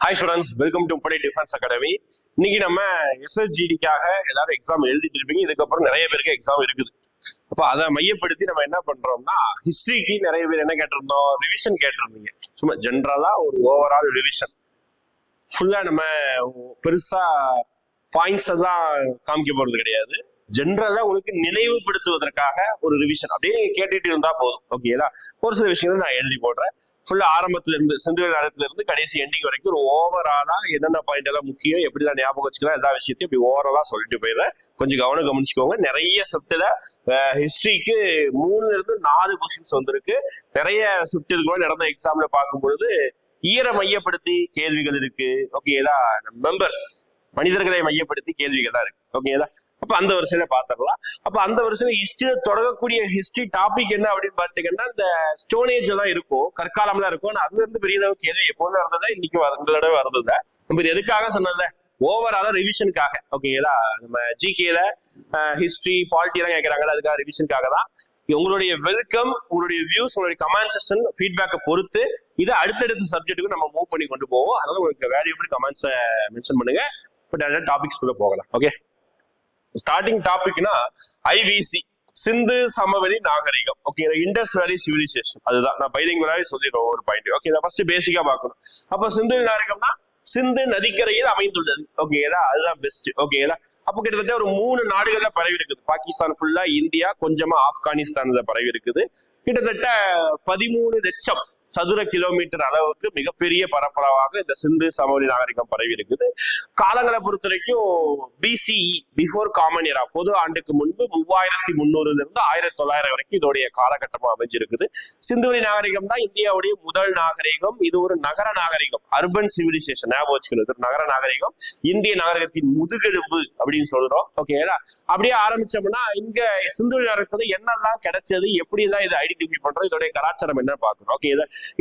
Hi students, welcome to படை defence academy. இன்னைக்கு நம்ம எஸ்எஸ்ஜிடிக்காக எல்லாரும் எக்ஸாம் எழுதிட்டு இருப்பீங்க. இதுக்கப்புறம் நிறைய பேருக்கு எக்ஸாம் இருக்குது. அப்ப அதை மையப்படுத்தி நம்ம என்ன பண்றோம்னா, ஹிஸ்டரிக்கு நிறைய பேர் என்ன கேட்டிருந்தோம், ரிவிஷன் கேட்டிருந்தீங்க. சும்மா ஜென்ரலா ஒரு ஓவரால் ரிவிஷன். ஃபுல்லா நம்ம பெருசா பாயிண்ட்ஸ் எல்லாம் காமிக்க போறது கிடையாது. ஜென்ரலா உங்களுக்கு நினைவுபடுத்துவதற்காக ஒரு ரிவிஷன் அப்படியே நீங்க கேட்டுட்டு இருந்தா போதும். ஓகேதா? ஒரு சில விஷயங்கள் நான் எழுதி போடுறேன். ஃபுல்லா ஆரம்பத்துல இருந்து சிந்து நேரத்துல இருந்து கடைசி எண்டிங் வரைக்கும் ஒரு ஓவராலா என்னென்ன பாயிண்ட் எல்லாம் முக்கியம், எப்படிதான் ஞாபகம் வச்சுக்கலாம், எல்லா விஷயத்தையும் இப்படி ஓவராலா சொல்லிட்டு போயிடுறேன். கொஞ்சம் கவனிச்சுக்கோங்க. நிறைய ஷிஃப்ட்ல ஹிஸ்டரிக்கு 3 to 4 கொஸ்டின்ஸ் வந்திருக்கு. நிறைய ஷிஃப்ட் இது கூட நடந்த எக்ஸாம்ல பார்க்கும்பொழுது ஈர மையப்படுத்தி கேள்விகள் இருக்கு. ஓகேதா? மெம்பர்ஸ் மனிதர்களை மையப்படுத்தி கேள்விகள் தான் இருக்கு. ஓகேதா? அப்ப அந்த வரிசையில பாத்திரலாம். அப்ப அந்த வரிசையில ஹிஸ்டரியில தொடங்கக்கூடிய ஹிஸ்டரி டாபிக் என்ன அப்படின்னு பாத்தீங்கன்னா, இந்த ஸ்டோனேஜ் எல்லாம் இருக்கும், கற்காலம் எல்லாம் இருக்கும். அதுல இருந்து பெரிய கேள்வி எப்போது நடந்ததா இன்னைக்கு இந்த தடவை வருதுல. நம்ம இது எதுக்காக சொன்னது, ஓவரால ரிவிஷனுக்காக. ஓகேங்களா? நம்ம ஜிகேல ஹிஸ்டரி பாலிட்டி எல்லாம் கேட்கறாங்கல்ல, அதுக்காக ரிவிஷனுக்காக தான். உங்களுடைய வெல்கம், உங்களுடைய வியூஸ், உங்களுடைய கமெண்ட் செக்ஷன் ஃபீட்பேக்கை பொறுத்து இதை அடுத்தடுத்த சப்ஜெக்ட்டுக்கு நம்ம மூவ் பண்ணி கொண்டு போவோம். அதனால உங்களுக்கு வேல்யூபிள் கமெண்ட்ஸை மென்ஷன் பண்ணுங்க. இப்போ டாபிக்ஸ் குள்ள போகலாம். ஓகே, ஸ்டார்டிங் டாபிக்னா ஐவிசி, சிந்து சமவெளி நாகரிகம். ஓகே, இண்டஸ் வேலி சிவிலைசேஷன். அதுதான் நான் பைலிங்குவலாவே சொல்லிடுறோம் ஒரு பாயிண்ட். ஓகே, இதை ஃபர்ஸ்ட் பேசிக்கா பார்க்கணும். அப்ப சிந்து நாகரிகம்னா சிந்து நதிக்கரையில் அமைந்துள்ளது. ஓகேதா? அதுதான் பெஸ்ட். ஓகேதா? அப்போ கிட்டத்தட்ட ஒரு 3 நாடுகள்ல பரவி இருக்குது. பாகிஸ்தான் ஃபுல்லா, இந்தியா, கொஞ்சமா ஆப்கானிஸ்தான்ல பரவி இருக்குது. கிட்டத்தட்ட 13 லட்சம் சதுர கிலோமீட்டர் அளவுக்கு மிகப்பெரிய பரப்பளவாக இந்த சிந்து சமவெளி நாகரிகம் பரவி இருக்குது. காலங்களை பொறுத்த வரைக்கும் பிசிஇ, பிஃபோர் காமன் எரா, பொது ஆண்டுக்கு முன்பு 3300 இருந்து 1900 வரைக்கும் இதோடைய காலகட்டமா அமைஞ்சிருக்குது. சிந்துவெளி நாகரிகம் தான் இந்தியாவுடைய முதல் நாகரிகம். இது ஒரு நகர நாகரிகம், அர்பன் சிவிலைசேஷன். ஞாபகம் வச்சுக்கிறது, நகர நாகரிகம் இந்திய நாகரிகத்தின் முதுகெலும்பு அப்படின்னு சொல்றோம். ஓகேங்களா? அப்படியே ஆரம்பிச்சோம்னா இங்க சிந்துவெளி நாகரிகத்துல என்னெல்லாம் கிடைச்சது, எப்படி எல்லாம் இதை ஐடென்டிஃபை பண்றோம், இதோடைய கலாச்சாரம் என்ன பார்க்கணும். ஓகே,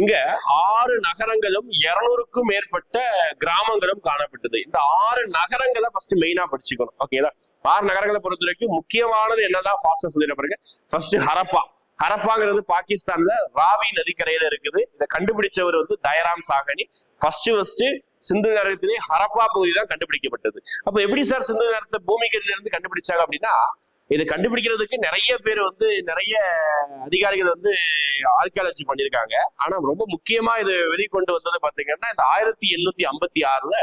இங்க 6 நகரங்களும் 200க்கும் மேற்பட்ட கிராமங்களும் காணப்பட்டது. இந்த 6 நகரங்களை ஃபர்ஸ்ட் மெயினா படிச்சுக்கணும். ஓகேதா? 6 நகரங்களை பொறுத்த வரைக்கும் முக்கியமானது என்னதான் ஃபாஸ்டா சொல்லிட பாருங்க. ஃபர்ஸ்ட் ஹரப்பா. ஹரப்பாங்கிறது பாகிஸ்தான்ல ராவி நதிக்கரையில இருக்குது. இதை கண்டுபிடிச்சவர் வந்து தயராம் சாகனி. ஃபர்ஸ்ட் சிந்து நகரத்திலே ஹரப்பா பகுதி தான் கண்டுபிடிக்கப்பட்டது. அப்ப எப்படி சார் சிந்து நகரத்தை பூமிக்கடியில இருந்து கண்டுபிடிச்சாங்க அப்படின்னா, இதை கண்டுபிடிக்கிறதுக்கு நிறைய பேர் வந்து, நிறைய அதிகாரிகள் வந்து ஆர்கியாலஜி பண்ணியிருக்காங்க. ஆனா ரொம்ப முக்கியமா இது வெளிக்கொண்டு வந்தது பாத்தீங்கன்னா, இந்த 1856ல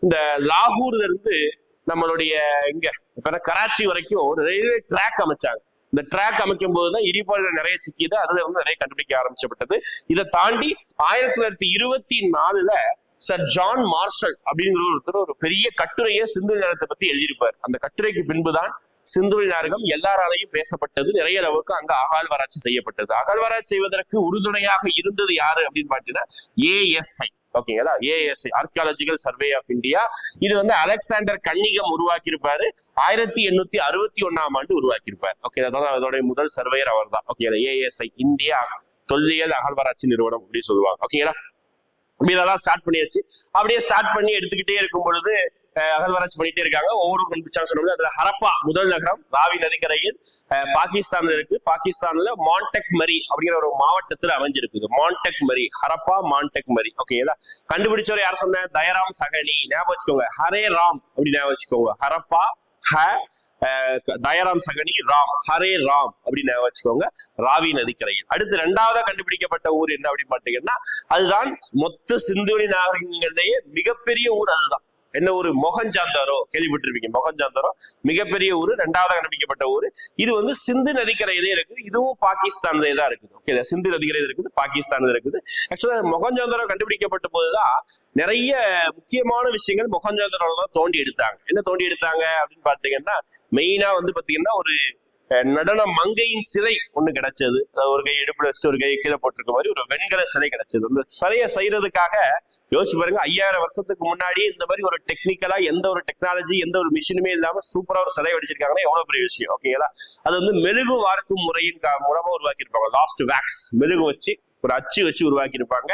இந்த லாகூர்ல இருந்து நம்மளுடைய இங்க இப்ப கராச்சி வரைக்கும் ஒரு ரயில்வே ட்ராக் அமைச்சாங்க. இந்த ட்ராக் அமைக்கும் போதுதான் இடிபாடுகள் நிறைய சிக்கியது. அதுல வந்து நிறைய கண்டுபிடிக்க ஆரம்பிச்சப்பட்டது. இதை தாண்டி 1924ல சர் ஜான் மார்ஷல் அப்படிங்கிற ஒருத்தர் ஒரு பெரிய கட்டுரையை சிந்து நாகரிகத்தை பத்தி எழுதியிருப்பார். அந்த கட்டுரைக்கு பின்புதான் சிந்துவெளி நாகரிகம் எல்லாராலையும் பேசப்பட்டது. நிறைய அளவுக்கு அங்க அகழ்வாராய்ச்சி செய்யப்பட்டது. அகழ்வாராய்ச்சி செய்வதற்கு உறுதுணையாக இருந்தது யாரு அப்படின்னு பாத்தீங்கன்னா ஏஎஸ்ஐ. ஓகேங்களா? ASI, archaeological survey of India. இது வந்து அலெக்சாண்டர் கன்னிகம் உருவாக்கியிருப்பாரு. 1861ஆம் ஆண்டு உருவாக்கியிருப்பார். ஓகே, அதான் அதோடைய முதல் சர்வேயர் அவர் தான். ஓகே, ஏஎஸ்ஐ, இந்தியா தொல்லியல் அகழ்வாராய்ச்சி நிறுவனம் அப்படின்னு சொல்லுவாங்க. ஓகேங்களா? இதெல்லாம் ஸ்டார்ட் பண்ணியாச்சு. அப்படியே ஸ்டார்ட் பண்ணி எடுத்துக்கிட்டே இருக்கும் பொழுது அகழ்வாராய்ச்சி பண்ணிட்டே இருக்காங்க. ஒவ்வொரு கண்டுபிடிச்சாங்க சொன்னோம்னா, அதுல ஹரப்பா முதல் நகரம் ராவி நதிக்கரையில் பாகிஸ்தான்ல இருக்கு. பாகிஸ்தான்ல மான்டெக் மரி அப்படிங்கிற ஒரு மாவட்டத்துல அமைஞ்சிருக்குது. மான்டெக் மரி, ஹரப்பா மான்டெக் மரி. ஓகேங்களா? கண்டுபிடிச்சவர் யார் சொன்ன? தயராம் சகனி. ஞாபகம் வச்சுக்கோங்க. ஹரே ராம் அப்படி ஞாபகம் வச்சுக்கோங்க. ஹரப்பா தயராம் சகனி, ராம், ஹரே ராம் அப்படின்னு வச்சுக்கோங்க. ராவி நதிக்கரையில். அடுத்து 2வது கண்டுபிடிக்கப்பட்ட ஊர் என்ன அப்படின்னு பாத்தீங்கன்னா, அதுதான் மொத்த சிந்துவெளி நாகரிகங்களிலேயே மிகப்பெரிய ஊர். அதுதான் என்ன ஊரு? மொஹஞ்சாந்தாரோ. கேள்விப்பட்டிருப்பீங்க. மொஹஞ்சாந்தாரோ மிகப்பெரிய ஊரு, 2வது கண்டுபிடிக்கப்பட்ட ஊரு. இது வந்து சிந்து நதிக்கரையிலே இருக்குது. இதுவும் பாகிஸ்தான்ல தான் இருக்குது. ஓகே, சிந்து நதிக்கரையில இருக்குது, பாகிஸ்தான்ல இருக்குது. ஆக்சுவலா மொஹஞ்சாந்தாரோ கண்டுபிடிக்கப்பட்ட போதுதான் நிறைய முக்கியமான விஷயங்கள் மொஹஞ்சாந்தாரோல தான் தோண்டி எடுத்தாங்க. என்ன தோண்டி எடுத்தாங்க அப்படின்னு பாத்தீங்கன்னா, மெயினா வந்து பாத்தீங்கன்னா ஒரு நடன மங்கையின் சிலை ஒண்ணு கிடைச்சது. ஒரு கை இடுப்புல வச்சுட்டு ஒரு கை கீழே போட்டிருக்க மாதிரி ஒரு வெண்கல சிலை கிடைச்சது. அந்த சிலையை செய்யறதுக்காக யோசிச்சு பாருங்க, 5000 வருஷத்துக்கு முன்னாடி இந்த மாதிரி ஒரு டெக்னிக்கலா எந்த ஒரு டெக்னாலஜி, எந்த ஒரு மிஷினுமே இல்லாம சூப்பரா ஒரு சிலை வடிச்சிருக்காங்கன்னா எவ்வளவு பெரிய விஷயம். ஓகேங்களா? அது வந்து மெழுகு வார்க்கும் முறையின் மூலமா உருவாக்கி இருப்பாங்க. லாஸ்ட் வேக்ஸ், மெழுகு வச்சு ஒரு அச்சு வச்சு உருவாக்கி இருப்பாங்க.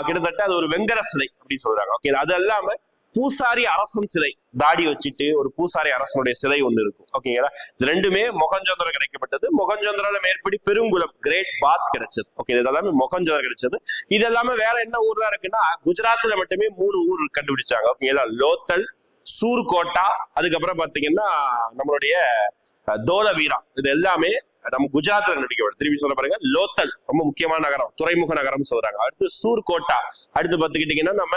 கிட்டத்தட்ட அது ஒரு வெண்கல சிலை அப்படின்னு சொல்றாங்க. ஓகே, அது இல்லாம பூசாரி அரசன் சிலை, தாடி வச்சுட்டு ஒரு பூசாரி அரசனுடைய சிலை ஒண்ணு இருக்கும். ஓகேங்களா, இது ரெண்டுமே மொகஞ்சதாரோ கிடைக்கப்பட்டது. மொகஞ்சதாரோல மேற்படி பெருங்குளம் கிரேட் பாத் கிடைச்சது. ஓகே, இதெல்லாமே மொகஞ்சதாரோ கிடைச்சது. இது எல்லாமே வேற என்ன ஊர்ல இருக்குன்னா குஜராத்ல மட்டுமே 3 ஊர் கண்டுபிடிச்சாங்க. ஓகேங்களா, லோத்தல், சூர்கோட்டா, அதுக்கப்புறம் பாத்தீங்கன்னா நம்மளுடைய தோலவீரா. இது எல்லாமே நம்ம குஜராத்ல கண்டுபிடிக்கப்படும். திரும்பி சொல்ல பாருங்க, லோத்தல் ரொம்ப முக்கியமான நகரம், துறைமுக நகரம் சொல்றாங்க. அடுத்து சூர்கோட்டா, அடுத்து பாத்துக்கிட்டீங்கன்னா நம்ம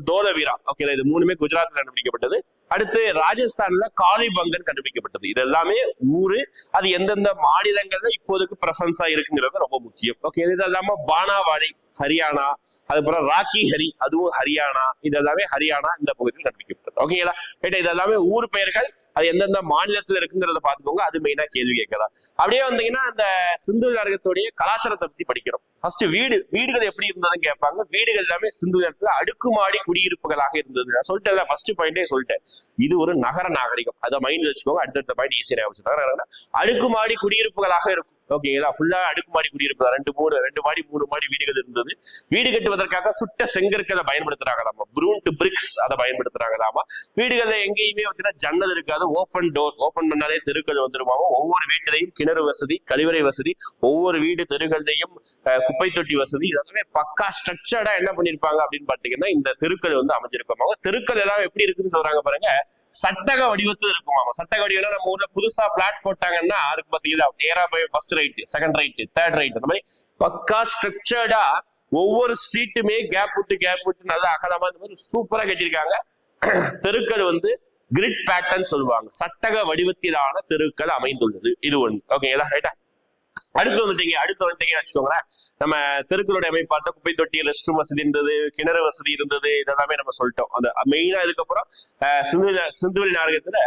தோலவீரா. ஓகே, இது 3மே குஜராத்ல கண்டுபிடிக்கப்பட்டது. அடுத்து ராஜஸ்தான்ல காலிபங்கன் கண்டுபிடிக்கப்பட்டது. இது எல்லாமே ஊரு, அது எந்தெந்த மாநிலங்கள்ல இப்போதைக்கு பிரசன்ஸா இருக்குங்கிறது ரொம்ப முக்கியம். ஓகே, இது இல்லாம பானாவாலி ஹரியானா, அதுக்கப்புறம் ராக்கி ஹரி, அதுவும் ஹரியானா. இது எல்லாமே ஹரியானா இந்த பகுதியில் கண்டுபிடிக்கப்பட்டது. ஓகேங்களா, இது எல்லாமே ஊர் பெயர்கள், அது எந்தெந்த மாநிலத்துல இருக்குங்கிறத பாத்துக்கோங்க. அது மெயினா கேள்வி கேட்கலாம். அப்படியே வந்தீங்கன்னா அந்த சிந்து நாகரிகத்துடைய கலாச்சாரத்தை பத்தி படிக்கிறோம். ஃபர்ஸ்ட் வீடுகள் எப்படி இருந்ததுன்னு கேட்பாங்க. வீடுகள் எல்லாமே சிந்து நாகரிகத்துல அடுக்குமாடி குடியிருப்புகளாக இருந்தது. நான் சொல்லிட்டேன், ஃபர்ஸ்ட் பாயிண்டே சொல்லிட்டேன், இது ஒரு நகர நாகரிகம். அதை மைண்ட்ல வச்சுக்கோங்க. அடுத்தடுத்த பாயிண்ட் ஈஸியா அடுக்குமாடி குடியிருப்புகளாக இருக்கும். ஓகேங்களா, ஃபுல்லா அடுக்குமாடி குடியிருப்பு, 2 மாடி 3 மாடி வீடுகள் இருந்தது. வீடு கட்டுவதற்காக சுட்ட செங்கற்களை பயன்படுத்துறாங்களாமா, ப்ரூன்ட் பிரிக்ஸ் அதை பயன்படுத்துறாங்களாமா. வீடுகள்ல எங்கேயுமே பார்த்தீங்கன்னா ஜன்னல் இருக்காது, ஓப்பன் டோர், ஓப்பன் பண்ணாலே தெருக்கள் வந்துருவாங்க. ஒவ்வொரு வீட்டிலையும் கிணறு வசதி, கழிவறை வசதி, ஒவ்வொரு வீடு தெருக்கள்லையும் குப்பை தொட்டி வசதி. இதெல்லாமே பக்கா ஸ்ட்ரக்சர்டா என்ன பண்ணிருப்பாங்க அப்படின்னு பாத்தீங்கன்னா இந்த தெருக்கள் வந்து அமைஞ்சிருப்பாங்க. தெருக்கள் எல்லாம் எப்படி இருக்குன்னு சொல்றாங்க பாருங்க, சட்டக வடிவத்தில் இருக்குமாமா. சட்டக வடிவம் நம்ம ஊர்ல புதுசா பிளாட் போட்டாங்கன்னா அதுக்கு பாத்தீங்கன்னா நேரா போய் first right, second right, third right, அந்த மாதிரி பக்கா ஸ்ட்ரக்சர்டா ஒவ்வொரு ஸ்ட்ரீட்டுமே கேப் விட்டு நல்லா அகலமா இந்த மாதிரி சூப்பரா கட்டியிருக்காங்க. தெருக்கள் வந்து கிரிட் பேட்டர்ன் சொல்லுவாங்க, சட்டக வடிவத்திலான தெருக்கள் அமைந்துள்ளது. இது ஒண்ணு. ஓகேங்களா, ரைட்டா. அடுத்து வந்துட்டீங்க வச்சுக்கோங்களேன். நம்ம தெருக்களுடைய அமைப்பாட்ட குப்பை தொட்டி, ரெஸ்ட் ரூம் வசதி இருந்தது, கிணறு வசதி இருந்தது. இதெல்லாமே நம்ம சொல்லிட்டோம். அந்த மெயினா இதுக்கப்புறம் சிந்துவெளி நாகரிகத்துல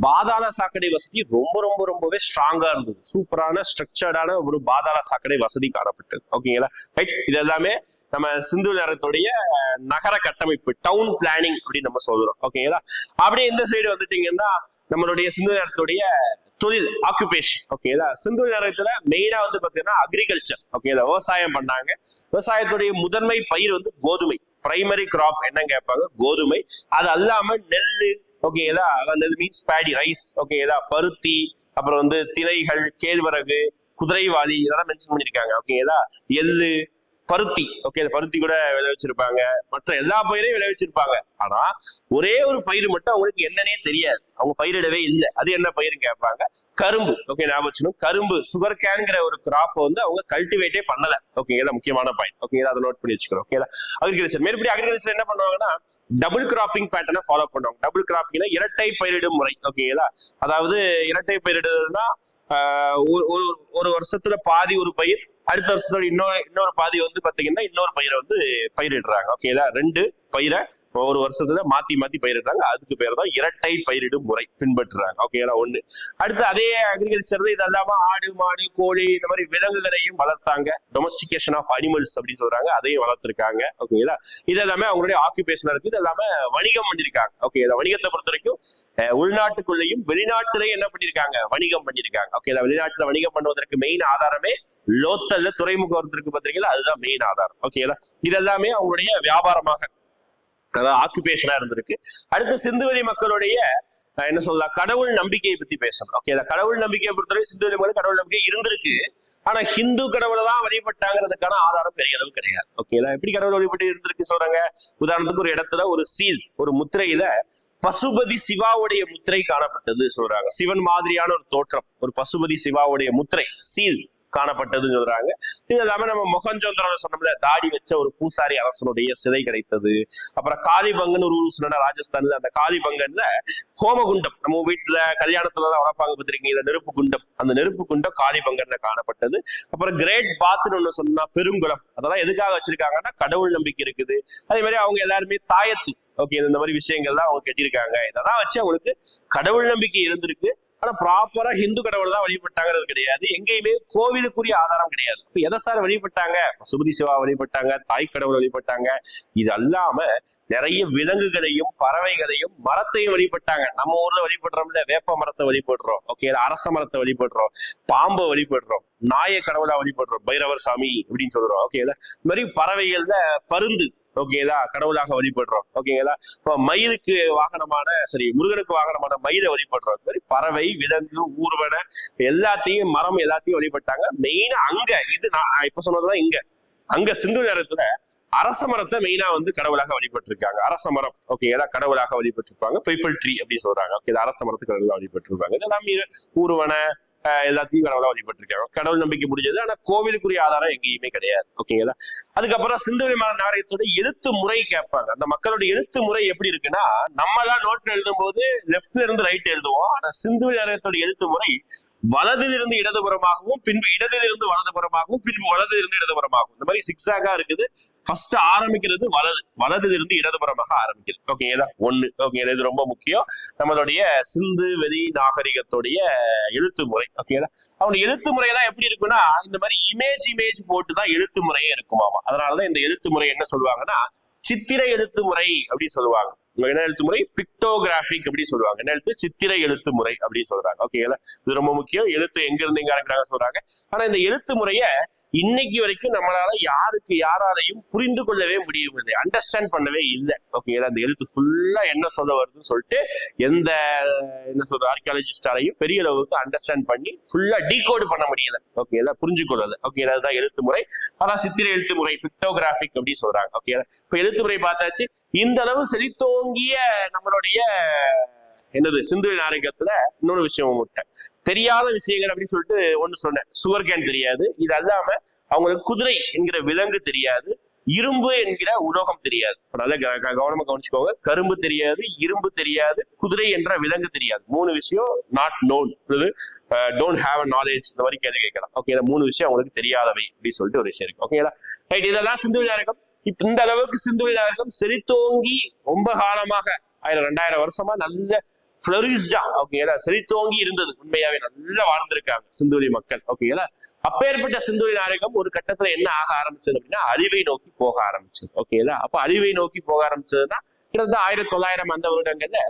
பாதாள சாக்கடை வசதி ரொம்பவே ஸ்ட்ராங்கா இருந்தது. சூப்பரான ஸ்ட்ரக்சர்டான ஒரு பாதாள சாக்கடை வசதி காணப்பட்டது. ஓகேங்களா, ரைட். இது எல்லாமே நம்ம சிந்துவெளி நாகரிகத்துடைய நகர கட்டமைப்பு, டவுன் பிளானிங் அப்படின்னு நம்ம சொல்றோம். ஓகேங்களா, அப்படியே இந்த சைடு வந்துட்டீங்கன்னா நம்மளுடைய சிந்துவெளி நாகரிகத்துடைய தொழில், ஆக்குபேஷன். ஓகேதா, சிந்து நாகரிகத்துல மெயினா வந்து பாத்தீங்கன்னா அக்ரிகல்ச்சர். ஓகேதா, விவசாயம் பண்ணாங்க. விவசாயத்துடைய முதன்மை பயிர் வந்து கோதுமை. பிரைமரி கிராப் என்ன கேட்பாங்க, கோதுமை. அது அல்லாம நெல்லு. ஓகேதா, நெல் மீன்ஸ் பேடி, ரைஸ். ஓகேதா, பருத்தி, அப்புறம் வந்து திணைகள், கேழ்வரகு, குதிரைவாலி, இதெல்லாம் மென்ஷன் பண்ணிருக்காங்க. ஓகேதா, எள்ளு, பருத்தி. ஓகே, பருத்தி கூட விளைவிச்சிருப்பாங்க, மற்ற எல்லா பயிரையும் விளைவிச்சிருப்பாங்க. ஆனா ஒரே ஒரு பயிர் மட்டும் அவங்களுக்கு என்னன்னே தெரியாது, அவங்க பயிரிடவே இல்லை. அது என்ன பயிர்னு கேட்பாங்க, கரும்பு. ஓகே, ஞாபகம், கரும்பு, சுகர் கேன்ங்கிற ஒரு கிராப் வந்து அவங்க கல்டிவேட்டே பண்ணல. ஓகேங்களா, முக்கியமான பாயிண்ட். ஓகேங்களா, அதை நோட் பண்ணி வச்சுக்கிறோம். ஓகேங்களா, அக்ரிகல்ச்சர் மேற்படி அக்ரிகல்ச்சர் என்ன பண்ணுவாங்கன்னா டபுள் கிராப்பிங் பேட்டர்னை ஃபாலோ பண்ணுவாங்க. டபுள் கிராப்பிங்னா இரட்டை பயிரிடும் முறை. ஓகேங்களா, அதாவது இரட்டை பயிரிடுறதுன்னா ஒரு வருஷத்துல பாதி ஒரு பயிர், அடுத்த வருஷத்தோட இன்னொரு பாதி வந்து பாத்தீங்கன்னா இன்னொரு பயிரை வந்து பயிரிடுறாங்க. ஓகேங்களா, 2 பயிரை ஒரு வருஷத்துல மாத்தி பயிரிடுறாங்க. அதுக்கு பேர் தான் இரட்டை பயிரிடும் முறை பின்பற்றுறாங்க. ஓகேங்களா, ஒண்ணு. அடுத்து அதே அக்ரிகல்ச்சர் இது இல்லாம ஆடு, மாடு, கோழி, இந்த மாதிரி விலங்குகளையும் வளர்த்தாங்க. டொமஸ்டிகேஷன் ஆஃப் அனிமல்ஸ் அப்படின்னு சொல்றாங்க, அதையும் வளர்த்திருக்காங்க. ஓகேங்களா, இது எல்லாமே அவங்களுடைய ஆக்குபேஷன் இருக்கு. இது எல்லாமே வணிகம் பண்ணிருக்காங்க. ஓகே, வணிகத்தை பொறுத்த வரைக்கும் உள்நாட்டுக்குள்ளேயும் வெளிநாட்டுலயும் என்ன பண்ணிருக்காங்க, வணிகம் பண்ணிருக்காங்க. ஓகே, வெளிநாட்டுல வணிகம் பண்ணுவதற்கு மெயின் ஆதாரமே லோத்தல்ல துறைமுகம் இருக்கு பாத்தீங்களா, அதுதான் மெயின் ஆதாரம். ஓகேங்களா, இதெல்லாமே அவங்களுடைய வியாபாரமாக ஆக்குபேஷனா இருந்திருக்கு. அடுத்து சிந்துவெளி மக்களுடைய என்ன சொல்லலாம், கடவுள் நம்பிக்கையை பத்தி பேசணும். ஓகே, கடவுள் நம்பிக்கையை பொறுத்தவரை சிந்துவெளி மக்கள் கடவுள் நம்பிக்கை இருந்திருக்கு. ஆனா ஹிந்து கடவுளை தான் வழிபட்டாங்கிறதுக்கான ஆதாரம் பெரிய அளவு கிடையாது. ஓகேங்களா, எப்படி கடவுள் வழிபட்டு இருந்திருக்கு சொல்றாங்க. உதாரணத்துக்கு ஒரு இடத்துல ஒரு சீல், ஒரு முத்திரையில பசுபதி சிவாவுடைய முத்திரை காணப்பட்டது சொல்றாங்க. சிவன் மாதிரியான ஒரு தோற்றம், ஒரு பசுபதி சிவாவுடைய முத்திரை, சீல் காணப்பட்டதுன்னு சொல்றாங்க. இது இல்லாம நம்ம மொகஞ்சதாரோ சொன்னோம்ல, தாடி வச்ச ஒரு பூசாரி அரசனுடைய சிலை கிடைத்தது. அப்புறம் காலிபங்கன் ஒரு ஊர் சொன்னா ராஜஸ்தான்ல, அந்த காலிபங்கன்ல ஹோமகுண்டம், நம்ம வீட்டுல கல்யாணத்துல எல்லாம் வளர்ப்பாங்க பார்த்திருக்கீங்க, நெருப்பு குண்டம், அந்த நெருப்பு குண்டம் காலிபங்கன்ல காணப்பட்டது. அப்புறம் கிரேட் பாத்னு ஒண்ணு சொன்னா பெருங்குளம், அதெல்லாம் எதுக்காக வச்சிருக்காங்கன்னா கடவுள் நம்பிக்கை இருக்குது. அதே மாதிரி அவங்க எல்லாருமே தாயத்து, ஓகே, இந்த மாதிரி விஷயங்கள்லாம் அவங்க கட்டியிருக்காங்க. இதெல்லாம் வச்சு அவங்களுக்கு கடவுள் நம்பிக்கை இருந்திருக்கு. ஆனா ப்ராப்பரா ஹிந்து கடவுள் தான் வழிபட்டாங்கிறது கிடையாது. எங்கேயுமே கோவிலுக்குரிய ஆதாரம் கிடையாது. இப்ப எதை சார் வழிபட்டாங்க, பசுபதி சிவா வழிபட்டாங்க, தாய் கடவுள் வழிபட்டாங்க. இது அல்லாம நிறைய விலங்குகளையும் பறவைகளையும் மரத்தையும் வழிபட்டாங்க. நம்ம ஊர்ல வழிபடுறோம்ல, வேப்ப மரத்தை வழிபடுறோம். ஓகே, அரச மரத்தை வழிபடுறோம், பாம்பை வழிபடுறோம், நாய கடவுளா வழிபடுறோம், பைரவர் சாமி அப்படின்னு சொல்றோம். ஓகே, இந்த மாதிரி பறவைகள்ல பருந்து, ஓகேங்களா, கடவுளாக வழிபடுறோம். ஓகேங்களா, இப்போ மயிலுக்கு வாகனமான முருகனுக்கு வாகனமான மயிலை வழிபடுறோம். மாதிரி பறவை, விலங்கு, ஊர்வன எல்லாத்தையும், மரம் எல்லாத்தையும் வழிபட்டாங்க. மெயினா அங்க இது நான் இப்ப சொன்னதுதான் இங்க அங்க சிந்து நேரத்துல அரச மரத்தை மெயினா வந்து கடவுளாக வழிபட்டிருக்காங்க. அரச மரம் ஓகேங்களா கடவுளாக வழிபட்டிருப்பாங்க. பைப்பிள் ட்ரீ அப்படின்னு சொல்றாங்க. ஓகே, அரச மரத்துக்கு கடவுளாக வழிபட்டிருப்பாங்க. இதெல்லாம் ஊர்வன எல்லாத்தையும் கடவுளாக வழிபட்டிருக்காங்க. கடவுள் நம்பிக்கை முடிஞ்சது. ஆனா கோவிலுக்குரிய ஆதாரம் எங்கேயுமே கிடையாது. ஓகேங்களா, அதுக்கப்புறம் சிந்து நாகரிகத்தோட எழுத்து முறை கேட்பாங்க. அந்த மக்களோட எழுத்து முறை எப்படி இருக்குன்னா, நம்ம எல்லாம் நோட்ல எழுதும் போது லெப்ட்ல இருந்து ரைட் எழுதுவோம். ஆனா சிந்து நாகரிகத்தோட எழுத்து முறை வலதிலிருந்து இடதுபுறமாகவும், பின்பு இடதிலிருந்து வலதுபுறமாகவும், பின்பு வலதிலிருந்து இடதுபுறமாகவும், இந்த மாதிரி சிக்ஸாகா இருக்குது. ஃபர்ஸ்ட் ஆரம்பிக்கிறது வலதுல இருந்து இடதுபுறமாக ஆரம்பிக்கிறது. ஓகேங்களா, ஒண்ணு. ஓகேங்களா, இது ரொம்ப முக்கியம். நம்மளுடைய சிந்து வெளி நாகரிகத்துடைய எழுத்து முறை. ஓகேங்களா, அவனுடைய எழுத்து முறையெல்லாம் எப்படி இருக்குன்னா, இந்த மாதிரி இமேஜ் போட்டுதான் எழுத்து முறையே இருக்குமாமா. அதனாலதான் இந்த எழுத்து முறை என்ன சொல்லுவாங்கன்னா சித்திர எழுத்து முறை அப்படின்னு சொல்லுவாங்க. என்ன எழுத்து முறை? பிக்டோகிராபிக் அப்படின்னு சொல்லுவாங்க. என்ன எழுத்து? சித்திரை எழுத்து முறை அப்படின்னு சொல்றாங்க. ஓகேங்களா, இது ரொம்ப முக்கியம். எழுத்து எங்க இருந்து எங்க ஆரம்பிக்கிறாங்க சொல்றாங்க. ஆனா இந்த எழுத்து முறைய இன்னைக்கு வரைக்கும் நம்மளால யாராலையும் புரிந்து கொள்ளவே முடியவில்லை, அண்டர்ஸ்டாண்ட் பண்ணவே இல்லை. ஓகேங்களா, அந்த எழுத்து ஃபுல்லா என்ன சொல்ல வருதுன்னு சொல்லிட்டு எந்த என்ன சொல்ற ஆர்கியாலஜிஸ்டாலையும் பெரிய அளவுக்கு அண்டர்ஸ்டாண்ட் பண்ணி ஃபுல்லா டீகோடு பண்ண முடியல. ஓகேங்களா, புரிஞ்சு கொள்ளல. ஓகேங்களா, அதுதான் எழுத்து முறை. அதான் சித்திரை எழுத்து முறை, பிக்டோகிராபிக் அப்படின்னு சொல்றாங்க. ஓகேங்களா, இப்ப எழுத்து முறை பார்த்தாச்சு. இந்த அளவு செழித்தோங்கிய நம்மளுடைய சிந்து நாகரிகத்துல இன்னொரு விஷயம் விட்டேன். தெரியாத விஷயங்கள் அப்படின்னு சொல்லிட்டு ஒண்ணு சொன்னேன். சுகர் கேன் தெரியாது. இது அல்லாம அவங்களுக்கு குதிரை என்கிற விலங்கு தெரியாது, இரும்பு என்கிற உலோகம் தெரியாது. நல்ல கவனமா கவனிச்சுக்கோங்க. கரும்பு தெரியாது, இரும்பு தெரியாது, குதிரை என்ற விலங்கு தெரியாது. 3 விஷயம் not known, don't have a knowledge, இந்த மாதிரி கேள்வி கேட்கலாம். ஓகே, 3 விஷயம் அவங்களுக்கு தெரியாதவை அப்படின்னு சொல்லிட்டு ஒரு விஷயம் இருக்கு. ஓகேங்களா, ரைட். இதெல்லாம் சிந்து நாகரிகம். இப்ப இந்த அளவுக்கு சிந்து நாகரிகம் செழித்தோங்கி ரொம்ப காலமாக 1000-2000 வருஷமா நல்ல ஃபிளரிஷ்டா ஓகேங்களா செழித்தோங்கி இருந்தது. உண்மையாவே நல்லா வாழ்ந்திருக்காங்க சிந்துவெளி மக்கள். ஓகேங்களா, அப்பேற்பட்ட சிந்துவெளி நாகரிகம் ஒரு கட்டத்துல என்ன ஆக ஆரம்பிச்சது அப்படின்னா அழிவை நோக்கி போக ஆரம்பிச்சது. ஓகேங்களா, அப்ப அழிவை நோக்கி போக ஆரம்பிச்சதுன்னா கிட்டத்தட்ட 1900 அந்த வருடங்கள்ல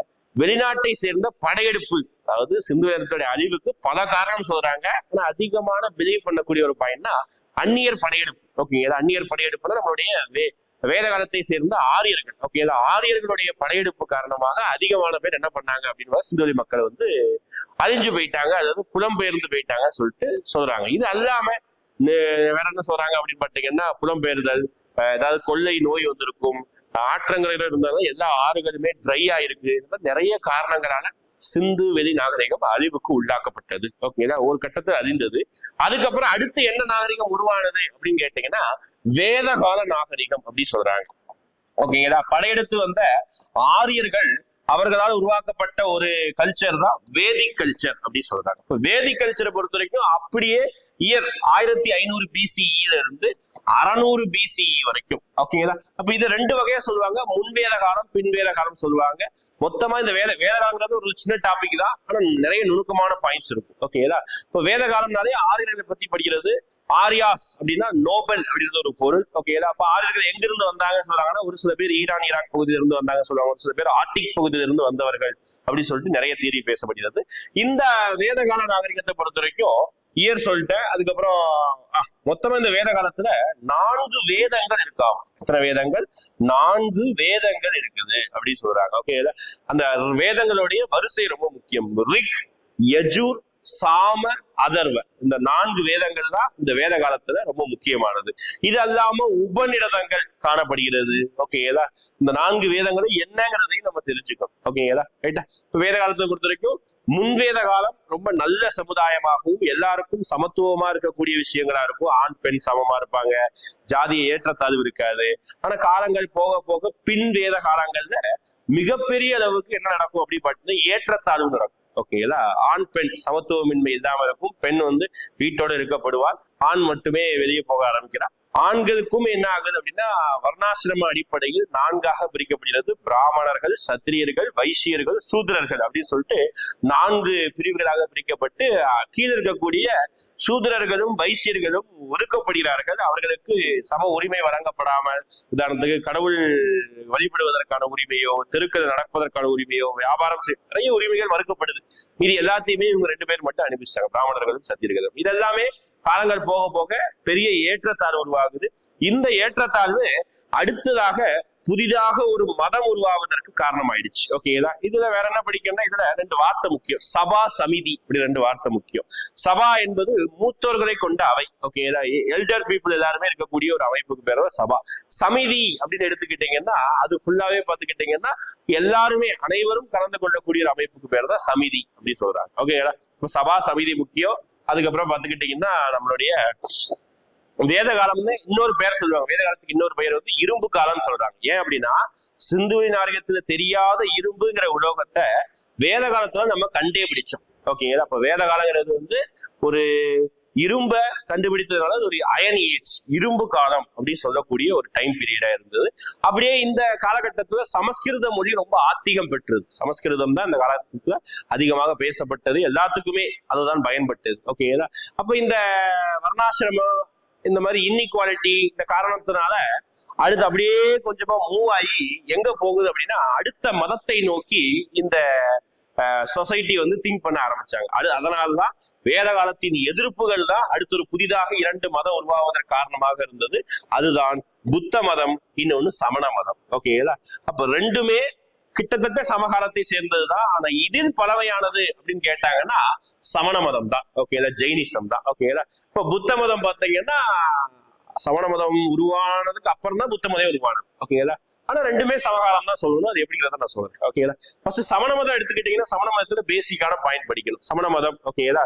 வெளிநாட்டை சேர்ந்த படையெடுப்பு, அதாவது சிந்துவெளியோட அழிவுக்கு பல காரணம் சொல்றாங்க. ஆனா அதிகமான பிலீவ் பண்ணக்கூடிய ஒரு பயன்னா அந்நியர் படையெடுப்பு. ஓகேங்களா, அந்நியர் படையெடுப்புனா நம்மளுடைய வேத காலத்தை சேர்ந்த ஆரியர்கள். ஓகேங்களா, ஆரியர்களுடைய படையெடுப்பு காரணமாக அதிகமான பேர் என்ன பண்ணாங்க அப்படின்னா சிந்துவெளி மக்கள் அழிஞ்சு போயிட்டாங்க, அதாவது புலம்பெயர்ந்து போயிட்டாங்க சொல்லிட்டு சொல்றாங்க. இது அல்லாம வேற என்ன சொல்றாங்க அப்படின்னு பாத்தீங்கன்னா புலம்பெயர்தல், ஏதாவது கொள்ளை நோய் வந்திருக்கும், ஆற்றங்கரையில இருந்தாலும் எல்லா ஆறுகளுமே ட்ரை ஆயிருக்கு. இந்த மாதிரி நிறைய காரணங்களால சிந்து வெளி நாகரிகம் அழிவுக்கு உள்ளாக்கப்பட்டது. ஓகேங்களா, ஒரு கட்டத்தில் அழிந்தது. அதுக்கப்புறம் அடுத்து என்ன நாகரிகம் உருவானது அப்படின்னு கேட்டீங்கன்னா வேதகால நாகரிகம் அப்படின்னு சொல்றாங்க. ஓகேங்களா, படையெடுத்து வந்த ஆரியர்கள் அவர்களால் உருவாக்கப்பட்ட ஒரு கல்ச்சர் தான் வேதிக் கல்ச்சர் அப்படின்னு சொல்றாங்க. இப்போ வேதிக் கல்ச்சரை பொறுத்த வரைக்கும் அப்படியே இயர் 1500 BCE இருந்து 600 BCE வரைக்கும். ஓகேங்களா, அப்ப இது 2 வகையா சொல்லுவாங்க. முன்வேத காலம், பின்வேத காலம் சொல்லுவாங்க. மொத்தமா இந்த வேத காலங்கிறது ஒரு சின்ன டாபிக் தான், ஆனா நிறைய நுணுக்கமான பாயிண்ட்ஸ் இருக்கும். ஓகேங்களா, இப்போ வேத காலம்னாலே ஆரியர்களை பத்தி படிக்கிறது. ஆரியாஸ் அப்படின்னா நோபல் அப்படின்றது ஒரு பொருள். ஓகேங்களா, அப்ப ஆரியர்கள் எங்க இருந்து வந்தாங்க சொல்றாங்கன்னா ஒரு சில பேர் ஈரான் ஈராக் பகுதியில இருந்து வந்தாங்க சொல்லுவாங்க, ஒரு சில பேர் ஆர்டிக் பகுதியில இருந்து வந்தவர்கள் அப்படின்னு சொல்லிட்டு நிறைய தியரி பேசப்படுகிறது. இந்த வேத கால நாகரிகத்தை பொறுத்த வரைக்கும் இயர் சொல்லிட்டேன். அதுக்கப்புறம் மொத்தமா இந்த வேத காலத்துல 4 வேதங்கள் இருக்காம். எத்தனை வேதங்கள்? 4 வேதங்கள் இருக்குது அப்படின்னு சொல்றாங்க. ஓகே, அந்த வேதங்களுடைய வரிசை ரொம்ப முக்கியம். ரிக், யஜூர், சாம, அதர்வ, இந்த 4 வேதங்கள் தான் இந்த வேத காலத்துல ரொம்ப முக்கியமானது. இது அல்லாம உபநிடதங்கள் காணப்படுகிறது. ஓகேங்களா, இந்த 4 வேதங்களும் என்னங்கிறதையும் நம்ம தெரிஞ்சுக்கணும். ஓகேங்களா, ரைட்டா. இப்ப வேத காலத்தை பொறுத்த வரைக்கும் முன்வேத காலம் ரொம்ப நல்ல சமுதாயமாகவும் எல்லாருக்கும் சமத்துவமா இருக்கக்கூடிய விஷயங்களா இருக்கும். ஆண் பெண் சமமா இருப்பாங்க, ஜாதிய ஏற்றத்தாழ்வு இருக்காது. ஆனா காலங்கள் போக போக பின் வேத காலங்கள்ல மிகப்பெரிய அளவுக்கு என்ன நடக்கும் அப்படின்னு பார்த்தீங்கன்னா ஏற்றத்தாழ்வு நடக்கும். ஓகேங்களா, ஆண் பெண் சமத்துவமின்மை இல்லாம இருக்கும். பெண் வீட்டோட இருக்கப்படுவார், ஆண் மட்டுமே வெளியே போக ஆரம்பிக்கிறார். ஆண்களுக்கும் என்ன ஆகுது அப்படின்னா வர்ணாசிரம அடிப்படையில் 4ஆக பிரிக்கப்படுகிறது. பிராமணர்கள், சத்திரியர்கள், வைசியர்கள், சூத்திரர்கள் அப்படின்னு சொல்லிட்டு 4 பிரிவுகளாக பிரிக்கப்பட்டு கீழே இருக்கக்கூடிய சூத்திரர்களும் வைசியர்களும் ஒதுக்கப்படுகிறார்கள். அவர்களுக்கு சம உரிமை வழங்கப்படாமல், உதாரணத்துக்கு கடவுள் வழிபடுவதற்கான உரிமையோ, தெருக்கள் நடப்பதற்கான உரிமையோ, வியாபாரம் செய்ய நிறைய உரிமைகள் மறுக்கப்படுது. இது எல்லாத்தையுமே இவங்க 2 பேர் மட்டும் அனுப்பிச்சிட்டாங்க, பிராமணர்களும் சத்திரியர்களும். இதெல்லாமே காலங்கள் போக போக பெரிய ஏற்றத்தாழ்வு உருவாகுது. இந்த ஏற்றத்தாழ்வு அடுத்ததாக புதிதாக ஒரு மதம் உருவாவதற்கு காரணமாயிடுச்சு. ஓகேதா? இதுல வேற என்ன படிக்கணும்னா, இதுல 2 வார்த்தை முக்கியம். சபா, சமிதி, இப்படி 2 வார்த்தை முக்கியம். சபா என்பது மூத்தோர்களை கொண்ட அவை. ஓகேதா? எல்டர் பீப்புள் எல்லாருமே இருக்கக்கூடிய ஒரு அமைப்புக்கு பேர் சபா. சமிதி அப்படின்னு எடுத்துக்கிட்டீங்கன்னா அது ஃபுல்லாவே பார்த்துக்கிட்டீங்கன்னா எல்லாருமே அனைவரும் கலந்து கொள்ளக்கூடிய ஒரு அமைப்புக்கு பேர் தான் சமிதி அப்படின்னு சொல்றாங்க. ஓகேடா? இப்ப சபா, சமிதி முக்கியம். அதுக்கப்புறம் பார்த்துக்கிட்டீங்கன்னா நம்மளுடைய வேத காலம்னு இன்னொரு பேர் சொல்லுவாங்க. வேத காலத்துக்கு இன்னொரு பெயர் வந்து இரும்பு காலம்னு சொல்றாங்க. ஏன் அப்படின்னா சிந்துவெளி நாகரிகத்துல தெரியாத இரும்புங்கிற உலோகத்தை வேத காலத்துல நம்ம கண்டே பிடிச்சோம். ஓகேங்களா? அப்ப வேத காலங்கிறது வந்து ஒரு இரும்ப கண்டுபிடித்ததுனால அது ஒரு அயன் ஏஜ், இரும்பு காலம் அப்படின்னு சொல்லக்கூடிய ஒரு டைம் பீரியடா இருந்தது. அப்படியே இந்த காலகட்டத்துல சமஸ்கிருத மொழி ரொம்ப ஆத்திகம் பெற்றது. சமஸ்கிருதம் தான் இந்த காலகட்டத்துல அதிகமாக பேசப்பட்டது, எல்லாத்துக்குமே அதுதான் பயன்பட்டது. ஓகேங்களா? அப்ப இந்த வர்ணாசிரமம், இந்த மாதிரி இன்இக்வாலிட்டி, இந்த காரணத்தினால அடுத்து அப்படியே கொஞ்சமா மூவ் ஆகி எங்க போகுது அப்படின்னா அடுத்த மதத்தை நோக்கி இந்த சொசைட்டி வந்து திங்க் பண்ண ஆரம்பிச்சாங்க. அதனாலதான் வேத காலத்தின் எதிர்ப்புகள் தான் அடுத்து ஒரு புதிதாக 2 மதம் உருவாவதற்கு காரணமாக இருந்தது. அதுதான் புத்த மதம், இன்னொன்னு சமண மதம். ஓகேங்களா? அப்ப 2மே கிட்டத்தட்ட சமகாலத்தை சேர்ந்ததுதான். ஆனா இதில் பழமையானது அப்படின்னு கேட்டாங்கன்னா சமண மதம் தான். ஓகேங்களா? ஜெயினிசம் தான். ஓகேங்களா? இப்ப புத்த மதம் பார்த்தீங்கன்னா சமண மதம் உருவானதுக்கு அப்புறம் தான் புத்த மதம் உருவானது. ஓகேங்களா? ஆனா 2மே சமகாலம் தான் சொல்லணும். அது எப்படிங்கிறத நான் சொல்றேன். ஓகேங்களா? ஃபர்ஸ்ட் சமண மதம் எடுத்துக்கிட்டீங்கன்னா சமண மதத்துல பேசிக்கான பாயிண்ட் படிக்கணும். சமண மதம், ஓகேங்களா,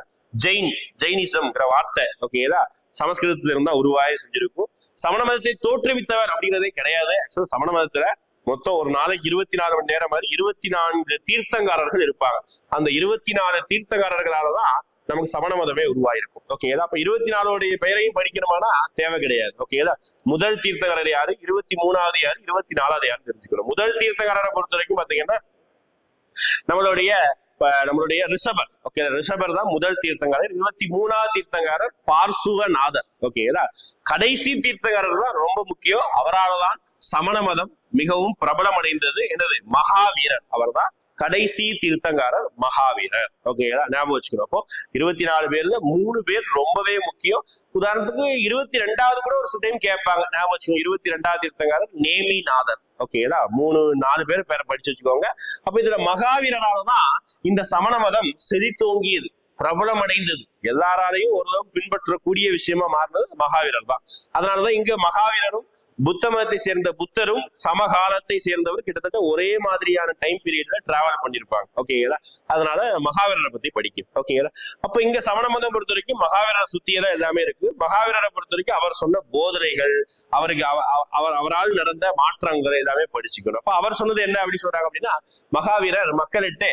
ஜெயினிசம்ங்கிற வார்த்தை ஓகேங்களா சமஸ்கிருதத்துல இருந்தா உருவாய செஞ்சிருக்கும். சமண மதத்தை தோற்றுவித்தவர் அப்படிங்கிறதே கிடையாது. ஆக்சுவலா சமண மதத்துல மொத்தம் ஒரு நாளைக்கு 24 மணி நேரம் மாதிரி 24 தீர்த்தங்காரர்கள் இருப்பாங்க. அந்த 24 தீர்த்தங்காரர்களாலதான் நமக்கு சமண மதமே உருவாயிருக்கும். ஓகேங்களா? அப்ப 24 பெயரையும் படிக்கணுமானா தேவை கிடையாது. ஓகேங்களா? முதல் தீர்த்தகாரர் யாரு, 23வது யாரு, 24வது யாரு தெரிஞ்சுக்கணும். முதல் தீர்த்தகாரரை பொறுத்த வரைக்கும் பாத்தீங்கன்னா நம்மளுடைய ரிஷபர். ஓகே, ரிஷபர் தான் முதல் தீர்த்தங்காரர். 23வது தீர்த்தங்காரர் பார்சுவநாதர். ஓகேங்களா? கடைசி தீர்த்தங்காரர் தான் ரொம்ப முக்கியம். அவரால் தான் சமண மதம் மிகவும் பிரபலம் அடைந்தது. என்னது? மகாவீரர். அவர் தான் கடைசி தீர்த்தங்காரர், மகாவீரர். ஓகேங்களா? ஞாபகம் வச்சுக்கணும். அப்போ 24 பேர்ல 3 பேர் ரொம்பவே முக்கியம். உதாரணத்துக்கு 22வது கூட ஒரு டைம் கேட்பாங்க, ஞாபகம் வச்சுக்கோங்க. 22வது தீர்த்தங்காரர் நேமிநாதர். ஓகேங்களா? 3-4 பேர் பேரை படிச்சு வச்சுக்கோங்க. அப்ப இதுல மகாவீரராலதான் இந்த சமண மதம் செழித்தோங்கியது, பிரபலம் அடைந்தது, எல்லாராலையும் ஓரளவுக்கு பின்பற்றக்கூடிய விஷயமா மாறினது மகாவீரர் தான். அதனாலதான் இங்க மகாவீரரும் புத்த மதத்தை சேர்ந்த புத்தரும் சமகாலத்தை சேர்ந்தவர் கிட்டத்தட்ட ஒரே மாதிரியான டைம் பீரியட்ல டிராவல் பண்ணிருப்பாங்க. ஓகேங்களா? அதனால மகாவீரரை பத்தி படிக்கும். ஓகேங்களா? அப்ப இங்க சமண மதம் பொறுத்த வரைக்கும் மகாவீரரை சுத்தியதான் எல்லாமே இருக்கு. மகாவீரரை பொறுத்த வரைக்கும் அவர் சொன்ன போதனைகள், அவருக்கு அவரால் நடந்த மாற்றங்கள் எல்லாமே படிச்சுக்கணும். அப்ப அவர் சொன்னது என்ன அப்படி சொல்றாங்க அப்படின்னா, மகாவீரர் மக்களிட்ட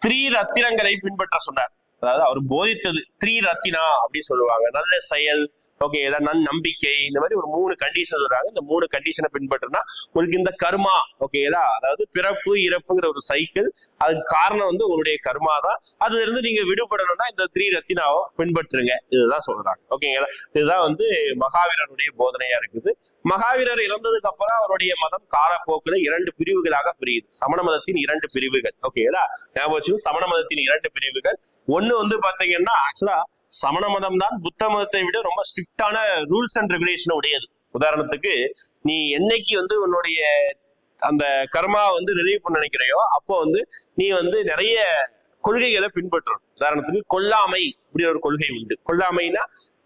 3 ரத்தினங்களை பின்பற்ற சொன்னார். அதாவது அவர் போதித்தது 3 ரத்தினா அப்படின்னு சொல்லுவாங்க. நல்ல செயல், ஓகே, நம்பிக்கை, இந்த மாதிரி ஒரு 3 கண்டிஷன் சொல்றாங்க. இந்த 3 கண்டிஷனை பின்பற்றினா உங்களுக்கு இந்த கர்மா, ஓகேங்களா, அதாவது பிறப்பு இறப்புங்கிற ஒரு சைக்கிள், அதுக்கு காரணம் வந்து உங்களுடைய கர்மா தான். அதுல இருந்து நீங்க விடுபடணும்னா இந்த 3 ரத்தினாவை பின்பற்றுங்க, இதுதான் சொல்றாங்க. ஓகேங்களா? இதுதான் வந்து மகாவீரருடைய போதனையா இருக்குது. மகாவீரர் இறந்ததுக்கு அப்புறம் அவருடைய மதம் காலப்போக்குல 2 பிரிவுகளாக பிரியுது. சமண மதத்தின் 2 பிரிவுகள். ஓகேங்களா? ஞாபகம், சமண மதத்தின் 2 பிரிவுகள். ஒண்ணு வந்து பாத்தீங்கன்னா ஆக்சுவலா சமண மதம் தான் புத்த மதத்தை விட ரொம்ப ஸ்ட்ரிக்டான ரூல்ஸ் அண்ட் ரெகுலேஷன் உடையது. உதாரணத்துக்கு நீ என்னைக்கு வந்து உன்னுடைய அந்த கர்மா வந்து ரிலீவ் பண்ண நினைக்கிறையோ அப்போ வந்து நீ வந்து நிறைய கொள்கைகளை பின்பற்றணும். உதாரணத்துக்கு கொல்லாமை இப்படி ஒரு கொள்கை உண்டு. கொல்லாமைனா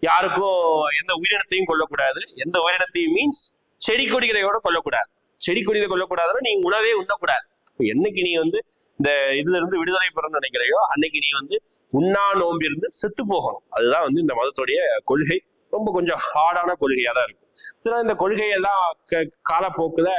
யாருக்கும் எந்த உயிரினத்தையும் கொல்லக்கூடாது. எந்த உயிரினத்தையும் மீன்ஸ் செடி கொடிகளையோட கொல்லக்கூடாது. செடி கொடிகளை கொல்லக்கூடாதுன்னா நீ உணவே உண்ணக்கூடாது. என்னைக்கு நீ வந்து இந்த இதுல இருந்து விடுதலை பெறணும்னு நினைக்கிறையோ அன்னைக்கு நீ வந்து உண்ணா நோம்பி இருந்து செத்து போகணும். அதுதான் வந்து இந்த மதத்துடைய கொள்கை. ரொம்ப கொஞ்சம் ஹார்டான கொள்கையா தான் இருக்கும். இதெல்லாம் இந்த கொள்கையெல்லாம் காலப்போக்குல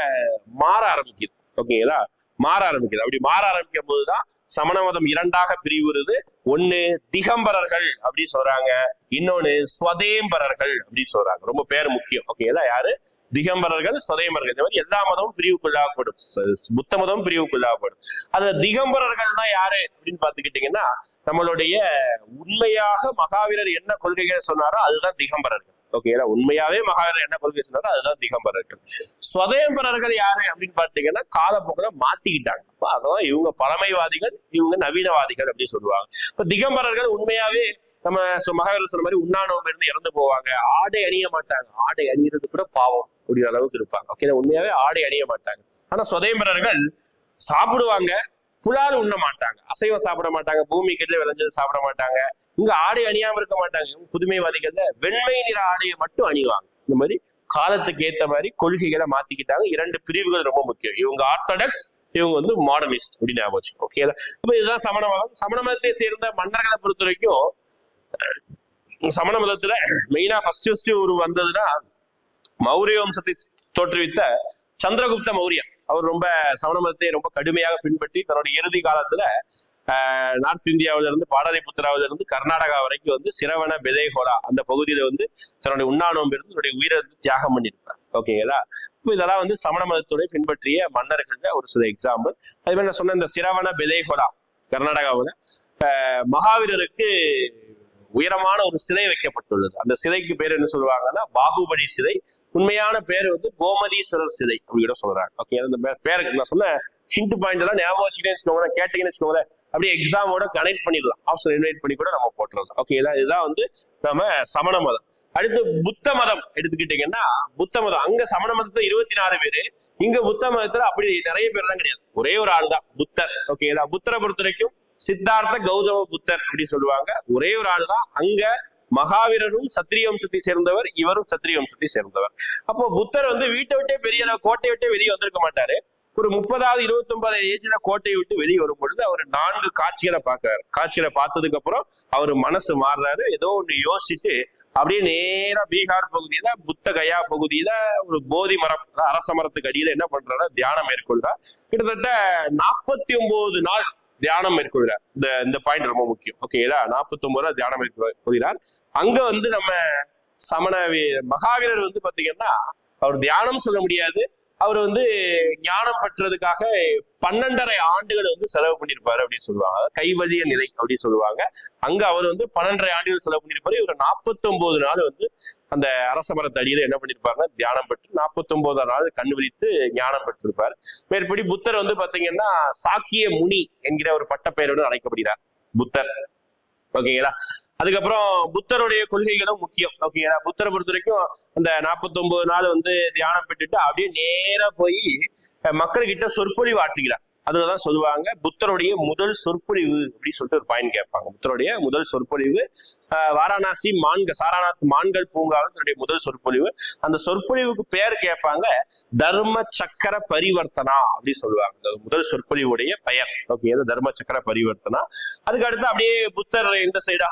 மாற ஆரம்பிக்குது. ஓகேங்களா? மாற ஆரம்பிக்குது. அப்படி மாற ஆரம்பிக்கும் போதுதான் சமண மதம் 2ஆக பிரிவுறுது. ஒண்ணு திகம்பரர்கள் அப்படின்னு சொல்றாங்க, இன்னொன்னு ஸ்வதேம்பரர்கள் அப்படின்னு சொல்றாங்க. ரொம்ப பேர் முக்கியம். ஓகேங்களா? யாரு? திகம்பரர்கள், ஸ்வதேம்பரர்கள். இந்த மாதிரி எல்லா மதமும் பிரிவுக்குள்ளாகப்படும். புத்த மதமும் பிரிவுக்குள்ளாகப்படும். அந்த திகம்பரர்கள் தான் யாரு அப்படின்னு பாத்துக்கிட்டீங்கன்னா நம்மளுடைய உண்மையாக மகாவீரர் என்ன கொள்கைகளை சொன்னாரோ அதுதான் திகம்பரர்கள். ஓகேங்களா? உண்மையாவே மகாவீரர் என்ன கொள்கை சொன்னாரோ அதுதான் திகம்பரர்கள். ஸ்வதேம்பரர்கள் யாரு அப்படின்னு பாத்தீங்கன்னா காலப்போக்கில மாத்திக்கிட்டாங்க. அதான் இவங்க பழமைவாதிகள், இவங்க நவீனவாதிகள் அப்படின்னு சொல்லுவாங்க. இப்ப திகம்பரர்கள் உண்மையாவே நம்ம மகாவீரர் சொன்ன மாதிரி உண்ணாநோம்பு இருந்து இறந்து போவாங்க. ஆடை அணிய மாட்டாங்க, ஆடை அணியிறது கூட பாவம் அப்படிங்கிற அளவுக்கு இருப்பாங்க. ஓகே, உண்மையாவே ஆடை அணிய மாட்டாங்க. ஆனா சுதேந்திரர்கள் சாப்பிடுவாங்க, புலால் உண்ண மாட்டாங்க, அசைவம் சாப்பிட மாட்டாங்க, பூமி கீழே விளைஞ்சது சாப்பிட மாட்டாங்க. இங்க ஆடை அணியாம இருக்க மாட்டாங்க. புதுமைவாதிகள் வெண்மை நிற ஆடையை மட்டும் அணிவாங்க. இந்த மாதிரி காலத்துக்கு ஏத்த மாதிரி கொள்கைகளை மாத்திக்கிட்டாங்க. 2 பிரிவுகள் ரொம்ப முக்கியம். இவங்க ஆர்த்தடாக்ஸ், இவங்க வந்து மாடர்னிஸ்ட் அப்படின்னு ஞாபகம். ஓகே, இப்ப இதுதான் சமண மதம். சமண மதத்தை சேர்ந்த மன்னர்களை பொறுத்த வரைக்கும் சமண மதத்துல மெயினா ஃபர்ஸ்ட் ஒரு வந்ததுன்னா மௌரிய வம்சத்தை தோற்றுவித்த சந்திரகுப்த மௌரியர். அவர் ரொம்ப சமண மதத்தை ரொம்ப கடுமையாக பின்பற்றி தன்னுடைய இறுதி காலத்துல நார்த் இந்தியாவில இருந்து பாடலிபுத்திராவில இருந்து கர்நாடகா வரைக்கும் வந்து சிரவண பெதேகோலா அந்த பகுதியில வந்து தன்னுடைய உண்ணாநோம்பு இருந்து தன்னுடைய உயிரை வந்து தியாகம் பண்ணியிருப்பார். ஓகேங்களா? இப்போ இதெல்லாம் வந்து சமண மதத்துடைய பின்பற்றிய மன்னர்கள்ல ஒரு சில எக்ஸாம்பிள். அதே மாதிரி நான் சொன்ன இந்த சிரவண பெதேகோலா கர்நாடகாவில் மகாவீரருக்கு உயரமான ஒரு சிலை வைக்கப்பட்டுள்ளது. அந்த சிலைக்கு பேர் என்ன சொல்லுவாங்கன்னா பாகுபலி சிலை. உண்மையான பேர் வந்து கோமதீஸ்வரர் சிலை அப்படின்னு சொல்றாங்க. ஓகே, அந்த பேருக்கு நான் சொன்ன ஹிண்ட் பாயிண்ட் எல்லாம் ஞாபகம் வச்சுக்கிட்டேன்னு கேட்டீங்கன்னு வச்சுக்கோங்களேன், அப்படியே எக்ஸாமோட கனெக்ட் பண்ணிடலாம், ஆப்ஷன் இன்வைட் பண்ணி கூட நம்ம போட்டுடலாம். ஓகே, இதுதான் வந்து நம்ம சமண மதம். அடுத்து புத்த மதம் எடுத்துக்கிட்டீங்கன்னா, புத்த மதம் அங்க சமண மதத்துல 24 பேரு, இங்க புத்த மதத்துல அப்படி நிறைய பேர் தான் கிடையாது, ஒரே ஒரு ஆள் தான் புத்தர். ஓகேங்களா? புத்தரை பொறுத்த வரைக்கும் சித்தார்த்த கௌதம புத்தர் அப்படின்னு சொல்லுவாங்க. ஒரே ஒரு ஆள் தான். அங்க மகாவீரரும் சத்திரிய வம்சத்தை சேர்ந்தவர், இவரும் சத்திரிய வம்சத்தை சேர்ந்தவர். அப்போ புத்தர் வந்து வீட்டை விட்டே பெரிய கோட்டையை விட்டே வெளியே வந்திருக்க மாட்டாரு. ஒரு 30வது 29வது ஏஜ்ல கோட்டையை விட்டு வெளியே வரும் பொழுது அவர் 4 காட்சிகளை பார்க்கிறாரு. காட்சிகளை பார்த்ததுக்கு அப்புறம் அவர் மனசு மாறுறாரு. ஏதோ ஒன்று யோசிச்சுட்டு அப்படியே நேரா பீகார் பகுதியில புத்த கயா பகுதியில ஒரு போதி மரம், அரச மரத்துக்கு அடியில என்ன பண்றாரு, தியானம் மேற்கொள்றார். கிட்டத்தட்ட 49 நாள் தியானம் மேற்கொள்கிறார். இந்த பாயிண்ட் ரொம்ப முக்கியம். ஓகேங்களா? 49 தியானம் மேற்கொள்கிறார். அங்க வந்து நம்ம சமண மகாவீரர் வந்து பாத்தீங்கன்னா அவர் தியானம் சொல்ல முடியாது, அவர் வந்து ஞானம் பெற்றதுக்காக 12.5 ஆண்டுகள் வந்து செலவு பண்ணியிருப்பாரு அப்படின்னு சொல்லுவாங்க. கைவதிய நிலை அப்படின்னு சொல்லுவாங்க. அங்க அவர் வந்து 12.5 ஆண்டுகள் செலவு பண்ணியிருப்பாரு. இவர் 49 நாள் வந்து அந்த அரச மரத்து அடியில என்ன பண்ணிருப்பாருன்னா தியானம் பெற்று 49ஆம் நாள் கண் விழித்து ஞானம் பெற்றிருப்பார். மேற்படி புத்தர் வந்து பாத்தீங்கன்னா சாக்கிய முனி என்கிற ஒரு பட்டப்பெயரோடு அழைக்கப்படுகிறார் புத்தர். ஓகேங்களா? அதுக்கப்புறம் புத்தருடைய கொள்கைகளும் முக்கியம். ஓகேங்களா? புத்தரை பொறுத்த வரைக்கும் அந்த 49 நாள் வந்து தியானம் பெற்றுட்டு அப்படியே நேரா போய் மக்கள்கிட்ட சொற்பொழிவு ஆற்றுகிறார். அதுலதான் சொல்லுவாங்க புத்தருடைய முதல் சொற்பொழிவு அப்படின்னு சொல்லிட்டு ஒரு பாயிண்ட் கேட்பாங்க. புத்தருடைய முதல் சொற்பொழிவு வாரணாசி சாராநாத் மான்கள் பூங்காவில் தன்னுடைய முதல் சொற்பொழிவு. அந்த சொற்பொழிவுக்கு பேர் கேட்பாங்க தர்ம சக்கர பரிவர்த்தனா அப்படின்னு சொல்லுவாங்க. அந்த முதல் சொற்பொழிவுடைய பெயர். ஓகே, தர்ம சக்கர பரிவர்த்தனா. அதுக்கு அடுத்து அப்படியே புத்தர் இந்த சைடா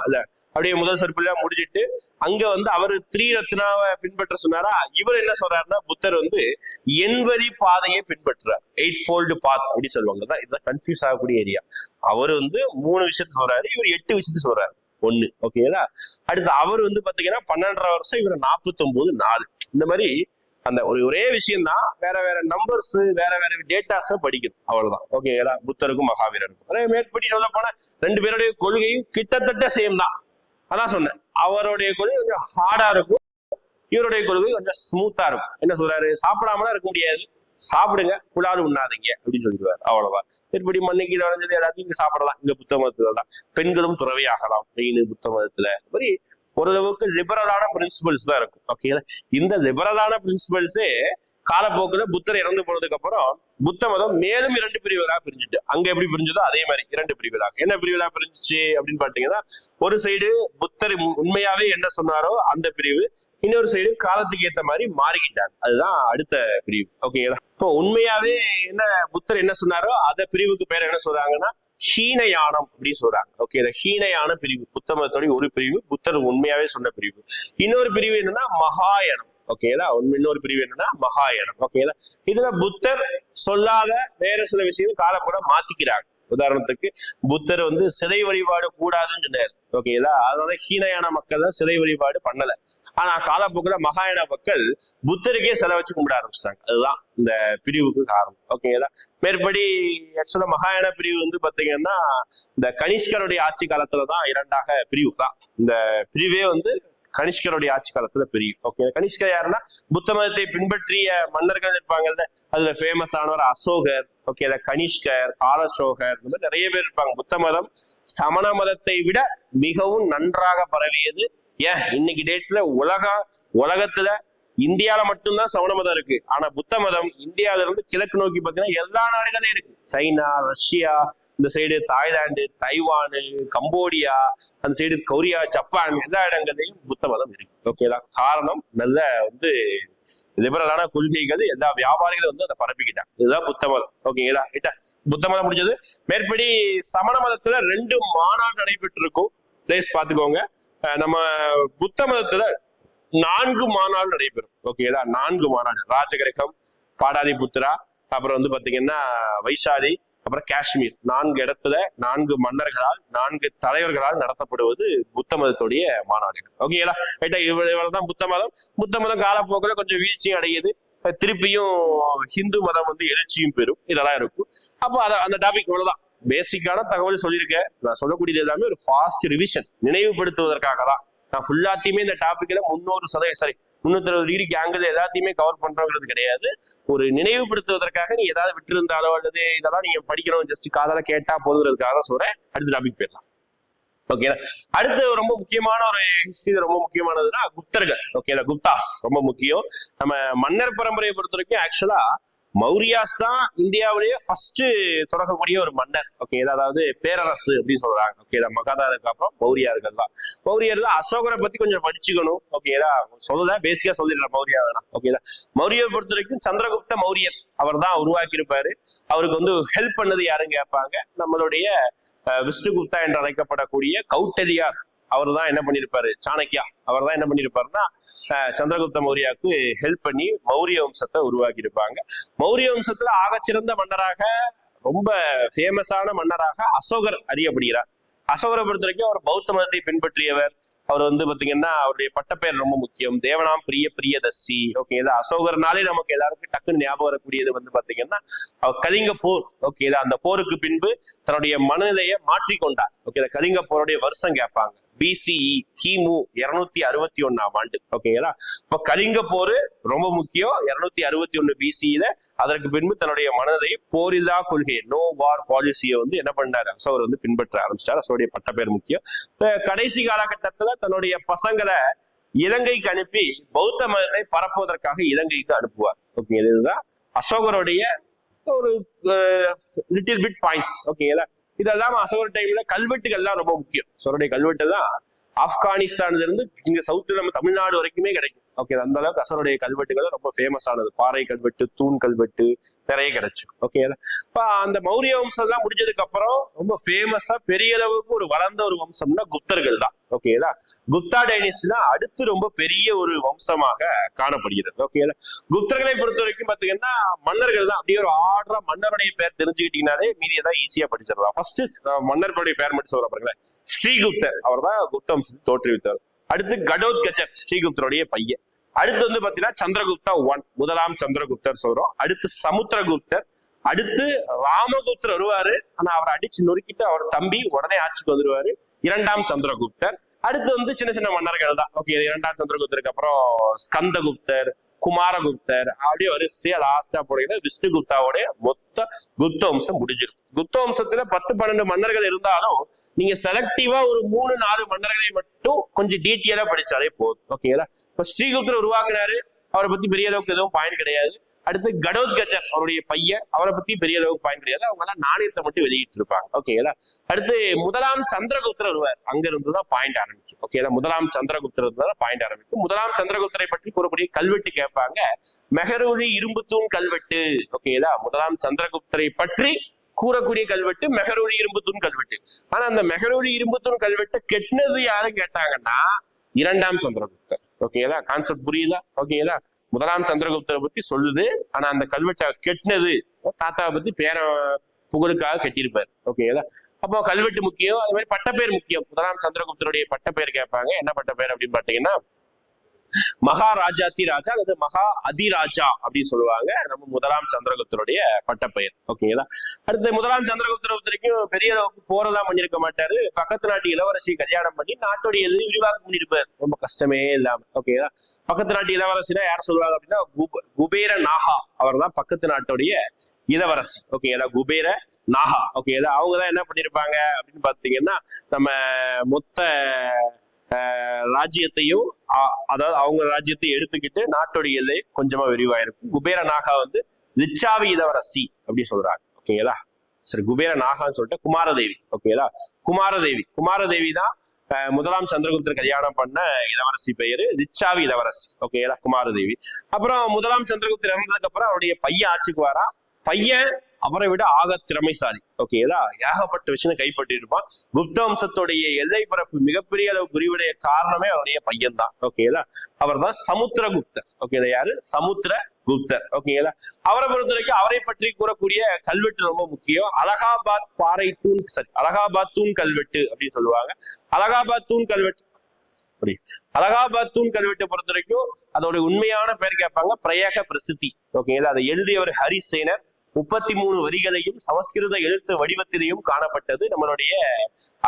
இல்ல அப்படியே முதல் சொற்பொழிவா முடிஞ்சிட்டு அங்க வந்து அவர் திரீரத்னாவை பின்பற்ற சொன்னாரா. இவர் என்ன சொல்றாருன்னா புத்தர் வந்து 80 பாதையை பின்பற்றுறார். 8-fold path அப்படின்னு சொல்லுவாங்க. இதுதான் கன்ஃபியூஸ் ஆகக்கூடிய ஏரியா. அவர் வந்து 3 விஷயத்த சொல்றாரு, இவர் 8 விஷயத்த சொல்றாரு. 1. ஓகேங்களா? அடுத்து அவர் வந்து பாத்தீங்கன்னா 12.5 வருஷம், இவர் 49 நாள். இந்த மாதிரி அந்த ஒரே விஷயம் தான், வேற வேற நம்பர்ஸ் வேற வேற டேட்டாஸ படிக்கணும், அவ்வளவுதான். ஓகேங்களா? புத்தருக்கும் மகாவீரருக்கும் அதே மேற்படி சொல்ல போனா 2 பேருடைய கொள்கையும் கிட்டத்தட்ட சேம் தான். அதான் சொன்னேன், அவருடைய கொள்கை கொஞ்சம் ஹார்டா இருக்கும், இவருடைய கொள்கை கொஞ்சம் ஸ்மூத்தா இருக்கும். என்ன சொல்றாரு, சாப்பிடாமலாம் இருக்க முடியாது, சாப்பிடுங்க, புலால் உண்ணாதீங்க அப்படின்னு சொல்லிடுவாரு. அவ்வளவுதான். மேற்படி மண்ணுக்கு வளைஞ்சது எல்லாத்தையும் இங்க சாப்பிடலாம். இங்க புத்த மதத்துல தான் பெண்களும் துறவி ஆகலாம் மெயின் புத்த மதத்துல. மாதிரி ஓரளவுக்கு லிபரலான பிரின்சிபல்ஸ் தான் இருக்கும். ஓகே, இந்த லிபரலான பிரின்சிபல்ஸே காலப்போக்குல புத்தர் இறந்து போனதுக்கு அப்புறம் புத்த மதம் மேலும் 2 பிரிவுகளாக பிரிஞ்சுட்டு, அங்க எப்படி பிரிஞ்சதோ அதே மாதிரி 2 பிரிவுகளாக. என்ன பிரிவுகளா பிரிஞ்சிச்சு அப்படின்னு பாத்தீங்கன்னா, ஒரு சைடு புத்தர் உண்மையாவே என்ன சொன்னாரோ அந்த பிரிவு, இன்னொரு சைடு காலத்துக்கு ஏத்த மாதிரி மாறிக்கிட்டாங்க. அதுதான் அடுத்த பிரிவு. ஓகேங்களா? இப்போ உண்மையாவே என்ன புத்தர் என்ன சொன்னாரோ அந்த பிரிவுக்கு பேர் என்ன சொல்றாங்கன்னா ஹீனயானம் அப்படின்னு சொல்றாங்க. ஓகே, ஹீனயான பிரிவு புத்த மதத்தோட ஒரு பிரிவு, புத்தர் உண்மையாவே சொன்ன பிரிவு. இன்னொரு பிரிவு என்னன்னா மகாயானம். ஓகேங்களா? இன்னொரு பிரிவு என்னன்னா மகாயானம். ஓகேங்களா? இதுல புத்தர் சொல்லாத வேற சில விஷயங்கள் காலப்பட மாத்திக்கிறாங்க. உதாரணத்துக்கு புத்தர் வந்து சிலை வழிபாடு கூடாதுன்னு சொன்னாரு. ஓகேங்களா? அதனால ஹீனயான மக்கள் தான் சிலை வழிபாடு பண்ணல. ஆனா காலப்போக்குல மகாயான மக்கள் புத்தருக்கே சிலை வச்சு கும்பிட ஆரம்பிச்சிட்டாங்க. அதுதான் இந்த பிரிவுக்கு காரணம். ஓகேங்களா? மேற்படி ஆக்சுவலா மகாயான பிரிவு வந்து பாத்தீங்கன்னா இந்த கனிஷ்கருடைய ஆட்சி காலத்துலதான் 2ஆக பிரிவு தான். இந்த பிரிவே வந்து கனிஷ்கருடைய ஆட்சி காலத்துல பிரியும். ஓகே, கனிஷ்கர் யாருன்னா புத்த மதத்தை பின்பற்றிய மன்னர்கள் இருப்பாங்கல்ல, அதுல ஃபேமஸ் ஆனவர் அசோகர், ஓகே, கனிஷ்கர், காலசோகர், இந்த மாதிரி நிறைய பேர் இருப்பாங்க. புத்த மதம் சமண மதத்தை விட மிகவும் நன்றாக பரவியது. ஏன் இன்னைக்கு டேட்ல உலகத்துல இந்தியால மட்டும்தான் சமண மதம் இருக்கு. ஆனா புத்த மதம் இந்தியாவில இருந்து கிழக்கு நோக்கி பாத்தீங்கன்னா எல்லா நாடுகளையும் இருக்கு. சைனா, ரஷ்யா, இந்த சைடு தாய்லாந்து, தைவானு, கம்போடியா, அந்த சைடு கொரியா, ஜப்பான், எல்லா இடங்களையும் புத்த மதம் இருக்கு. ஓகேதா, காரணம் நல்ல லிபரலான கொள்கைகள் எல்லா வியாபாரிகளும் அதை பரப்பிக்கிட்டாங்க. இதுதான் புத்த மதம். ஓகேங்களா, புத்த மதம் முடிஞ்சது. மேற்படி சமண மதத்துல 2 மாநாடு நடைபெற்று இருக்கும். பிளேஸ் பாத்துக்கோங்க. நம்ம புத்த மதத்துல 4 மாநாடு நடைபெறும். ஓகேங்களா, 4 மாநாடு. ராஜகிரகம், பாடாலிபுத்திரா, அப்புறம் பாத்தீங்கன்னா வைசாலி, அப்புறம் காஷ்மீர். 4 இடத்துல 4 மன்னர்களால் 4 தலைவர்களால் நடத்தப்படுவது புத்த மதத்துடைய மாநாடுகள். ஓகேங்களா, ரைட்டா, இவ்வளவுதான் புத்த மதம். புத்த மதம் காலப்போக்கில் கொஞ்சம் வீழ்ச்சியும் அடையுது. திருப்பியும் ஹிந்து மதம் எழுச்சியும் பெறும். இதெல்லாம் இருக்கும். அப்போ அந்த டாபிக் இவ்வளவுதான். பேசிக்கான தகவல் சொல்லியிருக்கேன். நான் சொல்லக்கூடியது எல்லாமே ஒரு ஃபாஸ்ட் ரிவிஷன், நினைவுபடுத்துவதற்காக தான். நான் ஃபுல்லாத்தையுமே இந்த டாபிக்ல 360 டிகிரிக்கு ஆங்கிள் எல்லாத்தையுமே கவர் பண்றோங்கிறது கிடையாது. ஒரு நினைவுபடுத்துவதற்காக நீ ஏதாவது விட்டுருந்தாலோ அல்லது இதெல்லாம் நீங்க படிக்கணும், ஜஸ்ட் காதால கேட்டா போதுங்கிறதுக்காக தான் சொல்றேன். அடுத்த டாபிக் போயிடலாம். ஓகே, அடுத்து ரொம்ப முக்கியமான ஒரு ஹிஸ்டரி, ரொம்ப முக்கியமானதுன்னா குப்தர்கள். ஓகே, குப்தாஸ் ரொம்ப முக்கியம். நம்ம மன்னர் பரம்பரையை பொறுத்த வரைக்கும் ஆக்சுவலா மௌரியாஸ் தான் இந்தியாவிலேயே ஃபர்ஸ்ட் தொடங்கக்கூடிய ஒரு மன்னர். ஓகே, அதாவது பேரரசு அப்படின்னு சொல்றாங்க. ஓகே, மகாதாருக்கு அப்புறம் மௌரியார்கள் தான். மௌரியர் தான். அசோகரை பத்தி கொஞ்சம் படிச்சுக்கணும். ஓகேதா, சொல்லல, பேசிக்கா சொல்லிடுறேன் மௌரியா வேணாம். ஓகேதா, மௌரியை பொறுத்த வரைக்கும் சந்திரகுப்த மௌரியர் அவர் தான் உருவாக்கி இருப்பாரு. அவருக்கு ஹெல்ப் பண்ணது யாருன்னு கேட்பாங்க. நம்மளுடைய விஷ்ணுகுப்தா என்று அழைக்கப்படக்கூடிய கௌட்டதியார் அவர் தான் என்ன பண்ணிருப்பாரு, சாணக்கியா அவர் தான் என்ன பண்ணிருப்பாருன்னா சந்திரகுப்த மௌரியாவுக்கு ஹெல்ப் பண்ணி மௌரிய வம்சத்தை உருவாக்கி இருப்பாங்க. மௌரிய வம்சத்துல ஆகச்சிறந்த மன்னராக, ரொம்ப ஃபேமஸான மன்னராக அசோகர் அறியப்படுகிறார். அசோகரை பொறுத்த வரைக்கும் அவர் பௌத்த மதத்தை பின்பற்றியவர். அவர் பாத்தீங்கன்னா அவருடைய பட்டப்பெயர் ரொம்ப முக்கியம், தேவனாம் பிரியதர்சி. ஓகே, அசோகர்னாலே நமக்கு எல்லாருக்கும் டக்குன்னு ஞாபகம் வரக்கூடியது பாத்தீங்கன்னா அவர் கலிங்க போர். ஓகே, அந்த போருக்கு பின்பு தன்னுடைய மனநிலையை மாற்றிக்கொண்டார். ஓகே, கலிங்க போருடைய வருஷம் கேட்பாங்க. BCE கிமு 261ஆம் ஆண்டு. ஓகேங்களா, இப்ப கலிங்க போரு ரொம்ப முக்கியம். 261 BCE. அதற்கு பின்பு தன்னுடைய மனதை போரில்லா கொள்கை, நோ வார் பாலிசியை என்ன பண்ணாரு, அசோகர் பின்பற்ற ஆரம்பிச்சார். அசோகருடைய பட்டப்பெயர் முக்கியம். கடைசி காலகட்டத்துல தன்னுடைய பசங்களை இலங்கைக்கு அனுப்பி பௌத்த மதத்தை பரப்புவதற்காக இலங்கைக்கு அனுப்புவார். ஓகே, இதுதான் அசோகருடைய ஒரு லிட்டில் பிட் பாயிண்ட்ஸ். ஓகேங்களா, இதெல்லாம் அசோகர் டைம்ல கல்வெட்டுகள்லாம் ரொம்ப முக்கியம். அசோகருடைய கல்வெட்டு தான் ஆப்கானிஸ்தான்ல இருந்து இங்க சவுத்துல நம்ம தமிழ்நாடு வரைக்குமே கிடைக்கும். ஓகே, அந்த அளவுக்கு அசோகருடைய கல்வெட்டுகள் ரொம்ப ஃபேமஸ் ஆனது. பாறை கல்வெட்டு, தூண் கல்வெட்டு நிறைய கிடைச்சு. ஓகே, இப்ப அந்த மௌரிய வம்சம் எல்லாம் முடிஞ்சதுக்கு அப்புறம் ரொம்ப ஃபேமஸா பெரிய அளவுக்கு ஒரு வளர்ந்த ஒரு வம்சம்னா குப்தர்கள் தான். ஓகேதா, குப்தா டைனஸ்டி தான் அடுத்து ரொம்ப பெரிய ஒரு வம்சமாக காணப்படுகிறது. ஓகேதா, குப்தர்களை பொறுத்த வரைக்கும் பாத்தீங்கன்னா மன்னர்கள் தான். அப்படியே ஒரு ஆர்டரா மன்னருடைய பேர் தெரிஞ்சுக்கிட்டீங்கன்னாலே மீதியை தான் ஈஸியா படிச்சிடலாம். ஃபர்ஸ்ட் மன்னர்களுடைய பேர் மட்டும் சொல்ற பாருங்களேன். ஸ்ரீகுப்தர் அவர் தான் குப்த வம்சத்தை தோற்றுவித்தார். அடுத்து கடோத்கச்சர், ஸ்ரீகுப்தருடைய பையன். அடுத்து பாத்தீங்கன்னா சந்திரகுப்தா 1, முதலாம் சந்திரகுப்தர் சொல்றோம். அடுத்து சமுத்திரகுப்தர். அடுத்து ராமகுப்தர் வருவாரு. ஆனா அவரை அடிச்சு நொறுக்கிட்டு அவர் தம்பி உடனே ஆட்சிக்கு வந்துருவாரு, 2ஆம் சந்திரகுப்தர். அடுத்து சின்ன சின்ன மன்னர்கள் தான். ஓகே, 2ஆம் சந்திரகுப்தருக்கு அப்புறம் ஸ்கந்தகுப்தர், குமாரகுப்தர், அப்படியே வரிசையா லாஸ்டா போனீங்கன்னா விஷ்ணுகுப்தாவோட மொத்த குப்த வம்சம் முடிஞ்சிடும். குப்த வம்சத்துல 10-12 மன்னர்கள் இருந்தாலும் நீங்க செலக்டிவா ஒரு 3-4 மன்னர்களை மட்டும் கொஞ்சம் டீட்டெயிலா படிச்சாலே போதும். ஓகேங்களா, இப்ப ஸ்ரீகுப்தர் உருவாக்குனாரு, அவரை பத்தி பெரிய அளவுக்கு எதுவும் பாயிண்ட் கிடையாது. அடுத்து கடோத்கச்சர் அவருடைய பையன், அவரை பத்தி பெரிய அளவுக்கு பாயிண்ட் கிடையாது. அவங்க எல்லாம் நாணயத்தை மட்டும் வெளியிட்டு இருப்பாங்க. ஓகேங்களா, அடுத்து முதலாம் சந்திரகுப்தர் வருவார். அங்க இருந்துதான் பாயிண்ட் ஆரம்பிச்சு. ஓகேங்களா, முதலாம் சந்திரகுப்தர் இருந்தாலும் பாயிண்ட் ஆரம்பிக்கும். முதலாம் சந்திரகுப்தரை பற்றி கூறக்கூடிய கல்வெட்டு கேட்பாங்க, மெஹரூலி இரும்புத்தூண் கல்வெட்டு. ஓகேங்களா, முதலாம் சந்திரகுப்தரை பற்றி கூறக்கூடிய கல்வெட்டு மெஹரூலி இரும்புத்தூண் கல்வெட்டு. ஆனா அந்த மெஹரூலி இரும்புத்தூண் கல்வெட்டை கெட்டினது யாரும் கேட்டாங்கன்னா 2ஆம் சந்திரகுப்தர். ஓகேங்களா, கான்செப்ட் புரியுதா? ஓகேங்களா, முதலாம் சந்திரகுப்தரை பத்தி சொல்லுது, ஆனா அந்த கல்வெட்டை கெட்டினது தாத்தாவை பத்தி பேர புகழுக்காக கட்டியிருப்பாரு. ஓகேங்களா, அப்போ கல்வெட்டு முக்கியம். அது மாதிரி பட்டப்பேர் முக்கியம். முதலாம் சந்திரகுப்தருடைய பட்டப்பேர் கேட்பாங்க. என்ன பட்டப்பேர் அப்படின்னு பாத்தீங்கன்னா மகாராஜாதி ராஜா அல்லது மகா அதிராஜா அப்படின்னு சொல்லுவாங்க நம்ம முதலாம் சந்திரகுப்தருடைய பட்டப்பெயர். ஓகேங்களா. அடுத்து முதலாம் சந்திரகுப்தரை வரைக்கும் பெரிய அளவுக்கு போறதா பண்ணிருக்க மாட்டாரு. பக்கத்து நாட்டு இளவரசி கல்யாணம் பண்ணி நாட்டுடைய எதிரி விரிவாக்கம் பண்ணிருப்பாரு, ரொம்ப கஷ்டமே இல்லாம. ஓகேங்களா. பக்கத்து நாட்டு இளவரசினா யார் சொல்லுவாங்க அப்படின்னா குபேர நாகா, அவர் தான் பக்கத்து நாட்டுடைய இளவரசி. ஓகேங்களா. குபேர நாகா. ஓகேங்களா. அவங்கதான் என்ன பண்ணிருப்பாங்க அப்படின்னு பாத்தீங்கன்னா நம்ம மொத்த ராஜ்யத்தையும், அதாவது அவங்க ராஜ்யத்தை எடுத்துக்கிட்டு நாட்டுடைய எல்லை கொஞ்சமா விரிவாயிருக்கும். குபேர நாகா வந்து லிச்சாவி இளவரசி அப்படின்னு சொல்றாங்க. ஓகேங்களா. சரி, குபேர நாகான்னு சொல்லிட்டு குமாரதேவி. ஓகேங்களா. குமாரதேவி தான் முதலாம் சந்திரகுப்தர் கல்யாணம் பண்ண இளவரசி பெயரு லிச்சாவி இளவரசி. ஓகேங்களா. குமாரதேவி. அப்புறம் முதலாம் சந்திரகுப்தர் இறந்ததுக்கு அப்புறம் அவருடைய பையன் ஆட்சிக்கு வரா. பையன் அவரை விட ஆக திறமைசாலி. ஓகேங்களா. ஏகப்பட்ட விஷயம் கைப்பற்றி இருப்பான். குப்த வம்சத்துடைய எல்லை பரப்பு மிகப்பெரிய அளவு விரிவடைய காரணமே அவருடைய பையன் தான். ஓகேங்களா. அவர் தான் சமுத்திரகுப்தர். ஓகேங்களா. யாரு? சமுத்திரகுப்தர். ஓகேங்களா. அவரை பொறுத்த வரைக்கும் அவரை பற்றி கூறக்கூடிய கல்வெட்டு ரொம்ப முக்கியம். அலகாபாத் பாறை தூண், அலகாபாத் தூண் கல்வெட்டு அப்படின்னு சொல்லுவாங்க. அலகாபாத் தூண் கல்வெட்டு அலகாபாத் தூண் கல்வெட்டை பொறுத்த வரைக்கும் அதோட உண்மையான பெயர் கேட்பாங்க, பிரயாக பிரசித்தி. ஓகேங்களா. அதை எழுதியவர் ஹரிசேனர். 33 வரிகளையும் சமஸ்கிருத எழுத்து வடிவத்திலையும் காணப்பட்டது நம்மளுடைய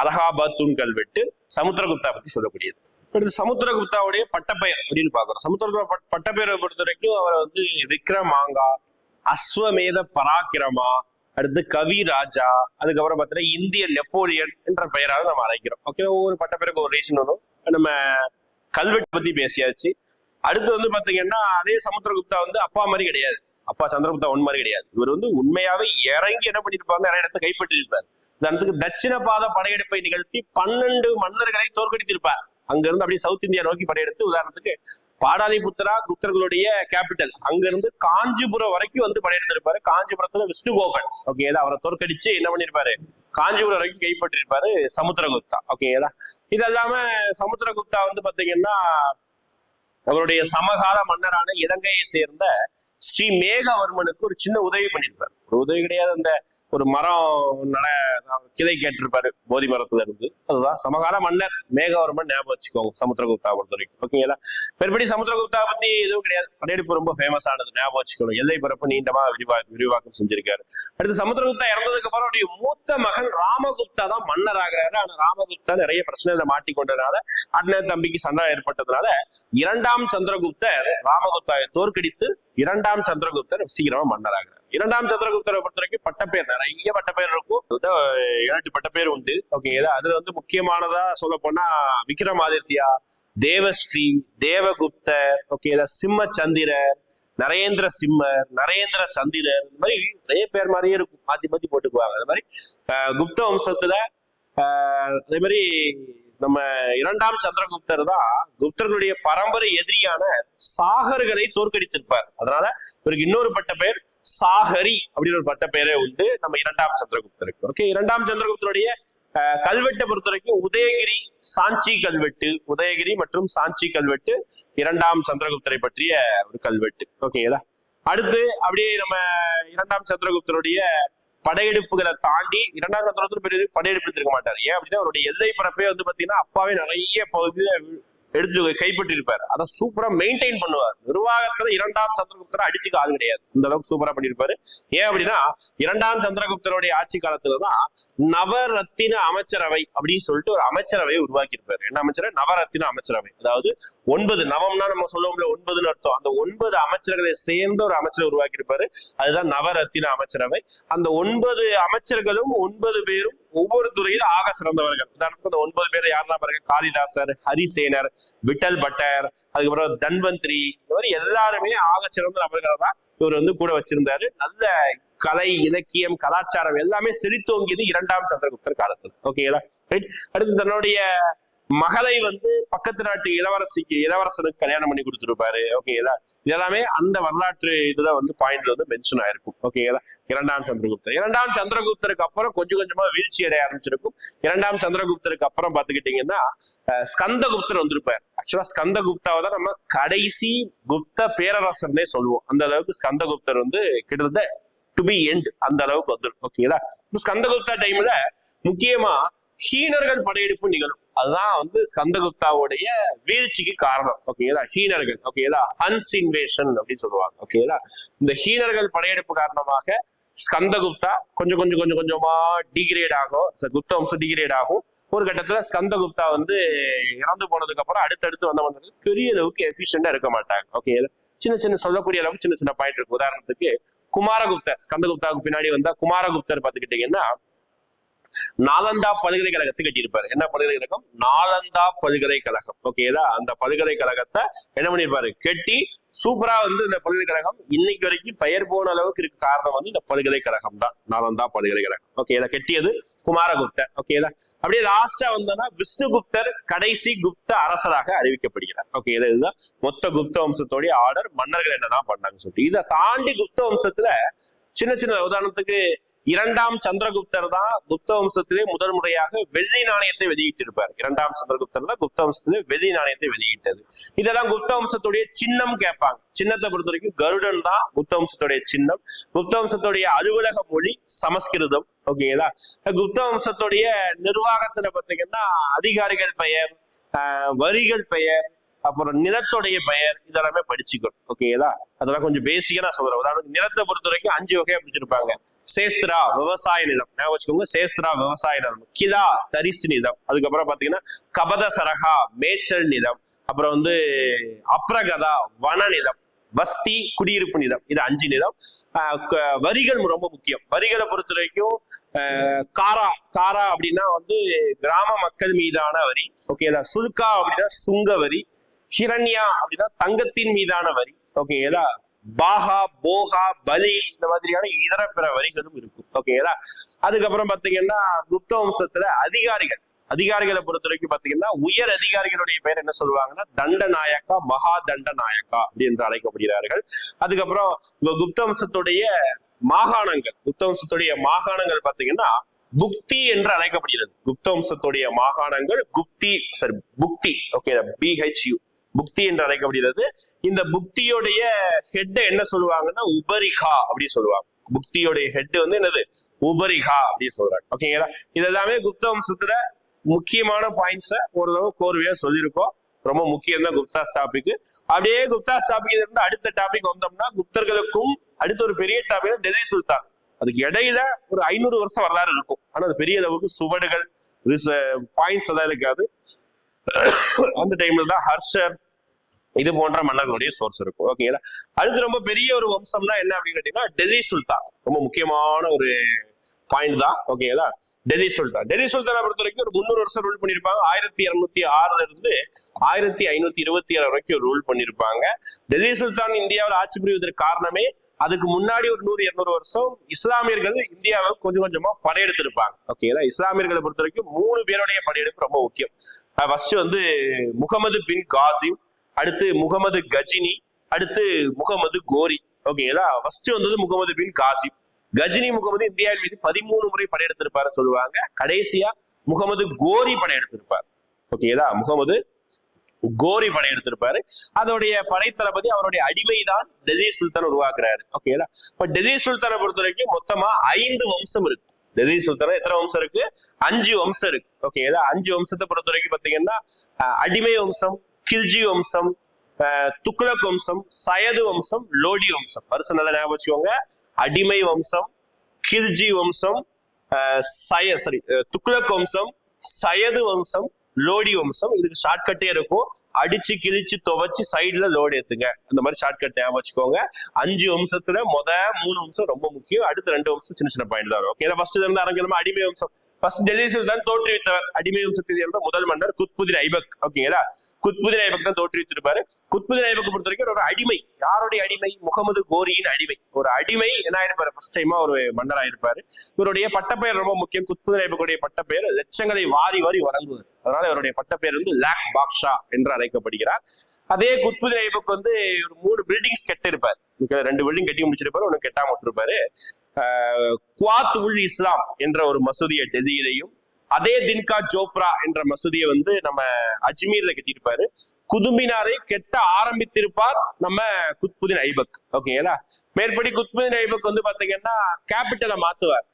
அலகாபாத் தூண் கல்வெட்டு. சமுத்திரகுப்தா பத்தி சொல்லக்கூடியது. அடுத்து சமுத்திரகுப்தாவுடைய பட்டப்பெயர் அப்படின்னு பாக்குறோம். சமுத்திரகுப்தா பட்டப்பெயரை பொறுத்த வரைக்கும் அவரை வந்து விக்ரமாங்கா, அஸ்வமேத பராக்கிரமா, அடுத்து கவி ராஜா, அதுக்கப்புறம் பார்த்தீங்கன்னா இந்திய நெப்போலியன் என்ற பெயராக நம்ம அழைக்கிறோம். ஓகே. ஒவ்வொரு பட்டப்பெயருக்கு ஒரு ரீசன் வரும். நம்ம கல்வெட்டு பத்தி பேசியாச்சு. அடுத்து வந்து பாத்தீங்கன்னா அதே சமுத்திரகுப்தா வந்து அப்பா மாதிரி கிடையாது, அப்பா சந்திரகுப்தா ஒன் மாதிரி கிடையாது. இவர் வந்து உண்மையாவே இறங்கி என்ன பண்ணிருப்பாங்க, நிறைய இடத்தை கைப்பற்றிருப்பார். உதாரணத்துக்கு தட்சிண பாத படையெடுப்பை நிகழ்த்தி 12 மன்னர்களை தோற்கடித்திருப்பார். அங்க இருந்து அப்படியே சவுத் இந்தியா நோக்கி படையெடுத்து, உதாரணத்துக்கு பாடாலிபுத்திரா குப்தர்களுடைய கேபிட்டல், அங்க இருந்து காஞ்சிபுரம் வரைக்கும் வந்து படையெடுத்திருப்பாரு. காஞ்சிபுரத்துல விஷ்ணுகோபன். ஓகேங்களா. அவரை தோற்கடிச்சு என்ன பண்ணிருப்பாரு, காஞ்சிபுரம் வரைக்கும் கைப்பற்றிருப்பாரு சமுத்திரகுப்தா. ஓகேங்களா. இது இல்லாம சமுத்திரகுப்தா வந்து பாத்தீங்கன்னா அவருடைய சமகால மன்னரான இலங்கையை சேர்ந்த ஸ்ரீ மேகவர்மனுக்கு ஒரு சின்ன உதவி பண்ணிருப்பாரு. ஒரு உதவி கிடையாது, அந்த ஒரு மரம் கிளை கேட்டிருப்பாரு போதி மரத்துல இருந்து. அதுதான் சமகால மன்னர் மேகவர்மன். ஞாபகம் வச்சுக்கோங்க சமுத்திரகுப்தா பொறுத்த வரைக்கும். ஓகேங்களா. பெருபடி சமுத்திரகுப்தா பத்தி எதுவும் கிடையாது, படையெடுப்பு ரொம்ப ஃபேமஸ் ஆனது. ஞாபகம் வச்சுக்கணும். எல்லை பரப்பு நீண்டமா விரிவாக்கம் செஞ்சிருக்காரு. அடுத்து சமுத்திரகுப்தா இறந்ததுக்கு அப்புறம் அவருடைய மூத்த மகன் ராமகுப்தா தான் மன்னர் ஆகிறாரு. ஆனா ராமகுப்தா நிறைய பிரச்சனைகளை மாட்டிக்கொண்டதுனால, அண்ணன் தம்பிக்கு சண்டை ஏற்பட்டதுனால இரண்டாம் சந்திரகுப்தர் ராமகுப்தாவை தோற்கடித்து இரண்டாம் சந்திரகுப்தர் சீக்கிரமா மன்னர் ஆகிறார். இரண்டாம் சந்திரகுப்தரை பொறுத்த வரைக்கும் பட்டப்பேர் நிறைய பட்டப்பேர் இருக்கும். 7 பட்டப்பேர் உண்டு. ஓகேங்களா. அதுல வந்து முக்கியமானதா சொல்ல போனா விக்ரமாதித்யா, தேவஸ்ரீ, தேவகுப்தர், ஓகேங்களா, சிம்ம சந்திரர், நரேந்திர சிம்மர், நரேந்திர சந்திரர், இந்த மாதிரி நிறைய பேர் மாதிரியே இருக்கும். மாத்தி போட்டுக்குவாங்க. அது மாதிரி குப்த வம்சத்துல அதே மாதிரி நம்ம இரண்டாம் சந்திரகுப்தர் தான் குப்தர்களுடைய பரம்பரை எதிரியான சாகர்களை தோற்கடித்திருப்பார். அதனால இவருக்கு இன்னொரு பட்ட பெயர் சாகரி அப்படின்னு ஒரு பட்ட பெயரே உண்டு நம்ம இரண்டாம் சந்திரகுப்தருக்கு. ஓகே. இரண்டாம் சந்திரகுப்தருடைய கல்வெட்டை பொறுத்த வரைக்கும் உதயகிரி, சாஞ்சி கல்வெட்டு, உதயகிரி மற்றும் சாஞ்சி கல்வெட்டு இரண்டாம் சந்திரகுப்தரை பற்றிய ஒரு கல்வெட்டு. ஓகேங்களா. அடுத்து அப்படியே நம்ம இரண்டாம் சந்திரகுப்தருடைய படையெடுப்புகளை தாண்டி இரண்டாம் சந்திரகுப்தர் பெரிய படையெடுப்பு எடுத்திருக்க மாட்டாரு. ஏன் அப்படின்னா அவருடைய எல்லை பரப்பே வந்து பாத்தீங்கன்னா அப்பாவே நிறைய பகுதியில எடுத்து கைப்பற்றி இருப்பாரு. அதை சூப்பரா மெயின்டைன் பண்ணுவார். நிர்வாகத்துல இரண்டாம் சந்திரகுப்தரை அடிச்சுக்க ஆள் கிடையாது, அந்த அளவுக்கு சூப்பரா பண்ணிருப்பாரு. ஏன் அப்படின்னா இரண்டாம் சந்திரகுப்தருடைய ஆட்சி காலத்துலதான் நவரத்தின அமைச்சரவை அப்படின்னு சொல்லிட்டு ஒரு அமைச்சரவையை உருவாக்கி இருப்பாரு. என்ன அமைச்சரவை? நவரத்தின அமைச்சரவை. அதாவது 9 நவம்னா நம்ம சொல்லுவோம்ல 9ன்னு அர்த்தம். அந்த 9 அமைச்சர்களை சேர்ந்த ஒரு அமைச்சரை உருவாக்கி இருப்பாரு. அதுதான் நவரத்தின அமைச்சரவை. அந்த 9 அமைச்சர்களும் 9 பேரும் ஒவ்வொரு துறையில ஆக சிறந்தவர்கள். உதாரணத்துக்கு அந்த 9 பேர் யாரெல்லாம் பாருங்க, காளிதாசர், ஹரிசேனர், விட்டல் பட்டர், அதுக்கப்புறம் தன்வந்திரி, இந்த மாதிரி எல்லாருமே ஆக சிறந்த நபர்கள் தான் இவர் வந்து கூட வச்சிருந்தாரு. நல்ல கலை, இலக்கியம், கலாச்சாரம் எல்லாமே செழித்தோங்கியது இரண்டாம் சந்திரகுப்தர் காலத்துல. ஓகேங்களா. அடுத்து தன்னுடைய மகளை வந்து பக்கத்து நாட்டு இளவரசனுக்கு கல்யாணம் பண்ணி கொடுத்துருப்பாரு. ஓகேங்களா. இதெல்லாமே அந்த வரலாற்று இதுல வந்து பாயிண்ட்ல வந்து மென்ஷன் ஆயிருக்கும். ஓகேங்களா. இரண்டாம் சந்திரகுப்தருக்கு அப்புறம் கொஞ்சம் கொஞ்சமா வீழ்ச்சி அடைய ஆரம்பிச்சிருக்கும். இரண்டாம் சந்திரகுப்தருக்கு அப்புறம் பாத்துக்கிட்டீங்கன்னா ஸ்கந்தகுப்தர் வந்திருப்பாரு. ஆக்சுவலா ஸ்கந்தகுப்தாவை தான் நம்ம கடைசி குப்த பேரரசர்னே சொல்லுவோம். அந்த அளவுக்கு ஸ்கந்தகுப்தர் வந்து கிட்டத்தட்ட டு பி எண்ட் அந்த அளவுக்கு வந்துடும். ஓகேங்களா. ஸ்கந்தகுப்தா டைம்ல முக்கியமா ஹீனர்கள் படையெடுப்பு நிகழும். அதுதான் வந்து ஸ்கந்தகுப்தாவுடைய வீழ்ச்சிக்கு காரணம். ஓகேங்களா, ஹீனர்கள். ஓகேங்களா, ஹன்ஸ் இன்வேஷன் அப்படின்னு சொல்லுவாங்க. ஓகேங்களா, இந்த ஹீனர்கள் படையெடுப்பு காரணமாக ஸ்கந்தகுப்தா கொஞ்சம் கொஞ்சம் கொஞ்சம் கொஞ்சமா டிகிரேட் ஆகும். குப்த வம்சம் டிகிரேட் ஆகும். ஒரு கட்டத்துல ஸ்கந்தகுப்தா வந்து இறந்து போனதுக்கு அப்புறம் அடுத்தடுத்து வந்தவங்க பெரிய அளவுக்கு எஃபிஷியண்டா இருக்க மாட்டாங்க. ஓகே, சின்ன சின்ன சொல்லக்கூடிய அளவுக்கு சின்ன சின்ன பாயிண்ட் இருக்கு. உதாரணத்துக்கு குமாரகுப்தர், ஸ்கந்தகுப்தாவுக்கு பின்னாடி வந்தா குமாரகுப்தர் பாத்துக்கிட்டீங்கன்னா நாலந்தா பல்கலைக்கழகத்தை கட்டியிருப்பாரு. என்ன பல்கலைக்கழகம்? நாலந்தா பல்கலைக்கழகம். ஓகேதா, அந்த பல்கலைக்கழகத்தை என்ன பண்ணிருப்பாரு? கட்டி சூப்பரா வந்து இந்த பல்கலைக்கழகம் இன்னைக்கு வரைக்கும் பெயர் போன அளவுக்கு இருக்க காரணம் வந்து இந்த பல்கலைக்கழகம் தான், நாலந்தா பல்கலைக்கழகம். ஓகேதா, கட்டியது குமாரகுப்தர். ஓகேதா, அப்படியே லாஸ்டா வந்தோம்னா விஷ்ணுகுப்தர் கடைசி குப்த அரசராக அறிவிக்கப்படுகிறார். ஓகே, இதுதான் மொத்த குப்த வம்சத்தோடைய ஆர்டர், மன்னர்கள் என்னதான் பண்ணாங்க சொல்லிட்டு. இதை தாண்டி குப்த வம்சத்துல சின்ன சின்ன உதாரணத்துக்கு இரண்டாம் சந்திரகுப்தர் தான் குப்த வம்சத்திலே முதல் முறையாக வெள்ளி நாணயத்தை வெளியிட்டு இருப்பார். இரண்டாம் சந்திரகுப்தர் தான் குப்த வம்சத்திலே வெள்ளி நாணயத்தை வெளியிட்டது. இதெல்லாம் குப்த வம்சத்துடைய சின்னம் கேட்பாங்க. சின்னத்தை பொறுத்த வரைக்கும் கருடன் தான் குப்த வம்சத்துடைய சின்னம். குப்த வம்சத்துடைய அலுவலக மொழி சமஸ்கிருதம். ஓகேங்களா, குப்த வம்சத்துடைய நிர்வாகத்துல பாத்தீங்கன்னா அதிகாரிகள் பெயர், வரிகள் பெயர், அப்புறம் நிலத்துடைய பெயர், இதெல்லாமே படிச்சுக்கணும். ஓகேங்களா, அதெல்லாம் கொஞ்சம் பேசிக்கா நான் சொல்றேன். அதாவது நிலத்தை பொறுத்த வரைக்கும் 5 வகையா பிடிச்சிருப்பாங்க. சேஸ்திரா விவசாய நிலம், ஞாபகம் வச்சுக்கோங்க. சேஸ்திரா விவசாய நிலம், கிலா தரிசு நிலம், அதுக்கப்புறம் பாத்தீங்கன்னா கபத சரகா மேய்ச்சல் நிலம், அப்புறம் வந்து அப்ரகதா வன நிலம், வஸ்தி குடியிருப்பு நிலம். இது 5 நிலம். வரிகள் ரொம்ப முக்கியம். வரிகளை பொறுத்த வரைக்கும் காரா, காரா அப்படின்னா வந்து கிராம மக்கள் மீதான வரி. ஓகேங்களா, சுல்கா அப்படின்னா சுங்க வரி, ஹிரண்யா அப்படின்னா தங்கத்தின் மீதான வரி. ஓகேங்களா, பாகா, போகா, பலி, இந்த மாதிரியான இதர பிற வரிகளும் இருக்கும். ஓகேங்களா, அதுக்கப்புறம் பாத்தீங்கன்னா குப்த வம்சத்துல அதிகாரிகளை பொறுத்த வரைக்கும் பாத்தீங்கன்னா உயர் அதிகாரிகளுடைய பெயர் என்ன சொல்லுவாங்கன்னா தண்டநாயக்கா, மகா தண்டநாயக்கா அப்படி என்று அழைக்கப்படுகிறார்கள். அதுக்கப்புறம் குப்த வம்சத்துடைய மாகாணங்கள் பாத்தீங்கன்னா புக்தி என்று அழைக்கப்படுகிறது. குப்த வம்சத்துடைய மாகாணங்கள் புக்தி. ஓகே, BHU, புக்தி என்று அழைக்கப்படுகிறது. இந்த புக்தியோடைய ஹெட் என்ன சொல்லுவாங்கன்னா உபரிகா அப்படி சொல்லுவாங்க. புக்தியோடைய ஹெட் வந்து என்னது? உபரிகா அப்படின்னு சொல்றாங்க. ஓகேங்களா, இதெல்லாமே குப்த வம்சத்துல முக்கியமான பாயிண்ட்ஸ ஓரளவு கோர்வையா சொல்லியிருக்கோம். ரொம்ப முக்கியம் தான் குப்தாஸ் டாபிக். அப்படியே குப்தாஸ் டாபிக் இருந்து அடுத்த டாபிக் வந்தோம்னா குப்தர்களுக்கும் அடுத்த ஒரு பெரிய டாபிக் டெல்லி சுல்தான். அதுக்கு இடையில ஒரு 500 வருஷம் வரலாறு இருக்கும். ஆனா அது பெரிய அளவுக்கு சுவடுகள் பாயிண்ட்ஸ் எல்லாம் இருக்காது. அந்த டைம்ல தான் ஹர்ஷர் இது போன்ற மன்னர்களுடைய சோர்ஸ் இருக்கும். ஓகேங்களா, அடுத்து ரொம்ப பெரிய ஒரு வம்சம்னா என்ன அப்படின்னு கேட்டீங்கன்னா டெல்லி சுல்தான். ரொம்ப முக்கியமான ஒரு பாயிண்ட் தான். ஓகேங்களா, டெல்லி சுல்தானை பொறுத்த வரைக்கும் ஒரு 300 வருஷம் ரூல் பண்ணிருப்பாங்க. 1206 இருந்து 1527 வரைக்கும் ரூல் பண்ணிருப்பாங்க. டெல்லி சுல்தான் இந்தியாவில் ஆட்சி புரிவதற்கு காரணமே அதுக்கு முன்னாடி ஒரு 100-200 வருஷம் இஸ்லாமியர்கள் இந்தியாவுக்கு கொஞ்சம் கொஞ்சமா படையெடுத்திருப்பாங்க. ஓகேங்களா, இஸ்லாமியர்களை பொறுத்த வரைக்கும் 3 பேருடைய படையெடுப்பு ரொம்ப முக்கியம். ஃபர்ஸ்ட் வந்து முகமது பின் காசிம், அடுத்து முகமது கஜினி, அடுத்து முகமது கோரி. ஓகேங்களா, ஃபர்ஸ்ட் வந்தது முகமது பின் காசிம். கஜினி முகமது இந்தியாவின் மீது 13 முறை படையெடுத்திருப்பாரு சொல்லுவாங்க. கடைசியா முகமது கோரி படையெடுத்திருப்பார். ஓகேங்களா, முகமது கோரி படையெடுத்திருப்பாரு. அதோடைய படைத்தளபதி அவருடைய அடிமைதான் டெல்லி சுல்தான் உருவாக்குறாரு. ஓகேங்களா, இப்ப டெல்லி சுல்தானை பொறுத்த வரைக்கும் மொத்தமா 5 வம்சம் இருக்கு. டெல்லி சுல்தான எத்தனை வம்சம் இருக்கு? 5 வம்சம் இருக்கு. ஓகேங்களா, 5 வம்சத்தை பொறுத்த வரைக்கும் பாத்தீங்கன்னா அடிமை வம்சம், கில்ஜி வம்சம், துக்ளக் வம்சம், சயது வம்சம், லோடி வம்சம். வருஷம் நல்லா ஞாபகம் வச்சுக்கோங்க. அடிமை வம்சம், கில்ஜி வம்சம், துக்ளக் வம்சம், சயது வம்சம், லோடி வம்சம். இதுக்கு ஷார்ட்கட்டே இருக்கும். அடிச்சு கிழிச்சு துவைச்சு சைட்ல லோடு ஏத்துங்க. அந்த மாதிரி ஷார்ட்கட் ஞாபகம் வச்சுக்கோங்க. 5 வம்சத்துல 3 வம்சம் ரொம்ப முக்கியம். அடுத்த 2 வம்சம் சின்ன சின்ன பாயிண்ட் தான் வரும். ஓகே, ஃபர்ஸ்ட் இருந்து ஆரம்பிக்கணுமா? அடிமை வம்சம். ஃபர்ஸ்ட் டெல்லி சுல்தான் தோற்றுவித்தவர் அடிமை வம்சத்தை சேர்ந்த முதல் மன்னர் குத்புதீன் ஐபக். ஓகேங்களா, குத்புதீன் ஐபக் தான் தோற்றுவித்திருப்பாரு. குத்புதீன் ஐபக் பொறுத்த வரைக்கும் ஒரு அடிமை. யாருடைய அடிமை? முகமது கோரியின் அடிமை. ஒரு அடிமை என்ன ஆயிருப்பாரு? ஃபர்ஸ்ட் டைமா ஒரு மன்னர் ஆயிருப்பாரு. இவருடைய பட்டப்பெயர் ரொம்ப முக்கியம். குத்புதீன் ஐபக்குடைய பட்டப்பெயர் லட்சங்களை வாரி வாரி வழங்குவது. அதனால இவருடைய பட்டப்பெயர் வந்து லாக் பாக்ஷா என்று அழைக்கப்படுகிறார். அதே குத்புதீன் ஐபக் வந்து ஒரு 3 பில்டிங்ஸ் கட்டிருப்பார். 2 பில்டிங் கட்டி முடிச்சிருப்பாரு, ஒண்ணு கெட்டாம விட்டுருப்பாரு. குவாத் உல் இஸ்லாம் என்ற ஒரு மசூதியை டெல்லியிலையும், அதே தின்கா ஜோப்ரா என்ற மசூதியை வந்து நம்ம அஜ்மீர்ல கட்டியிருப்பாரு. குதுமினாரை கெட்ட ஆரம்பித்திருப்பார் நம்ம குத்புதீன் ஐபக். ஓகேங்களா, மேற்படி குத்புதீன் ஐபக் வந்து பாத்தீங்கன்னா கேபிட்டலை மாத்துவார்.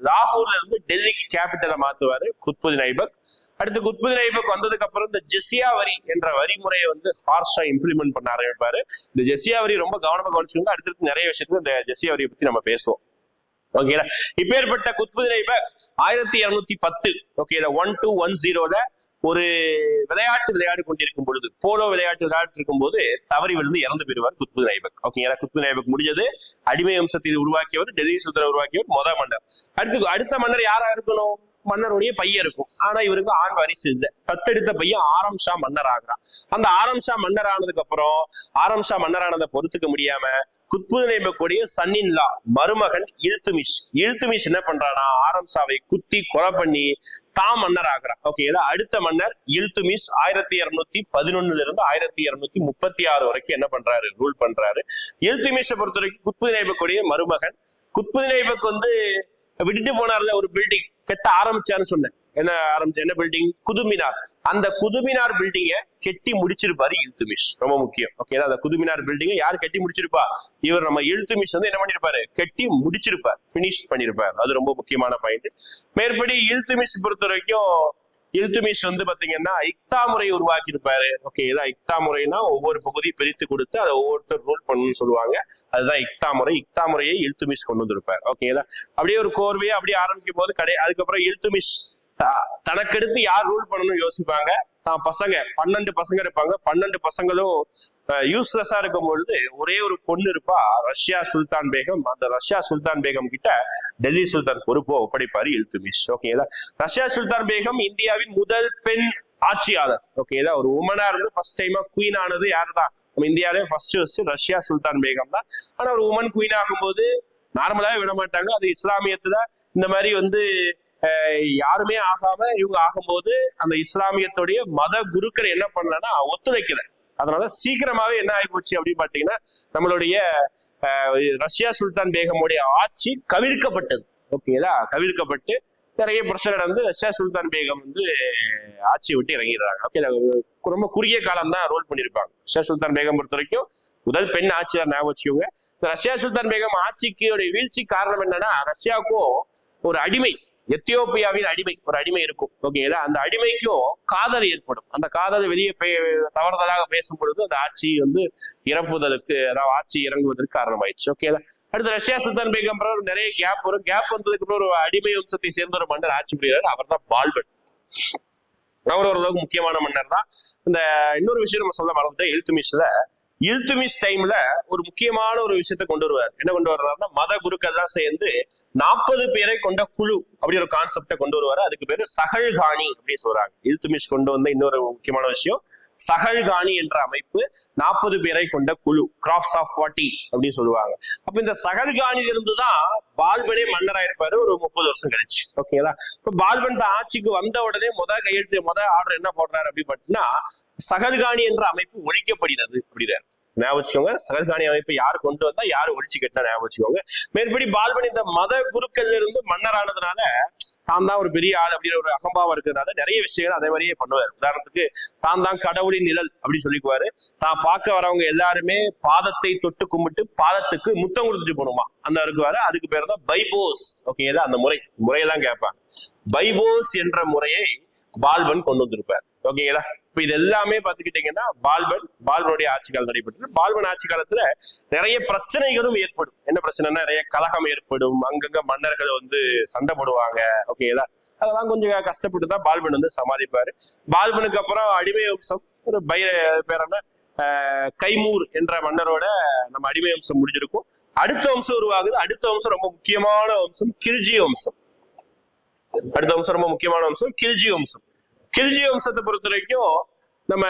லாகூர்ல இருந்து டெல்லிக்கு கேபிட்டலை மாத்துவாரு குத்புதீன் ஐபக். அடுத்து குத்புதீன் ஐபக் வந்ததுக்கு அப்புறம் இந்த ஜெசியா வரி என்ற வரிமுறையை வந்து ஹார்ஷா இம்ப்ளிமெண்ட் பண்ண ஆரம்பிப்பாரு. இந்த ஜெசியா வரி ரொம்ப கவனமா கவனிச்சுங்க. அடுத்தடுத்து நிறைய விஷயத்துல இந்த ஜெசியா வரியை பத்தி நம்ம பேசுவோம். ஓகேடா, இப்பேற்பட்ட குத்புதீன் ஐபக் 1210 ஓகேடா 1210 ஒரு விளையாடு கொண்டிருக்கும் பொழுது, போலோ விளையாட்டு இருக்கும் போது தவறி விழுந்து இறந்து போயிருவார் குத்புதீன் ஐபக். ஓகேங்களா, குத்புதீன் ஐபக் முடிஞ்சது. அடிமை வம்சத்தை உருவாக்கியவர், டெல்லி சுல்தானை உருவாக்கியவர் மன்னர். அடுத்த மன்னர் யாரா இருக்கணும்? மன்னருடைய பையன் இருக்கும். ஆனா இவருக்கு ஆண் வாரிசு இல்லை. தத்தெடுத்த பையன் ஆரம் ஷா மன்னர் ஆகிறான். அந்த ஆரம் ஷா மன்னர் ஆனதுக்கு அப்புறம் ஆரம் ஷா மன்னர் பொறுத்துக்க முடியாம குத்புதீன் ஐபக்குடைய சன்னின் லா மருமகன் இல்துமிஷ் என்ன பண்றானா, ஆரம் ஷாவை குத்தி கொலை பண்ணி தான் மன்னர் ஆகிறான். ஓகே, அடுத்த மன்னர் இல்துமிஷ் 1211 இருந்து 1236 வரைக்கும் என்ன பண்றாரு, ரூல் பண்றாரு. இல்துமிஷை பொறுத்த வரைக்கும் குத்புதீன் ஐபக்குடைய மருமகன். குத்புதீன் ஐபக் வந்து விட்டுட்டு போனார்ல ஒரு பில்டிங் கெட்ட ஆரம்பிச்சான்னு சொன்னேன். என்ன பில்டிங்? குதுமினார். அந்த குதுமினார் பில்டிங்கை கெட்டி முடிச்சிருப்பாரு இல்துமிஷ். ரொம்ப முக்கியம். ஓகே, அந்த குதுமினார் பில்டிங்கை யார் கட்டி முடிச்சிருப்பா? இவர் நம்ம இல்துமிஷ் வந்து என்ன பண்ணிருப்பாரு, கட்டி முடிச்சிருப்பார், பினிஷ் பண்ணிருப்பார். அது ரொம்ப முக்கியமான பாயிண்ட். மேற்படி இல்துமிஷ் பொறுத்த வரைக்கும் இல்துமிஷ் வந்து பாத்தீங்கன்னா இக்தா முறை உருவாக்கி இருப்பாரு. ஓகே, இக்தா முறைனா ஒவ்வொரு பகுதியை பிரித்து கொடுத்து அதை ஒவ்வொருத்தர் ரூல் பண்ணணும்னு சொல்லுவாங்க. அதுதான் இக்தா முறை. இக்தா முறையை இல்துமிஷ் கொண்டு வந்திருப்பாரு. ஓகேதா, அப்படியே ஒரு கோர்வையை அப்படியே ஆரம்பிக்கும் போது அதுக்கப்புறம் இல்துமிஷ் தனக்கெடுத்து யார் ரூல் பண்ணணும்னு யோசிப்பாங்க. தான் பசங்க 12 பசங்க இருப்பாங்க. 12 பசங்களும் யூஸ்லெஸ்ஸா இருக்கும் பொழுது ஒரே ஒரு பொண்ணு இருப்பா, ரஷ்யா சுல்தான் பேகம். அந்த ரஷ்யா சுல்தான் பேகம் கிட்ட டெல்லி சுல்தான் பொறுப்போ ஒப்படைப்பாரு இல்துமிஷ். ஓகேதா, ரஷ்யா சுல்தான் பேகம் இந்தியாவின் முதல் பெண் ஆட்சியாளர். ஓகேதா, ஒரு உமனா இருந்து ஃபர்ஸ்ட் டைமா குயின் ஆனது யாருதான்? நம்ம இந்தியாவிலே ஃபர்ஸ்ட் ரஷ்யா சுல்தான் பேகம் தான். ஆனா ஒரு உமன் குயின் ஆகும்போது நார்மலாவே விட மாட்டாங்க. அது இஸ்லாமியத்துல இந்த மாதிரி வந்து யாருமே ஆகாம இவங்க ஆகும்போது அந்த இஸ்லாமியத்துடைய மத குருக்கள் என்ன பண்ணலன்னா ஒத்துழைக்கல. அதனால சீக்கிரமாவே என்ன ஆகி போச்சு அப்படின்னு பாத்தீங்கன்னா நம்மளுடைய ரஷ்யா சுல்தான் பேகமுடைய ஆட்சி கவிழ்க்கப்பட்டது. ஓகேதா, கவிழ்க்கப்பட்டு நிறைய பிரச்சனை நடந்து ரஷ்யா சுல்தான் பேகம் வந்து ஆட்சியை விட்டு இறங்கிடுறாங்க. ஓகே, ரொம்ப குறுகிய காலம் தான் ரோல் பண்ணிருப்பாங்க. ரஷ்யா சுல்தான் பேகம் பொறுத்த வரைக்கும் முதல் பெண் ஆட்சியாளர் ஞாபகம் வச்சுக்கோங்க. ரஷ்யா சுல்தான் பேகம் ஆட்சிக்கு வீழ்ச்சி காரணம் என்னன்னா, ரஷ்யாவுக்கும் ஒரு அடிமை, எத்தியோப்பியாவின் ஒரு அடிமை இருக்கும். ஓகேங்களா, அந்த அடிமைக்கும் காதல் ஏற்படும். அந்த காதல் வெளியே தவறுதலாக பேசும் பொழுது அந்த ஆட்சி வந்து இறப்புதலுக்கு, அதாவது ஆட்சி இறங்குவதற்கு காரணமாயிடுச்சு. ஓகேங்களா, அடுத்து ரஷ்யா சுல்தான் பேகம் நிறைய கேப் வரும். கேப் வந்ததுக்கு அப்புறம் ஒரு அடிமை வம்சத்தை சேர்ந்த ஒரு மன்னர் ஆட்சி புரிகிறார். அவர் தான் பால்பன். அவர் ஓரளவுக்கு முக்கியமான மன்னர் தான். இந்த இன்னொரு விஷயம் நம்ம சொல்ல மறந்துட்டோம். இல்துமிஷ் டைம்ல ஒரு முக்கியமான ஒரு விஷயத்த கொண்டு வருவார். என்ன கொண்டு வர்றாருன்னா, மத குருக்கள் எல்லாம் சேர்ந்து 40 பேரை கொண்ட குழு அப்படி ஒரு கான்செப்டை கொண்டு வருவாரு. அதுக்கு பேரு சகல்காணி அப்படின்னு சொல்றாங்க. இல்துமிஷ் கொண்டு வந்த இன்னொரு முக்கியமான விஷயம் சகல்காணி என்ற அமைப்பு. 40 பேரை கொண்ட குழு, கிராப்ஸ் ஆஃப் 40 அப்படின்னு சொல்லுவாங்க. அப்ப இந்த சகல்காணில இருந்துதான் பால்பனே மன்னரா இருப்பாரு ஒரு 30 வருஷம் கழிச்சு. ஓகேங்களா, இப்ப பால்பன் ஆட்சிக்கு வந்த உடனே முத ஆர்டர் என்ன போடுறாரு அப்படின்னு பாத்தீங்கன்னா, சகல்காணி என்ற அமைப்பு ஒழிக்கப்படுகிறது அப்படின்னாரு. ஞாபகம் வச்சுக்கோங்க, சகல்காணி அமைப்பை யாரு கொண்டு வந்தா யாரு ஒழிச்சு கட்டினா ஞாபகம் வச்சுக்கோங்க. மேற்படி பால்பன் இந்த மத குருக்கள்ல இருந்து மன்னரானதுனால தான் ஒரு பெரிய ஆள் அப்படின்னு ஒரு அகம்பாவம் இருக்கிறதுனால நிறைய விஷயங்கள் அதே மாதிரியே பண்ணுவார். உதாரணத்துக்கு தான் கடவுளின் நிழல் அப்படின்னு சொல்லிக்குவாரு. தான் பார்க்க வரவங்க எல்லாருமே பாதத்தை தொட்டு கும்பிட்டு பாதத்துக்கு முத்தம் கொடுத்துட்டு போகணுமா அந்த இருக்குவாரு. அதுக்கு பேர் தான் பைபோஸ். ஓகேங்களா, அந்த முறையெல்லாம் கேட்பாங்க. பைபோஸ் என்ற முறையை பால்பன் கொண்டு வந்திருப்பார். ஓகேங்களா, இப்ப இது எல்லாமே பாத்துக்கிட்டீங்கன்னா பால்பனுடைய ஆட்சி காலம் நடைபெற்றது. பால்பன் ஆட்சி காலத்துல நிறைய பிரச்சனைகளும் ஏற்படும். என்ன பிரச்சனைனா, நிறைய கலகம் ஏற்படும். அங்கங்க மன்னர்கள் வந்து சண்டை போடுவாங்க. ஓகேங்களா, அதெல்லாம் கொஞ்சம் கஷ்டப்பட்டு தான் பால்பன் வந்து சமாளிப்பாரு. பால்பனுக்கு அப்புறம் அடிமை வம்சம் ஒரு பேர் என்ன, கைமூர் என்ற மன்னரோட நம்ம அடிமை வம்சம் முடிஞ்சிருக்கும். அடுத்த வம்சம் உருவாகுது. அடுத்த வம்சம் ரொம்ப முக்கியமான வம்சம் கில்ஜி வம்சம். அடுத்த வம்சம் ரொம்ப முக்கியமான வம்சம் கில்ஜி வம்சம். கில்ஜி வம்சத்தை பொறுத்த வரைக்கும் நம்ம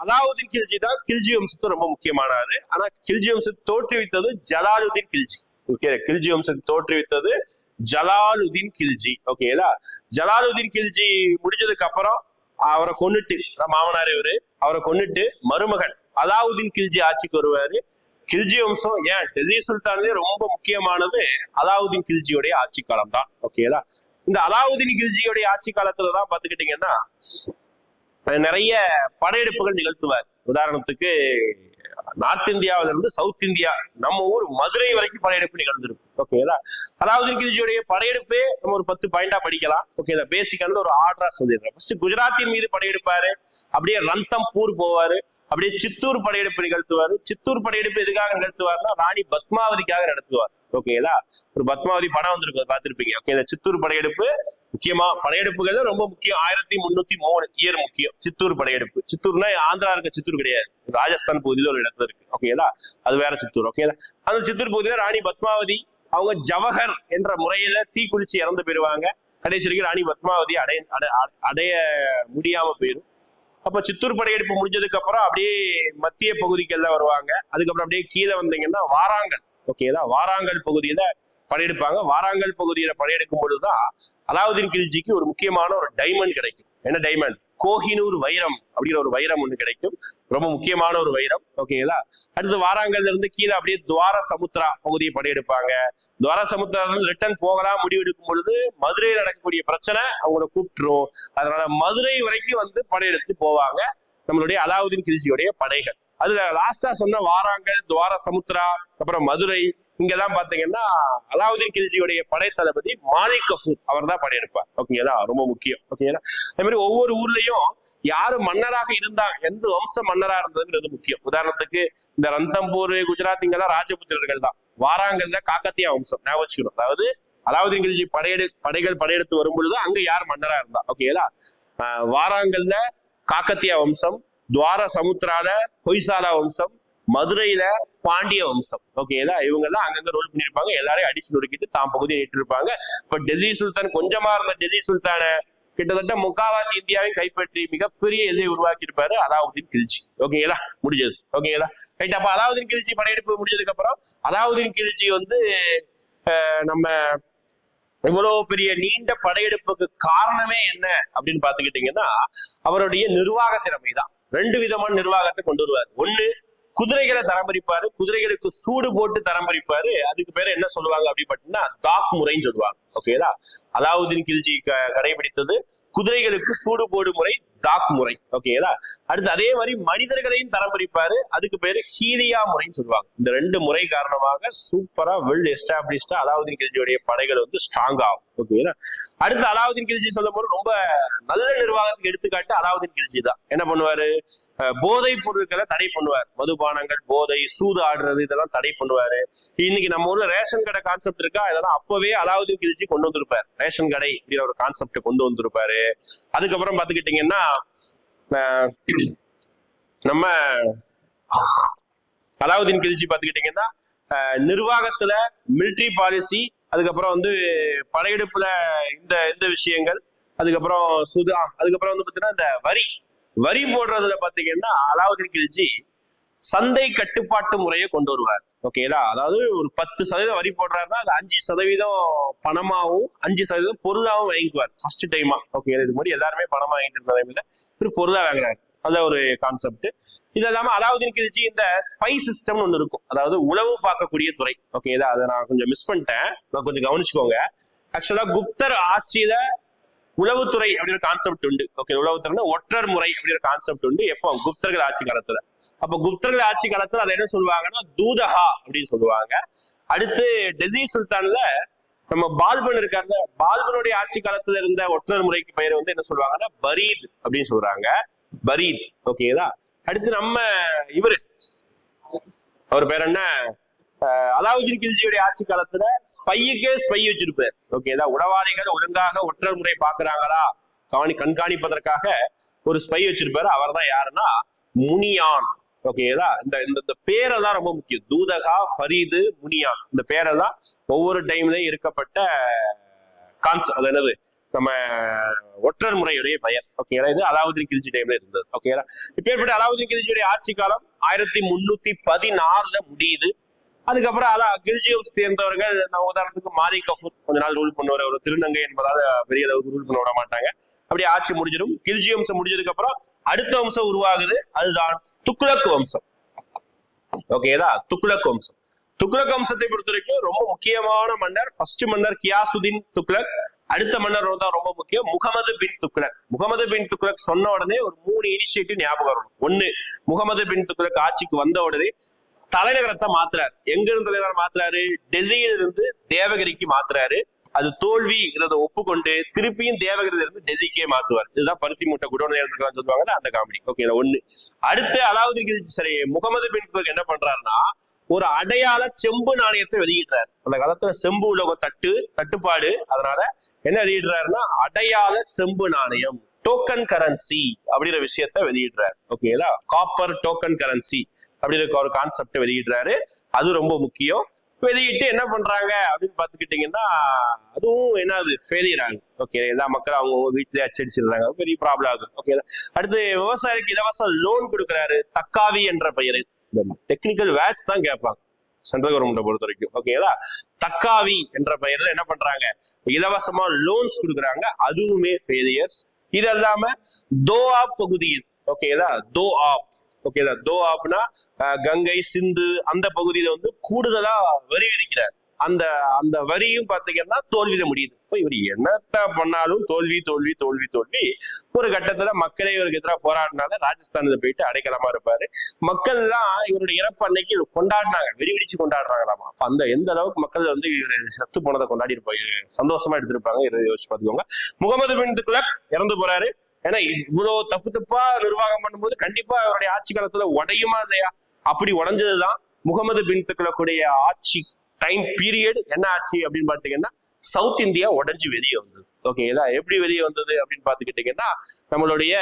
அலாவுதீன் கில்ஜி தான் கில்ஜி வம்சத்தை ரொம்ப முக்கியமானது. ஆனா கில்ஜி வம்சத்தை தோற்றுவித்தது ஜலாலுதீன் கில்ஜி. ஓகே, கில்ஜி வம்சத்தை தோற்றுவித்தது ஜலாலுதீன் கில்ஜி. ஓகேங்களா, ஜலாலுதீன் கில்ஜி முடிஞ்சதுக்கு அப்புறம் அவரை கொன்னுட்டு, மாமனார் இவரு, அவரை கொன்னுட்டு மருமகன் அலாவுதீன் கில்ஜி ஆட்சிக்கு வருவாரு. கில்ஜி வம்சம் ஏன் டெல்லி சுல்தான்லயே ரொம்ப முக்கியமானது அலாவுதீன் கில்ஜியோடைய ஆட்சி காலம் தான். ஓகேங்களா, இந்த அலாவுதீன் கில்ஜியோடைய ஆட்சி காலத்துலதான் பாத்துக்கிட்டீங்கன்னா நிறைய படையெடுப்புகள் நிகழ்த்துவார். உதாரணத்துக்கு நார்த் இந்தியாவில இருந்து சவுத் இந்தியா நம்ம ஊர் மதுரை வரைக்கும் படையெடுப்பு நிகழ்ந்திருக்கு. ஓகேதா. அலாவுதீன் கில்ஜியுடைய படையெடுப்பே நம்ம ஒரு 10 பாயிண்டா படிக்கலாம். ஓகேதா. பேசிக்கான ஒரு ஆர்டரா சொல்லிடுறேன். ஃபர்ஸ்ட் குஜராத்தின் மீது படையெடுப்பாரு, அப்படியே ரந்தம்பூர் போவாரு, அப்படியே சித்தூர் படையெடுப்பு நிகழ்த்துவாரு. சித்தூர் படையெடுப்பு எதுக்காக நிகழ்த்துவாருன்னா ராணி பத்மாவதிக்காக நடத்துவார். ஓகேதா. ஒரு பத்மாவதி படம் வந்திருக்கு, பார்த்திருப்பீங்க. ஓகே. இந்த சித்தூர் படையெடுப்பு முக்கியமா படையெடுப்புகள் ரொம்ப முக்கியம். 1303 இயர் முக்கியம் சித்தூர் படையெடுப்பு. சித்தூர்னா ஆந்திரா இருக்க சித்தூர் கிடையாது, ராஜஸ்தான் பகுதியில ஒரு இடத்துல இருக்கு. ஓகேதா. அது வேற சித்தூர். ஓகேதா. அந்த சித்தூர் பகுதியில ராணி பத்மாவதி அவங்க ஜவஹர் என்ற முறையில தீக்குளிச்சு இறந்து போயிருவாங்க. கடைசி வரைக்கும் ராணி பத்மாவதி அடைய முடியாம போயிடும். அப்ப சித்தூர் படையெடுப்பு முடிஞ்சதுக்கு அப்புறம் அப்படியே மத்திய பகுதிக்கு எல்லாம் வருவாங்க. அதுக்கப்புறம் அப்படியே கீழே வந்தீங்கன்னா வாராங்கல். ஓகேதா. வாராங்கல் பகுதியில படையெடுப்பாங்க. வாராங்கல் பகுதியில படையெடுக்கும் பொழுதுதான் அலாவுதீன் கில்ஜிக்கு ஒரு முக்கியமான ஒரு டைமண்ட் கிடைக்கும். என்ன டைமண்ட்? கோஹினூர் வைரம் அப்படிங்கிற ஒரு வைரம் ஒண்ணு கிடைக்கும். ரொம்ப முக்கியமான ஒரு வைரம். ஓகேங்களா. அடுத்து வாராங்கல்ல இருந்து கீழே அப்படியே துவார சமுத்திரா பகுதியை படையெடுப்பாங்க. துவார சமுத்திரா ரிட்டர்ன் போகலாம் முடிவு எடுக்கும் பொழுது மதுரையில் நடக்கக்கூடிய பிரச்சனை அவங்கள கூப்பிட்டுரும். அதனால மதுரை வரைக்கும் படையெடுத்து போவாங்க நம்மளுடைய அலாவுதீன் கில்ஜியோடைய படைகள். அதுல லாஸ்டா சொன்ன வாராங்கல், துவார சமுத்திரா, அப்புறம் மதுரை, இங்கெல்லாம் பாத்தீங்கன்னா அலாவுதீன் கில்ஜியோடைய படை தளபதி மாலிக் கஃபூர் அவர் தான் படையெடுப்பார். ஓகேங்களா. ரொம்ப முக்கியம். ஓகேங்களா. அதே மாதிரி ஒவ்வொரு ஊர்லயும் யாரு மன்னராக இருந்தாங்க, எந்த வம்ச மன்னரா இருந்ததுங்கிறது முக்கியம். உதாரணத்துக்கு இந்த ரந்தம்பூர், குஜராத் இங்கெல்லாம் ராஜபுத்திரர்கள் தான். வாராங்கல்ல காக்கத்தியா வம்சம் ஞாபகம் வச்சுக்கணும். அதாவது அலாவுதீன் கில்ஜி படைகள் படையெடுத்து வரும்பொழுது அங்க யார் மன்னரா இருந்தா. ஓகேங்களா. வாராங்கல்ல காக்கத்தியா வம்சம், துவார சமுத்திரால ஹொய்சாலா வம்சம், மதுரையில பாண்டிய வம்சம். ஓகேங்களா. இவங்க எல்லாம் அங்கங்க ரோல் பண்ணிருப்பாங்க. எல்லாரையும் அடிச்சு நொறுக்கிட்டு தான் பகுதியை ஏற்றிருப்பாங்க. இப்ப டெல்லி சுல்தான் கொஞ்சமா இருந்த டெல்லி சுல்தான கிட்டத்தட்ட முக்காவாசி இந்தியாவையும் கைப்பற்றி மிகப்பெரிய எல்லையை உருவாக்கி இருப்பாரு அலாவுதீன் கில்ஜி. ஓகேங்களா. முடிஞ்சது. ஓகேங்களா. ரைட். அப்ப அலாவுதீன் கில்ஜி படையெடுப்பு முடிஞ்சதுக்கு அப்புறம் அலாவுதீன் கில்ஜி நம்ம இவ்வளவு பெரிய நீண்ட படையெடுப்புக்கு காரணமே என்ன அப்படின்னு பாத்துக்கிட்டீங்கன்னா அவருடைய நிர்வாக திறமைதான். 2 விதமான நிர்வாகத்தை கொண்டு வருவார். ஒண்ணு, குதிரைகளை தரம்பரிப்பாரு, குதிரைகளுக்கு சூடு போட்டு தரம்பரிப்பாரு. அதுக்கு பேரு என்ன சொல்லுவாங்க அப்படின்னு பாத்தீங்கன்னா தாக் முறைன்னு சொல்லுவாங்க. ஓகேதா. அலாவுதீன் கில்ஜி கடைபிடித்தது குதிரைகளுக்கு சூடு போடு முறை, தாக் முறை. ஓகேதா. அடுத்து அதே மாதிரி மனிதர்களையும் தரம்பரிப்பாரு. அதுக்கு பேரு ஹீலியா முறைன்னு சொல்லுவாங்க. இந்த 2 முறை காரணமாக சூப்பரா வெல் எஸ்டாப்ளிஷ்டா அலாவுதீன் கில்ஜியோடைய படைகள் ஸ்ட்ராங் ஆகும். ஓகேதா. அடுத்து அலாவுதீன் கில்ஜி சொல்லும் போது ரொம்ப நல்ல நிர்வாகத்துக்கு எடுத்துக்காட்டு அலாவுதீன் கில்ஜி தான். என்ன பண்ணுவாரு? போதை பொருட்களை தடை பண்ணுவார். மதுபானங்கள், போதை, சூது ஆடுறது இதெல்லாம் தடை பண்ணுவாரு. இன்னைக்கு நம்ம ஊர்ல ரேஷன் கடை கான்செப்ட் இருக்கா, இதெல்லாம் அப்பவே அலாவுதீன் கில்ஜி கொண்டு வந்திருப்பாரு. ரேஷன் கடை அப்படிங்கிற ஒரு கான்செப்ட் கொண்டு வந்திருப்பாரு. அதுக்கப்புறம் பாத்துக்கிட்டீங்கன்னா நம்ம அலாவுதீன் கில்ஜி பாத்துக்கிட்டீங்கன்னா நிர்வாகத்துல மிலிட்டரி பாலிசி, அதுக்கப்புறம் படையெடுப்புல இந்த விஷயங்கள், அதுக்கப்புறம் அதுக்கப்புறம் பாத்தீங்கன்னா இந்த வரி போடுறதுல பாத்தீங்கன்னா அலாவுதீன் கில்ஜி சந்தை கட்டுப்பாட்டு முறையை கொண்டு வருவார். ஓகேதா. அதாவது ஒரு 10% வரி போடுறாருன்னா அது 5% பணமாவும் 5% பொருளாவும் வாங்கிக்குவார் ஃபர்ஸ்ட் டைமா. ஓகே. இது மாதிரி எல்லாருமே பணமா வாங்கிட்டு இருந்த ஒரு பொருளா வாங்குறாரு. அத ஒரு கான்செப்ட். இது இல்லாம அலாவுதீன் கில்ஜி இந்த ஸ்பை சிஸ்டம் ஒண்ணு இருக்கும். அதாவது உளவு பார்க்கக்கூடிய துறை. ஓகேதா. அதை நான் கொஞ்சம் மிஸ் பண்ணிட்டேன், நான் கொஞ்சம் கவனிச்சுக்கோங்க. ஆக்சுவலா குப்தர் ஆட்சியில உளவுத்துறை அப்படிங்கிற கான்செப்ட் உண்டு. ஓகே. உளவுத்துறைன்னா ஒற்றர் முறை அப்படிங்கிற கான்செப்ட் உண்டு. எப்போ? குப்தர்கள் ஆட்சி காலத்துல. அப்ப குப்தர்கள் ஆட்சி காலத்துல அதை என்ன சொல்லுவாங்கன்னா தூதஹா அப்படின்னு சொல்லுவாங்க. அடுத்து டெல்லி சுல்தான்ல நம்ம பால்பன் இருக்காருல்ல, பால்பனுடைய ஆட்சி காலத்துல இருந்த ஒற்றர் முறைக்கு பெயர் என்ன சொல்லுவாங்கன்னா பரீத் அப்படின்னு சொல்றாங்க. பரீத். ஓகேதா. அடுத்து நம்ம அவர் பேர் என்ன, அலாவுதீன் கில்ஜியுடைய ஆட்சி காலத்துல ஸ்பை வச்சிருப்பார். ஓகேதா. உளவாளிகள் ஒழுங்காக ஒற்றர் முறை பாக்குறாங்களா கண்காணிப்பதற்காக ஒரு ஸ்பை வச்சிருப்பாரு. அவர் தான் யாருன்னா முனியான். ஓகேதா. இந்த பேரெல்லாம் ரொம்ப முக்கியம். தூதகா, ஃபரீது, முனியான், இந்த பேரெல்லாம் ஒவ்வொரு டைம்லயும் இருக்கப்பட்ட அது என்னது நம்ம ஒற்றர் முறையுடைய பெயர். ஓகேடா. இது அலாவுதீன் கில்ஜி டைம்ல இருந்தது. ஓகேடா. இப்பேற்பட்ட அலாவுதீன் கில்ஜியுடைய ஆட்சி காலம் 1314 முடியுது. அதுக்கப்புறம் கில்ஜியை சேர்ந்தவர்கள், நான் உதாரணத்துக்கு மாலிக் கஃபூர் கொஞ்ச நாள் ரூல் பண்ணுவார். ஒரு திருநங்கை என்பதால பெரிய அளவுக்கு ரூல் பண்ண விட மாட்டாங்க. அப்படியே ஆட்சி முடிஞ்சிடும். கில்ஜி வம்சம் முடிஞ்சதுக்கு அப்புறம் அடுத்த வம்சம் உருவாகுது. அதுதான் துக்ளக் வம்சம். ஓகேதா. துக்ளக் வம்சம். துக்ளக் வம்சத்தை பொறுத்த வரைக்கும் ரொம்ப முக்கியமான மன்னர் ஃபர்ஸ்ட் மன்னர் கியாசுதீன் துக்ளக். அடுத்த மன்னர் தான் ரொம்ப முக்கியம், முகமது பின் துக்ளக். முகமது பின் துக்ளக் சொன்ன உடனே ஒரு 3 இனிஷியேட்டிவ் ஞாபகம் வரும். ஒண்ணு, முகமது பின் துக்ளக் ஆட்சிக்கு வந்த உடனே தலைநகரத்தை மாத்துறாரு. எங்க இருந்து தலைநகரம் மாத்துறாரு? டெல்லியில இருந்து தேவகிரிக்கு மாத்துறாரு. அது தோல்விங்கிறத ஒப்புக்கொண்டு திருப்பியும் தேவகிரில இருந்து டெல்லிக்கே மாத்துவார். இதுதான் பருத்தி மூட்டை குடோன் சொல்லுவாங்கல்ல, அந்த காமெடி. ஓகே, ஒண்ணு. அடுத்து அலாவுதீன் சரி முகமது பின் துக்ளக் என்ன பண்றாருன்னா ஒரு அடையாள செம்பு நாணயத்தை வெளியிடுறாரு. அந்த காலத்துல செம்பு உலகம் தட்டுப்பாடு, அதனால என்ன வெளியிடுறாருன்னா அடையாள செம்பு நாணயம், டோக்கன் கரன்சி அப்படிங்கிற விஷயத்த வெளியிடுறாரு. ஓகேங்களா, காப்பர் டோக்கன் கரன்சி அப்படிங்கிற ஒரு கான்செப்ட் வெளியிடுறாரு. அது ரொம்ப முக்கியம். வெளியிட்டு என்ன பண்றாங்க அப்படின்னு பாத்துக்கிட்டீங்கன்னா அதுவும் என்னது ஃபெயிலியர் ஆகுது. ஓகே, எல்லா மக்களும் அவங்க வீட்டுலயே அச்சடிச்சிடுறாங்க, பெரிய ப்ராப்ளம் ஆகுது. ஓகே, அடுத்து விவசாயிக்கு இலவச லோன் கொடுக்குறாரு. தக்காவி என்ற பெயரு, டெக்னிக்கல் வேர்ட்ஸ் தான் கேட்பாங்க சென்ட்ரல் கவர்மெண்ட்டை பொறுத்த வரைக்கும். ஓகேங்களா, தக்காவி என்ற பெயர்ல என்ன பண்றாங்க, இலவசமா லோன்ஸ் கொடுக்குறாங்க. அதுவுமே ஃபெயிலியர்ஸ். இது இல்லாம தோஆப் பகுதியில், ஓகேங்களா, தோஆப், ஓகேதா, தோஆப்னா கங்கை சிந்து அந்த பகுதியில வந்து கூடுதலா வரி விதிக்கிறார். அந்த அந்த வரியும் பாத்தீங்கன்னா தோல்வியில முடியுது. இப்போ இவர் என்னத்த பண்ணாலும் தோல்வி தோல்வி தோல்வி தோல்வி. ஒரு கட்டத்துல மக்களே இவருக்கு எதிராக போராடினால ராஜஸ்தான்ல போயிட்டு அடைக்கலமா இருப்பாரு. மக்கள் எல்லாம் இவருடைய இறப்பு அன்னைக்கு கொண்டாடினாங்க, வெடி வெடிச்சு கொண்டாடுறாங்களாமா. அப்ப அந்த எந்த அளவுக்கு மக்கள் வந்து இவர் செத்து போனதை கொண்டாடி இருப்பாங்க, சந்தோஷமா எடுத்திருப்பாங்க. இதை யோசிச்சு பாத்துக்கோங்க. முகமது பின் துக்ளக் இறந்து போறாரு. ஏன்னா இவ்வளவு தப்பா நிர்வாகம் பண்ணும்போது கண்டிப்பா அவருடைய ஆட்சி காலத்துல உடையுமா இல்லையா? அப்படி உடைஞ்சதுதான் முகமது பின் துக்ளக்குடைய ஆட்சி டைம் பீரியட். என்ன ஆச்சு அப்படின்னு பாத்தீங்கன்னா சவுத் இந்தியா உடைஞ்சு வெளியே வந்தது. ஓகேங்களா, எப்படி வெளியே வந்தது அப்படின்னு பாத்துக்கிட்டீங்கன்னா நம்மளுடைய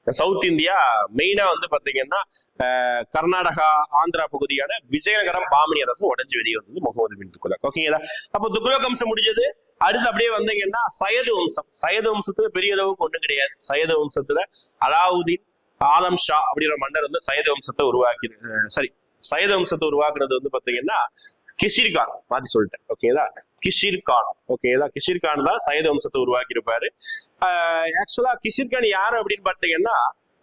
சவுத் இந்தியா மெயினா வந்து பாத்தீங்கன்னா கர்நாடகா ஆந்திரா பகுதியான விஜயநகரம் பாமணி அரசு உடைஞ்சு வெளியே வந்தது முகமது பின் துக்ளக். ஓகேங்களா, அப்போ துக்ளக் வம்சம் முடிஞ்சது. அடுத்து அப்படியே வந்தீங்கன்னா சையது வம்சம். சையது வம்சத்துல பெரிய அளவுக்கு ஒண்ணும் கிடையாது. சையது வம்சத்துல அலாவுதீன் ஆலம் ஷா அப்படிங்கிற மன்னர் வந்து சையது வம்சத்தை சையது வம்சத்தை உருவாக்குறது வந்து பாத்தீங்கன்னா கிஷிர்கான், மாத்தி சொல்லிட்டேன். ஓகேதா, கிஷிர்கான். ஓகேதா, கிஷிர்கான் தான் சையது வம்சத்தை உருவாக்கி இருப்பாரு. ஆக்சுவலா கிஷிர்கான் யாரு அப்படின்னு பாத்தீங்கன்னா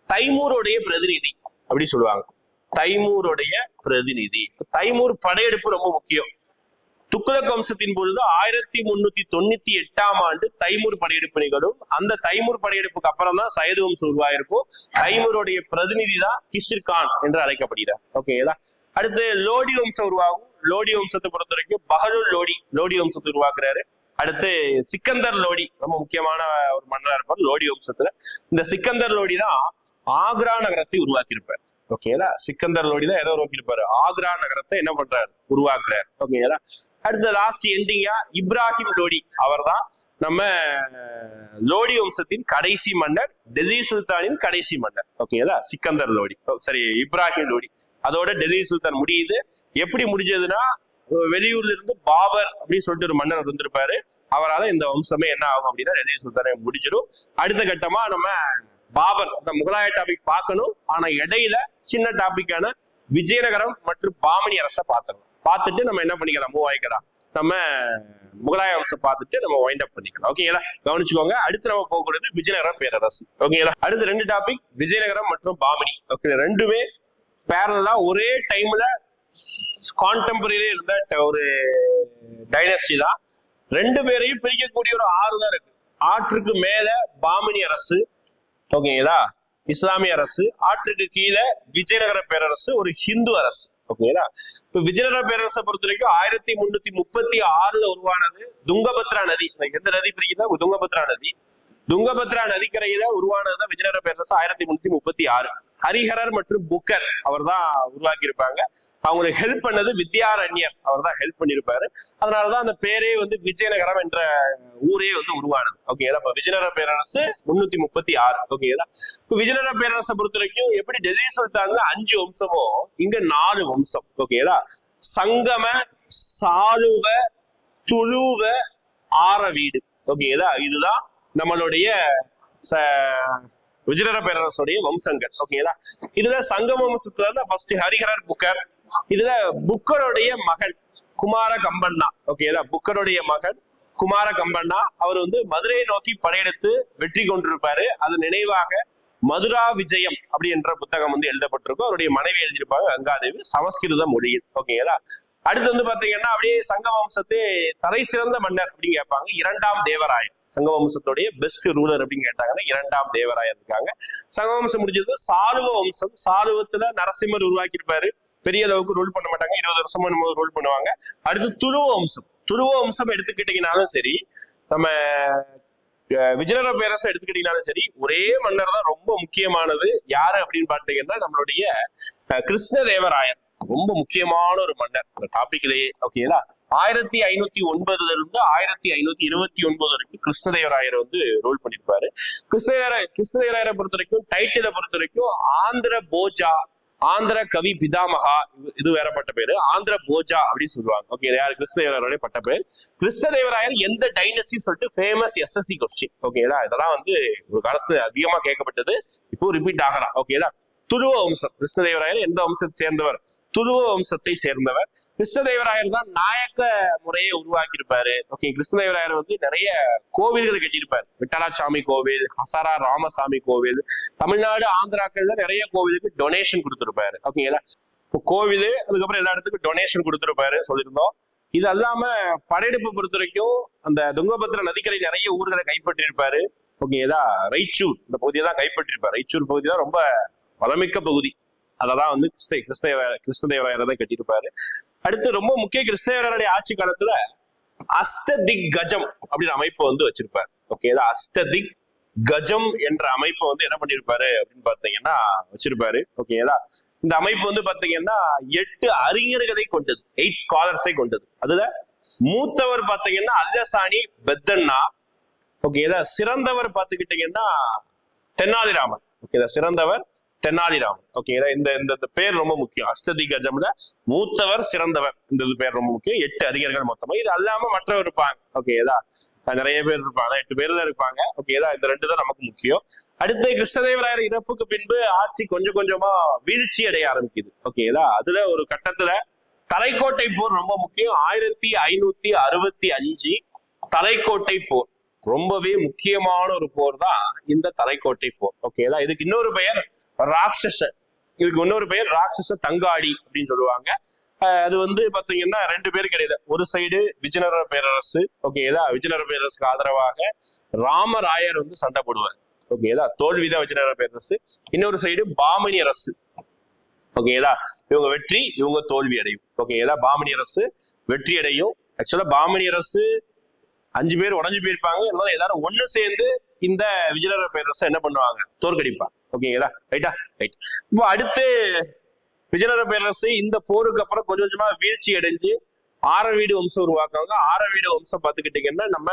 தைமூருடைய பிரதிநிதி அப்படி சொல்லுவாங்க. தைமூருடைய பிரதிநிதி. தைமூர் படையெடுப்பு ரொம்ப முக்கியம். துக்ளக் வம்சத்தின் பொழுது 1398ஆம் ஆண்டு தைமூர் படையெடுப்பு நிகழும். அந்த தைமூர் படையெடுப்புக்கு அப்புறம் தான் சையது வம்சம் உருவாயிருக்கும். தைமூருடைய பிரதிநிதி தான் கிஷிர்கான் என்று அழைக்கப்படுகிறார். ஓகேங்களா, அடுத்து லோடி வம்சம் உருவாகும். லோடி வம்சத்தை பொறுத்த வரைக்கும் பஹலுல் லோடி வம்சத்தை உருவாக்குறாரு. அடுத்து சிக்கந்தர் லோடி, ரொம்ப முக்கியமான ஒரு மன்னரா இருப்பார் லோடி வம்சத்துல. இந்த சிக்கந்தர் லோடி தான் ஆக்ரா நகரத்தை உருவாக்கி இருப்பார். ஓகேங்களா, சிக்கந்தர் லோடி தான் ஏதோ உருவாக்கியிருப்பாரு, ஆக்ரா நகரத்தை என்ன பண்றாரு, உருவாக்குறாரு. ஓகேங்களா, அடுத்த லாஸ்ட் எண்டிங்கா இப்ராஹிம் லோடி. அவர் தான் நம்ம லோடி வம்சத்தின் கடைசி மன்னர், டெல்லி சுல்தானின் கடைசி மன்னர். ஓகேங்களா, சிக்கந்தர் லோடி, சரி இப்ராஹிம் லோடி. அதோட டெல்லி சுல்தான் முடியுது. எப்படி முடிஞ்சதுன்னா வெளியூர்ல இருந்து பாபர் அப்படின்னு சொல்லிட்டு ஒரு மன்னர் வந்திருப்பாரு. அவரால் இந்த வம்சமே என்ன ஆகும் அப்படின்னா டெல்லி சுல்தானே முடிஞ்சிடும். அடுத்த கட்டமா நம்ம பாபர், அந்த முகலாய டாபிக் பார்க்கணும். ஆனா இடையில சின்ன டாபிக்கான விஜயநகரம் மற்றும் பாமணி அரசை பார்த்துட்டு நம்ம என்ன பண்ணிக்கலாம், மூவ் ஆயிக்கலாம். நம்ம முகலாய வம்சம் பார்த்துட்டு நம்ம வைண்ட் அப் பண்ணிக்கலாம். ஓகேங்களா, கவனிச்சுக்கோங்க. அடுத்து நம்ம போகிறது விஜயநகரம் பேரரசு. ஓகேங்களா, அடுத்து 2 டாபிக், விஜயநகரம் மற்றும் பாமணி. ஓகே, ரெண்டுமே பேரலா ஒரே டைம்ல கான்டெம்பரரி இருந்த ஒரு டைனஸ்டி தான். 2 பேரையும் பிரிக்கக்கூடிய ஒரு ஆறு தான் இருக்கு. ஆற்றுக்கு மேல பாமணி அரசு, ஓகேங்களா, இஸ்லாமிய அரசு. ஆற்றுக்கு கீழே விஜயநகர பேரரசு, ஒரு ஹிந்து அரசு. ஓகேங்களா, இப்ப விஜயநகர பேரரசை பொறுத்த வரைக்கும் 1336 உருவானது. துங்கபத்ரா நதி, எந்த நதி பிரிக்குதா, துங்கபத்ரா நதி. துங்கபத்ரா நதிக்கரையில உருவானதுதான் விஜயநகர பேரரசு 1336. ஹரிஹரர் மற்றும் புக்கர் அவர் தான் உருவாக்கி இருப்பாங்க. அவங்களுக்கு ஹெல்ப் பண்ணது வித்யாரண்யர், அவர் தான் ஹெல்ப் பண்ணிருப்பாரு. அதனாலதான் அந்த பேரே வந்து விஜயநகரம் என்ற ஊரே வந்து உருவானது. ஓகேங்களா, இப்ப விஜயநகர பேரரசு 336. ஓகேங்களா, இப்ப விஜயநகர பேரரசை பொறுத்த வரைக்கும் எப்படி டெல்லி சுல்தான்ல 5 வம்சமோ இங்க 4 வம்சம். ஓகேங்களா, சங்கம, சாளுவ, துளுவ, ஆரவீடு. ஓகேங்களா, இதுதான் நம்மளுடைய விஜயநகர பேரரசுடைய வம்சங்கள். ஓகேங்களா, இதுல சங்கம வம்சத்துல ஃபர்ஸ்ட் ஹரிஹரர் புக்கர். இதுல புக்கருடைய மகன் குமார கம்பண்ணா. ஓகேங்களா, புக்கருடைய மகன் குமார கம்பண்ணா அவர் வந்து மதுரையை நோக்கி படையெடுத்து வெற்றி கொண்டிருப்பாரு. அது நினைவாக மதுரா விஜயம் அப்படி என்ற புத்தகம் வந்து எழுதப்பட்டிருக்கும். அவருடைய மனைவி எழுதியிருப்பாங்க கங்காதேவி, சமஸ்கிருத மொழியில். ஓகேங்களா. அடுத்து வந்து பாத்தீங்கன்னா அப்படியே சங்க வம்சத்தை தலை சிறந்த மன்னர் அப்படின்னு கேட்பாங்க. இரண்டாம் தேவராயர், சங்க வம்சத்துடைய பெஸ்ட் ரூலர் அப்படின்னு கேட்டாங்கன்னா இரண்டாம் தேவராயர் இருக்காங்க. சங்க வம்சம் முடிஞ்சது சாலுவ வம்சம். சாலுவத்துல நரசிம்மர் உருவாக்கியிருப்பாரு. பெரிய அளவுக்கு ரூல் பண்ண மாட்டாங்க, 20 வருஷமா ரூல் பண்ணுவாங்க. அடுத்து துருவ வம்சம். துருவ வம்சம் எடுத்துக்கிட்டீங்கன்னாலும் சரி, நம்ம விஜயநகர பேரரசு எடுத்துக்கிட்டீங்கன்னாலும் சரி, ஒரே மன்னர் தான் ரொம்ப முக்கியமானது. யாரு அப்படின்னு பாத்தீங்கன்னா நம்மளுடைய கிருஷ்ணதேவராயர். ரொம்ப முக்கியமான ஒரு மன்னர் இந்த டாபிக்லயே. ஓகேங்களா. 1509 இருந்து 1529 வரைக்கும் கிருஷ்ணதேவராயர் வந்து ரூல் பண்ணிருப்பாரு. கிருஷ்ணதேவராயரை பொறுத்த வரைக்கும், டைட்டிலை பொறுத்த வரைக்கும் ஆந்திர போஜா, ஆந்திர கவி பிதாமகா, இது வேறப்பட்ட பேரு. ஆந்திர போஜா அப்படின்னு சொல்லுவாங்க. ஓகே, யாரு? கிருஷ்ணதேவராயருடைய பட்ட பேர். கிருஷ்ணதேவராயர் எந்த டைனஸ்டி சொல்லிட்டு ஃபேமஸ் எஸ்எஸ்சி கொஸ்டின். ஓகேங்களா. இதெல்லாம் வந்து ஒரு காலத்துல அதிகமா கேட்கப்பட்டது, இப்போ ரிப்பீட் ஆகலாம். ஓகேங்களா. துருவ வம்சம். கிருஷ்ணதேவராயர் எந்த வம்சத்தை சேர்ந்தவர்? துருவ வம்சத்தை சேர்ந்தவர். கிருஷ்ணதேவராயர் தான் நாயக்க முறையை உருவாக்கியிருப்பாரு. ஓகே, கிருஷ்ணதேவராயர் வந்து நிறைய கோவில்கள் கட்டியிருப்பாரு. விட்டலாச்சாமி கோவில், ஹசரா ராமசாமி கோவில், தமிழ்நாடு ஆந்திராக்கள்ல நிறைய கோவிலுக்கு டொனேஷன் கொடுத்திருப்பாரு. ஓகேங்களா. இப்போ கோவில், அதுக்கப்புறம் எல்லா இடத்துக்கும் டொனேஷன் கொடுத்திருப்பாரு சொல்லியிருந்தோம். இது அல்லாம படையெடுப்பு பொறுத்த வரைக்கும் அந்த துங்கபத்ரா நதிக்கரை நிறைய ஊர்களை கைப்பற்றிருப்பாரு. ஓகேதா. ரைச்சூர் இந்த பகுதியை தான் கைப்பற்றிருப்பாரு. ரைச்சூர் பகுதி தான் ரொம்ப வளமிக்க பகுதி. அதெல்லாம் வந்து கிருஷ்ணதேவராயர் தான் கட்டியிருப்பாரு. அடுத்து ரொம்ப முக்கிய கிருஷ்ணதேவராயருடைய ஆட்சி காலத்துல அஷ்டதிக் கஜம் அப்படின்னு அமைப்பு வந்து வச்சிருப்பாரு. ஓகேதா. அஷ்டதிக் கஜம் என்ற அமைப்பை வந்து என்ன பண்ணிருப்பாரு அப்படின்னு பாத்தீங்கன்னா வச்சிருப்பாரு. ஓகேதா. இந்த அமைப்பு வந்து பாத்தீங்கன்னா 8 அறிஞர்களை கொண்டது, 8 ஸ்காலர்ஸை கொண்டது. அதுல மூத்தவர் பாத்தீங்கன்னா அல்லசாணி பெத்தண்ணா. ஓகேதா. சிறந்தவர் பாத்துக்கிட்டீங்கன்னா தென்னாலிராமன். ஓகேதா. சிறந்தவர் தென்னாலிராமன். ஓகேங்களா. இந்த பேர் ரொம்ப முக்கியம். அஷ்டதிக் கஜம்ல மூத்தவர், சிறந்தவர், இந்த பேர் ரொம்ப முக்கியம். 8 அறிஞர்கள் மொத்தமா. இது அல்லாம மற்றவர் இருப்பாங்க. ஓகேதா. நிறைய பேர் இருப்பாங்க, 8 பேர் தான் இருப்பாங்க. ஓகேதா. இந்த 2 தான் நமக்கு முக்கியம். அடுத்து கிருஷ்ணதேவராயர் இறப்புக்கு பின்பு ஆட்சி கொஞ்சம் கொஞ்சமா வீழ்ச்சி அடைய ஆரம்பிக்குது. ஓகேதா. அதுல ஒரு கட்டத்துல தலைக்கோட்டை போர் ரொம்ப முக்கியம். 1565 தலைக்கோட்டை போர் ரொம்பவே முக்கியமான ஒரு போர் தான் இந்த தலைக்கோட்டை போர். ஓகேதா. இதுக்கு இன்னொரு பெயர் ராட்சச, இதுக்கு இன்னொரு பெயர் ராட்சச தங்காடி அப்படின்னு சொல்லுவாங்க. அது வந்து பாத்தீங்கன்னா 2 பேர் கிடையாது. ஒரு சைடு விஜயநகர பேரரசு. ஓகேதா. விஜயநகர பேரரசுக்கு ஆதரவாக ராமராயர் வந்து சண்டை போடுவார். ஓகேதா. தோல்விதான் விஜயநகர பேரரசு. இன்னொரு சைடு பாமணி அரசு. ஓகேதா. இவங்க வெற்றி, இவங்க தோல்வி அடையும். ஓகேதா. பாமணி அரசு வெற்றி அடையும். ஆக்சுவலா பாமணி அரசு 5 பேர் உடஞ்சு போயிருப்பாங்க. இருந்தாலும் எல்லாரும் ஒண்ணு சேர்ந்து இந்த விஜயநகர பேரரசை என்ன பண்ணுவாங்க? தோற்கடிப்பாங்க. ஓகேங்களா. ரைட்டா. ரைட். இப்போ அடுத்து விஜயநகர பேரரசு இந்த போருக்கு அப்புறம் கொஞ்சம் கொஞ்சமா வீழ்ச்சி அடைஞ்சு ஆரவீடு வம்சம் உருவாக்குவாங்க. ஆரவீடு வம்சம் பார்த்துக்கிட்டீங்கன்னா நம்ம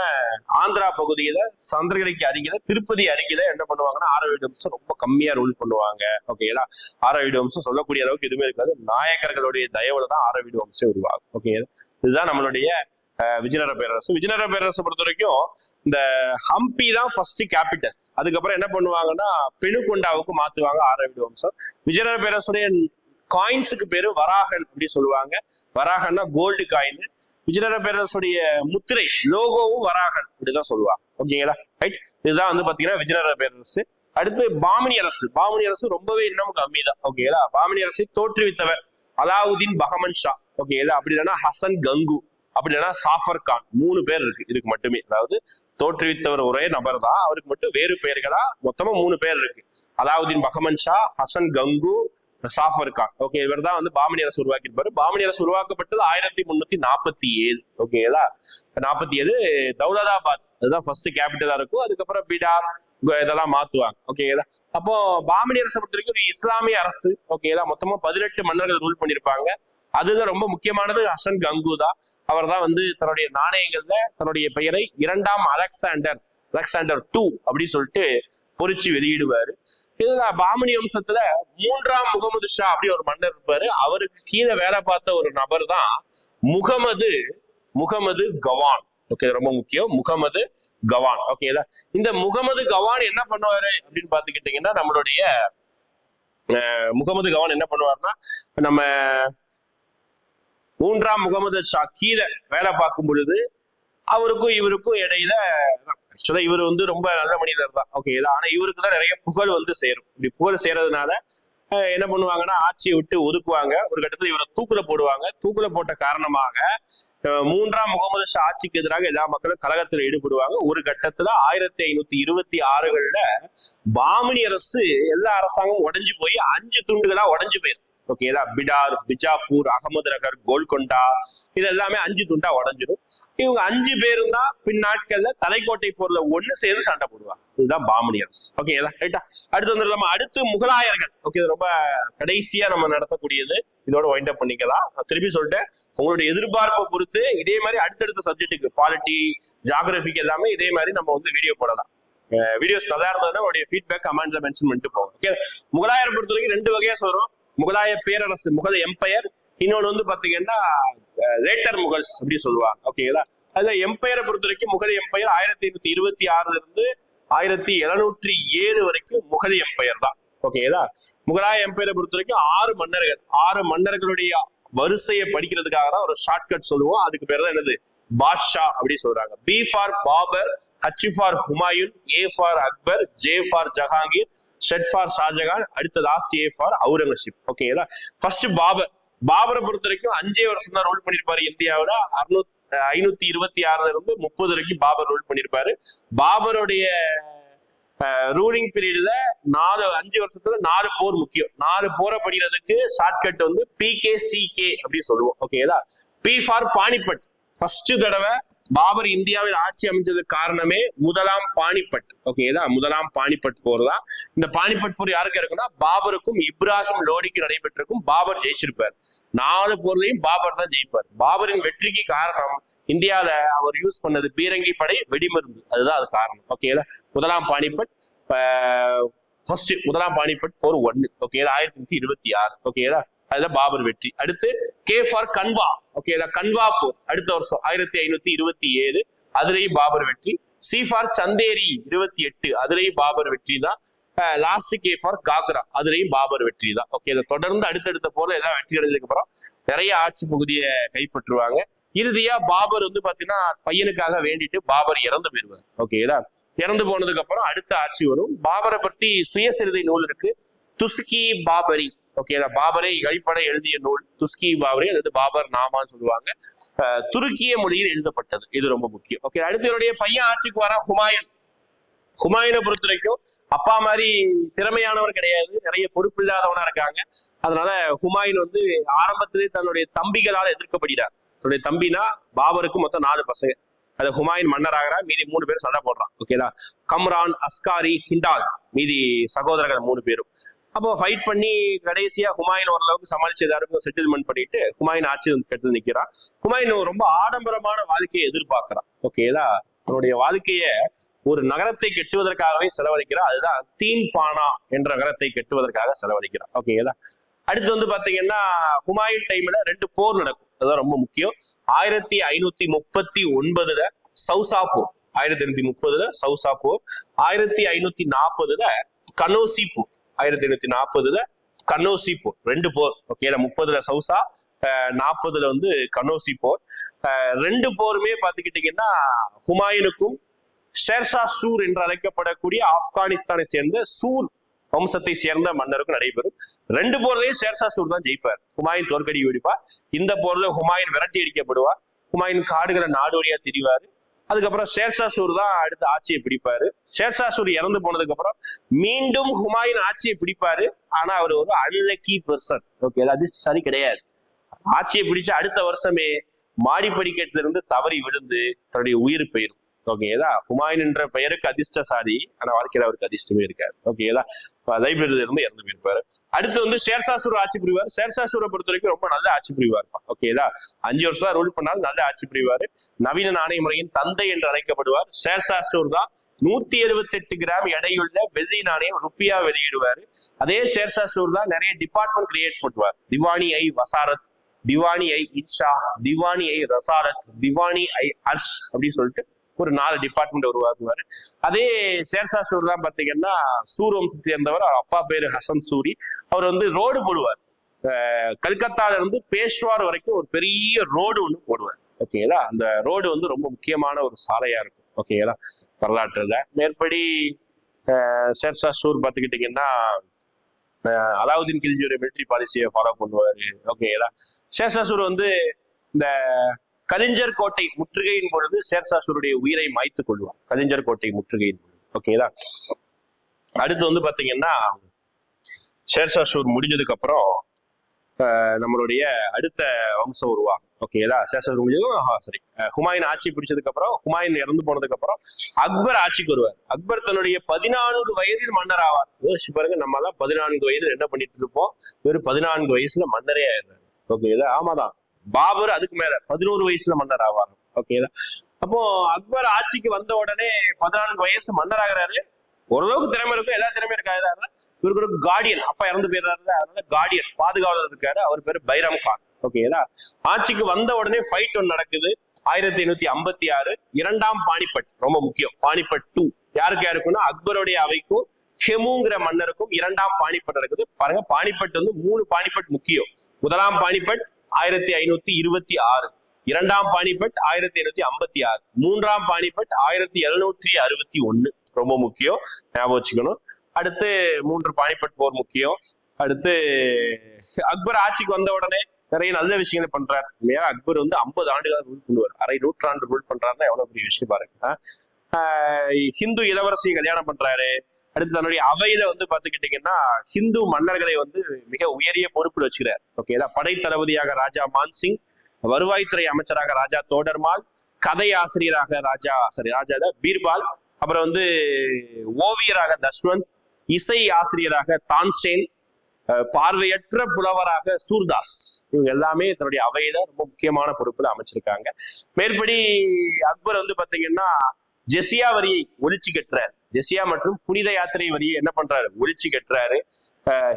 ஆந்திரா பகுதியில சந்திரகிரிக்கு அருகில, திருப்பதி அருகில என்ன பண்ணுவாங்கன்னா ஆரவீடு வம்சம் ரொம்ப கம்மியா ரூல் பண்ணுவாங்க. ஓகேங்களா. ஆரவீடு வம்சம் சொல்லக்கூடிய அளவுக்கு எதுவுமே இருக்காது. நாயக்கர்களுடைய தயவுல தான் ஆரவீடு வம்சம் உருவாகும். ஓகே, இதுதான் நம்மளுடைய விஜயநகர பேரரசு. விஜயநகர பேரரசு பொறுத்த வரைக்கும் இந்த ஹம்பி தான் ஃபர்ஸ்ட் கேபிட்டல். அதுக்கப்புறம் என்ன பண்ணுவாங்கன்னா பெனுகொண்டாவுக்கு மாத்துவாங்க ஆரவீடு வம்சம். விஜயநகர பேரரசுடைய காயின்ஸுக்கு பேரு வராகன் அப்படி சொல்லுவாங்க. வராகன்னா கோல்டு காயின். விஜயநகர பேரரசுடைய முத்திரை லோகோவும் வராகன் அப்படிதான் சொல்லுவாங்க. ஓகேங்களா. ரைட். இதுதான் வந்து பாத்தீங்கன்னா விஜயநகர பேரரசு. அடுத்து பாமணி அரசு. பாமணி அரசு ரொம்பவே இன்னும் கம்மி தான். ஓகேங்களா. பாமணி அரசை தோற்றுவித்தவர் அலாவுதீன் பகமன் ஷா. ஓகேங்களா. அப்படி இல்லைன்னா ஹசன் கங்கு, அப்படி இல்லைன்னா சாஃபர் கான். 3 பேர் இருக்கு இதுக்கு மட்டுமே. அதாவது தோற்றுவித்தவர் ஒரே நபர் தான், அவருக்கு மட்டும் வேறு பெயர்களா மொத்தமா 3 பேர் இருக்கு. அலாவுதீன் பகமன் ஷா, ஹசன் கங்கு, சாஃபர் கான். ஓகே, இவர் தான் வந்து பாமணி அரசு உருவாக்கியிருப்பாரு. பாமணி அரசு உருவாக்கப்பட்டது 1347. ஓகேங்களா. 47 தௌலதாபாத் அதுதான் ஃபர்ஸ்ட் கேபிட்டலா இருக்கும். அதுக்கப்புறம் பீடார் இதெல்லாம் மாத்துவாங்க. ஓகேங்களா. அப்போ பாமணி அரசை பொறுத்த வரைக்கும் ஒரு இஸ்லாமிய அரசு. ஓகேங்களா. மொத்தமா 18 மன்னர்கள் ரூல் பண்ணிருப்பாங்க. அதுதான் ரொம்ப முக்கியமானது ஹசன் கங்கு தான். அவர் தான் வந்து தன்னுடைய நாணயங்கள்ல தன்னுடைய பெயரை 2ஆம் அலெக்சாண்டர் 2 அப்படின்னு சொல்லிட்டு பொறிச்சு வெளியிடுவாரு. இதுதான் பாமணி வம்சத்துல 3ஆம் முகமது ஷா அப்படி ஒரு மன்னர் இருப்பாரு. அவருக்கு கீழே வேலை பார்த்த ஒரு நபர் தான் முகமது கவான். ஓகே, ரொம்ப முக்கியம். முகமது கவான். ஓகேதா. இந்த முகமது கவான் என்ன பண்ணுவாரு அப்படின்னு பாத்துக்கிட்டீங்கன்னா நம்மளுடைய முகமது கவான் என்ன பண்ணுவாருன்னா நம்ம 3ஆம் முகமது ஷா கீழே வேலை பார்க்கும் பொழுது அவருக்கும் இவருக்கும் இடையில ஆக்சுவலா இவர் வந்து ரொம்ப நல்ல மனிதர் தான், ஓகே. ஆனா இவருக்கு தான் நிறைய புகழ் வந்து சேரும். இப்படி புகழ் சேர்றதுனால என்ன பண்ணுவாங்கன்னா ஆட்சியை விட்டு ஒதுக்குவாங்க. ஒரு கட்டத்துல இவரை தூக்குல போடுவாங்க. தூக்குல போட்ட காரணமாக 3ஆம் முகமது ஷா ஆட்சிக்கு எதிராக எல்லா மக்களும் கழகத்தில் ஈடுபடுவாங்க. ஒரு கட்டத்துல 1526களில் பாமினி அரசு எல்லா அரசாங்கமும் உடைஞ்சு போய் 5 துண்டுகளா உடைஞ்சு போயிடும். ஓகேதா, பிடார், பிஜாப்பூர், அகமது நகர், கோல்கொண்டா, இது எல்லாமே 5 துண்டா உடஞ்சிடும். இவங்க 5 பேரும் தான் பின் நாட்கள்ல தலைக்கோட்டை போர்ல ஒண்ணு சேர்ந்து சண்டை போடுவாங்க. இதுதான் பாமணி அரசு. ஓகே, ரைட்டா. அடுத்து வந்து நம்ம அடுத்து முகலாயர்கள். ஓகே, ரொம்ப கடைசியா நம்ம நடத்தக்கூடியது. இதோட வைண்ட் அப் பண்ணிக்கலாம். நான் திருப்பி சொல்லிட்டேன், உங்களுடைய எதிர்பார்ப்பை பொறுத்து இதே மாதிரி அடுத்தடுத்த சப்ஜெக்ட்டுக்கு பாலிட்டி, ஜியாகிரபிக்கு எல்லாமே இதே மாதிரி நம்ம வந்து வீடியோ போடலாம். வீடியோஸ் நல்லா இருந்ததுன்னா உங்களுடைய ஃபீட்பேக் கமெண்ட்ல மென்ஷன் பண்ணிட்டு போங்க. ஓகே, முகலாயரை பொறுத்த வரைக்கும் 2 வகையா சொல்றோம். முகலாய பேரரசு, முகல் எம்பையர். இன்னொன்று வந்து பாத்தீங்கன்னா லேட்டர் முகல்ஸ் அப்படி சொல்லுவாங்க. ஓகேங்களா. அதுல எம்பையரை பொறுத்த வரைக்கும் முகல் எம்பையர் 1526 இருந்து 1707 வரைக்கும் முகல் எம்பையர் தான். ஓகேங்களா. முகலாய எம்பையரை பொறுத்த வரைக்கும் 6 மன்னர்கள். 6 மன்னர்களுடைய வரிசையை படிக்கிறதுக்காக தான் ஒரு ஷார்ட்கட் சொல்லுவோம். அதுக்கு பேர் தான் என்னது, பாட்ஷா அப்படி சொல்றாங்க. B for Babur, H for Humayun, A for Akbar, J for Jahangir, S for Shahjahan, அடுத்த லாஸ்ட் ஏ ஃபார் அவுரங்கசீப். ஓகேங்களா. ஃபர்ஸ்ட் பாபர். பாபரை பொறுத்த வரைக்கும் 5 வருஷம் தான் ரூல் பண்ணிருப்பாரு இந்தியாவில. 526 இருந்து 30 வரைக்கும் பாபர் ரூல் பண்ணிருப்பாரு. பாபருடைய ரூலிங் பீரியட்ல 5 வருஷத்துல 4 போர் முக்கியம். 4 போரை படிக்கிறதுக்கு ஷார்ட்கட் வந்து PKCK அப்படின்னு சொல்லுவோம். ஓகேங்களா. B for Panipat. ஃபர்ஸ்ட் தடவை பாபர் இந்தியாவில் ஆட்சி அமைச்சதுக்கு காரணமே முதலாம் பானிபட். ஓகேதா, முதலாம் பானிபட் போர் தான். இந்த பானிபட் போர் யாருக்கு இருக்குன்னா பாபருக்கும் இப்ராஹிம் லோடிக்கும் நடைபெற்றிருக்கும். பாபர் ஜெயிச்சிருப்பார். 4 போர்லையும் பாபர் தான் ஜெயிப்பார். பாபரின் வெற்றிக்கு காரணம் இந்தியாவில அவர் யூஸ் பண்ணது பீரங்கி படை, வெடிமருந்து. அதுதான் அது காரணம். ஓகேதா, முதலாம் பானிபட். முதலாம் பானிபட் போர் 1. ஓகேதா, 1526. ஓகேதா, அதுல பாபர் வெற்றி. அடுத்து கே ஃபார் கன்வா. ஓகேதா, கன்வா போர் அடுத்த வருஷம் 1527. அதுலயும் பாபர் வெற்றி. C for Chanderi 28. அதுலயும் பாபர் வெற்றி தான். Last K for Ghaghra. அதுலயும் பாபர் வெற்றி தான். ஓகே, இதை தொடர்ந்து அடுத்தடுத்த போல எல்லாம் வெற்றி அடைஞ்சதுக்கு அப்புறம் நிறைய ஆட்சி பகுதியை கைப்பற்றுவாங்க. இறுதியா பாபர் வந்து பாத்தீங்கன்னா பையனுக்காக வேண்டிட்டு பாபர் இறந்து போயிருவார். ஓகேதா, இறந்து போனதுக்கு அப்புறம் அடுத்த ஆட்சி வரும். பாபரை பத்தி சுயசரிதை நூல் இருக்கு, துஸ்கி பாபரி. ஓகேதா, பாபரை கழிப்படை எழுதிய நூல் துஸ்கி பாபரி, அதாவது பாபர் நாமான்னு சொல்லுவாங்க. துருக்கிய மொழியில் எழுதப்பட்டது. இது ரொம்ப முக்கியம். ஓகே, அடுத்து இவருடைய பையன் ஆட்சிக்கு வர ஹுமாயூன். ஹுமாயூனை பொறுத்த வரைக்கும் அப்பா மாதிரி திறமையானவர் கிடையாது, நிறைய பொறுப்பு இல்லாதவனா இருக்காங்க. அதனால ஹுமாயூன் வந்து ஆரம்பத்திலே தன்னுடைய தம்பிகளால் எதிர்க்கப்படுகிறார். தன்னுடைய தம்பினா பாபருக்கு மொத்தம் 4 பசங்க. அது ஹுமாயூன் மன்னர் ஆகிறார். மீதி 3 பேர் சண்டை போடுறான். ஓகேதா, கம்ரான், அஸ்காரி, ஹிண்டால், மீதி சகோதரர்கள் 3 பேரும். அப்போ ஃபைட் பண்ணி கடைசியா ஹுமாயூன் ஓரளவுக்கு சமாளிச்சு எல்லாருக்கும் செட்டில்மெண்ட் பண்ணிட்டு ஹுமாயூன் ஆட்சி வந்து கெட்டு நிற்கிறான். ஹுமாயூன் ரொம்ப ஆடம்பரமான வாழ்க்கையை எதிர்பார்க்கிறான். ஓகேதா, அவனுடைய வாழ்க்கைய ஒரு நகரத்தை கெட்டுவதற்காகவே செலவழிக்கிறான். அதுதான் தீன் பானா என்ற நகரத்தை கெட்டுவதற்காக செலவழிக்கிறான். ஓகேதா, அடுத்து வந்து பாத்தீங்கன்னா ஹுமாயூன் டைம்ல 2 போர் நடக்கும். அதுதான் ரொம்ப முக்கியம். 1539 சௌசா போர். 1530 சௌசா போர். 1540 கனோசி போர். 1540 கனோசி போர். 2 போர். ஓகே, 30 சௌசா, 40 வந்து கனோசி போர். 2 போருமே பாத்துக்கிட்டீங்கன்னா ஹுமாயூனுக்கும் ஷேர்ஷா சூர் என்று அழைக்கப்படக்கூடிய ஆப்கானிஸ்தானை சேர்ந்த சூர் வம்சத்தை சேர்ந்த மன்னருக்கும் நடைபெறும். 2 போர்லையும் ஷேர்ஷா சூர் தான் ஜெயிப்பார். ஹுமாயூன் தோற்கடி வெடிப்பார். இந்த போர்ல ஹுமாயூன் விரட்டி அடிக்கப்படுவார். ஹுமாயூன் காடுகளை நாடு வழியா திரிவாரு. அதுக்கப்புறம் ஷேர்ஷா சூர் தான் அடுத்த ஆட்சியை பிடிப்பாரு. ஷேர்ஷா சூர் இறந்து போனதுக்கு அப்புறம் மீண்டும் ஹுமாயூன் ஆட்சியை பிடிப்பாரு. ஆனா அவர் ஒரு அன்லக்கி பர்சன். ஓகே, அது சரி கிடையாது. ஆட்சியை பிடிச்ச அடுத்த வருஷமே மாடி படிக்கட்டுல இருந்து தவறி விழுந்து தன்னுடைய உயிர் போயிடும். ஓகேதா, ஹுமாயூன் என்ற பெயருக்கு அதிர்ஷ்டசாலி, ஆனா வாழ்க்கையில அவருக்கு அதிர்ஷ்டமே இருக்காது. ஓகேதா, லைப்ரரியில இருந்து இறந்து போயிருப்பாரு. அடுத்து வந்து ஷேர்ஷா சூர் ஆட்சி புரிவார். ஷேர்ஷா சூரை பொறுத்த வரைக்கும் ரொம்ப நல்ல ஆட்சி புரிவார். ஓகேதா, 5 வருஷம் தான் ரூல் பண்ணாலும் நல்ல ஆட்சி புரிவாரு. நவீன நாணய முறையின் தந்தை என்று அழைக்கப்படுவார். ஷேர்ஷா சூர் தான் 178 கிராம் எடையுள்ள வெள்ளி நாணயம் ருப்பியா வெளியிடுவாரு. அதே ஷேர்ஷா சூர் தான் நிறைய டிபார்ட்மெண்ட் கிரியேட் பண்ணுவார். திவானி ஐ வசாரத், திவானி ஐ இன்ஷா, திவானி ஐ ரசாரத், திவானி ஐ அர்ஷ் அப்படின்னு சொல்லிட்டு ஒரு 4 டிபார்ட்மெண்ட் உருவாக்குவாரு. அதே ஷேர்ஷா சூர் தான் பாத்தீங்கன்னா சூர் வம்சத்தை சேர்ந்தவர். அப்பா பேரு ஹசன் சூரி. அவர் வந்து ரோடு போடுவார். கல்கத்தால இருந்து பேஷ்வார் வரைக்கும் ஒரு பெரிய ரோடு ஒண்ணு போடுவார். ஓகேங்களா, அந்த ரோடு வந்து ரொம்ப முக்கியமான ஒரு சாலையா இருக்கும். ஓகேங்களா வரலாற்றுல. மேற்படி ஷேர்ஷா சூர் பார்த்துக்கிட்டீங்கன்னா அலாவுதீன் கில்ஜியோட மிலிட்டரி பாலிசியை ஃபாலோ பண்ணுவாரு. ஓகேங்களா ஷேர்ஷா சூர் வந்து இந்த கலிஞ்சர் கோட்டை முற்றுகையின் பொழுது ஷேர்ஷா சூருடைய உயிரை மாய்த்து கொள்வார். கலிஞ்சர் கோட்டை முற்றுகையின் பொழுது. ஓகேங்களா அடுத்து வந்து பாத்தீங்கன்னா ஷேர்ஷா சூர் முடிஞ்சதுக்கு அப்புறம் நம்மளுடைய அடுத்த வம்சம் உருவாகும். ஓகேங்களா ஷேர்ஷா சூர் முடிஞ்சதும் சரி ஹுமாயூன் ஆட்சி பிடிச்சதுக்கு அப்புறம் ஹுமாயூன் இறந்து போனதுக்கு அப்புறம் அக்பர் ஆட்சிக்கு வருவார். அக்பர் தன்னுடைய 14 வயதில் மன்னர் ஆவார். யோசிச்சு பாருங்க, நம்ம எல்லாம் 14 வயதுல என்ன பண்ணிட்டு இருப்போம், வெறும் 14 வயசுல மன்னரே ஆயிடுறாரு. ஓகேங்களா ஆமாதான், பாபர் அதுக்கு மேல 11 வயசுல மன்னர் ஆவார். ஓகேங்களா அப்போ அக்பர் ஆட்சிக்கு வந்த உடனே 14 வயசு மன்னர் ஆகிறாரு. ஓரளவுக்கு திறமை இருக்கும், எல்லா திறமையும் இருக்காரு. இவருக்கு ஒரு கார்டியன், அப்பா இறந்து போயிடுறாரு, அதனால கார்டியன் பாதுகாவலர் இருக்காரு, அவர் பேரு பைரம் கான். ஓகேங்களா ஆட்சிக்கு வந்த உடனே ஃபைட் ஒன்று நடக்குது 1556 இரண்டாம் பானிபட். ரொம்ப முக்கியம், பானிபட் 2 யாருக்கு யாருக்குன்னா அக்பருடைய அவைக்கும் ஹெமுங்கிற மன்னருக்கும் இரண்டாம் பானிபட் நடக்குது. பாருங்க பானிபட் வந்து 3 பானிபட் முக்கியம். முதலாம் பானிபட் 1526, இரண்டாம் பானிபட் 1556, மூன்றாம் பானிபட் 1761. ரொம்ப முக்கியம், ஞாபகம் வச்சுக்கணும். அடுத்து 3 பானிபட் போர் முக்கியம். அடுத்து அக்பர் ஆட்சிக்கு வந்த உடனே நிறைய நல்ல விஷயங்களை பண்றாரு. இல்லையா அக்பர் வந்து 50 ஆண்டுகள் ரூல் பண்ணுவார், அரை நூற்றாண்டு ரூல் பண்றாருன்னா எவ்வளவு பெரிய விஷயம் பாருங்க. ஹிந்து இளவரசியை கல்யாணம் பண்றாரு. அடுத்து தன்னுடைய அவையில வந்து பாத்துக்கிட்டீங்கன்னா ஹிந்து மன்னர்களை வந்து மிக உயரிய பொறுப்புல வச்சுக்கிறார். ஓகேதா படை தளபதியாக ராஜா மான்சிங், வருவாய்த்துறை அமைச்சராக ராஜா தோடர்மால், கதை ஆசிரியராக ராஜா பீர்பால், அப்புறம் வந்து ஓவியராக தஸ்வந்த், இசை ஆசிரியராக தான்சேன், பார்வையற்ற புலவராக சூர்தாஸ். இவங்க எல்லாமே தன்னுடைய அவையில ரொம்ப முக்கியமான பொறுப்புல அமைச்சிருக்காங்க. மேற்படி அக்பர் வந்து பாத்தீங்கன்னா ஜெசியா வரியை ஒழிச்சு கட்டுறாரு. ஜெசியா மற்றும் புனித யாத்திரை வரியை என்ன பண்றாரு, ஒழிச்சு கட்டுறாரு.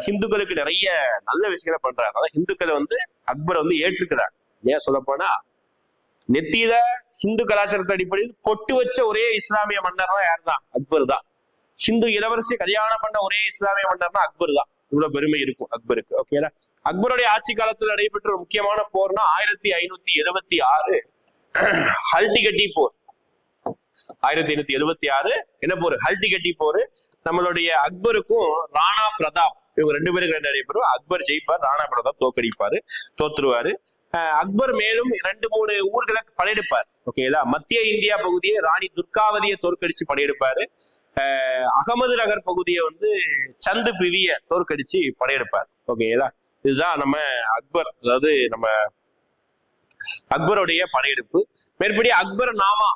ஹிந்துக்களுக்கு நிறைய நல்ல விஷயங்களை பண்றாரு. அதான் ஹிந்துக்களை வந்து அக்பர் வந்து ஏற்றுக்கிறார். ஏன் சொல்ல போனா நெத்தியில ஹிந்து கலாச்சாரத்தை அடிப்படையில் பொட்டு வச்ச ஒரே இஸ்லாமிய மன்னர் தான் யார் தான், அக்பர் தான். ஹிந்து இளவரசி கல்யாணம் பண்ண ஒரே இஸ்லாமிய மன்னர்னா அக்பர் தான். இவ்வளவு பெருமை இருக்கும் அக்பருக்கு. ஓகேடா அக்பருடைய ஆட்சி காலத்தில் நடைபெற்ற ஒரு முக்கியமான போர்னா 1576 ஹல்டிகட்டி போர். 1576 என்ன போர், ஹல்டிகட்டி போர். நம்மளுடைய அக்பருக்கும் ராணா பிரதாப் இவங்க 2 பேருக்கு நடைபெறும். அக்பர் ஜெயிப்பார், ராணா பிரதாப் தோத்துருவாரு. அக்பர் மேலும் 2-3 ஊர்களை படையெடுப்பார். ஓகேங்களா மத்திய இந்தியா பகுதியை ராணி துர்காவதியை தோற்கடிச்சு படையெடுப்பாரு. அகமது நகர் பகுதியை வந்து சந்து பிவிய தோற்கடிச்சு படையெடுப்பார். ஓகேங்களா இதுதான் நம்ம அக்பர், அதாவது நம்ம அக்பருடைய படையெடுப்பு. மேற்படி அக்பர் நாமா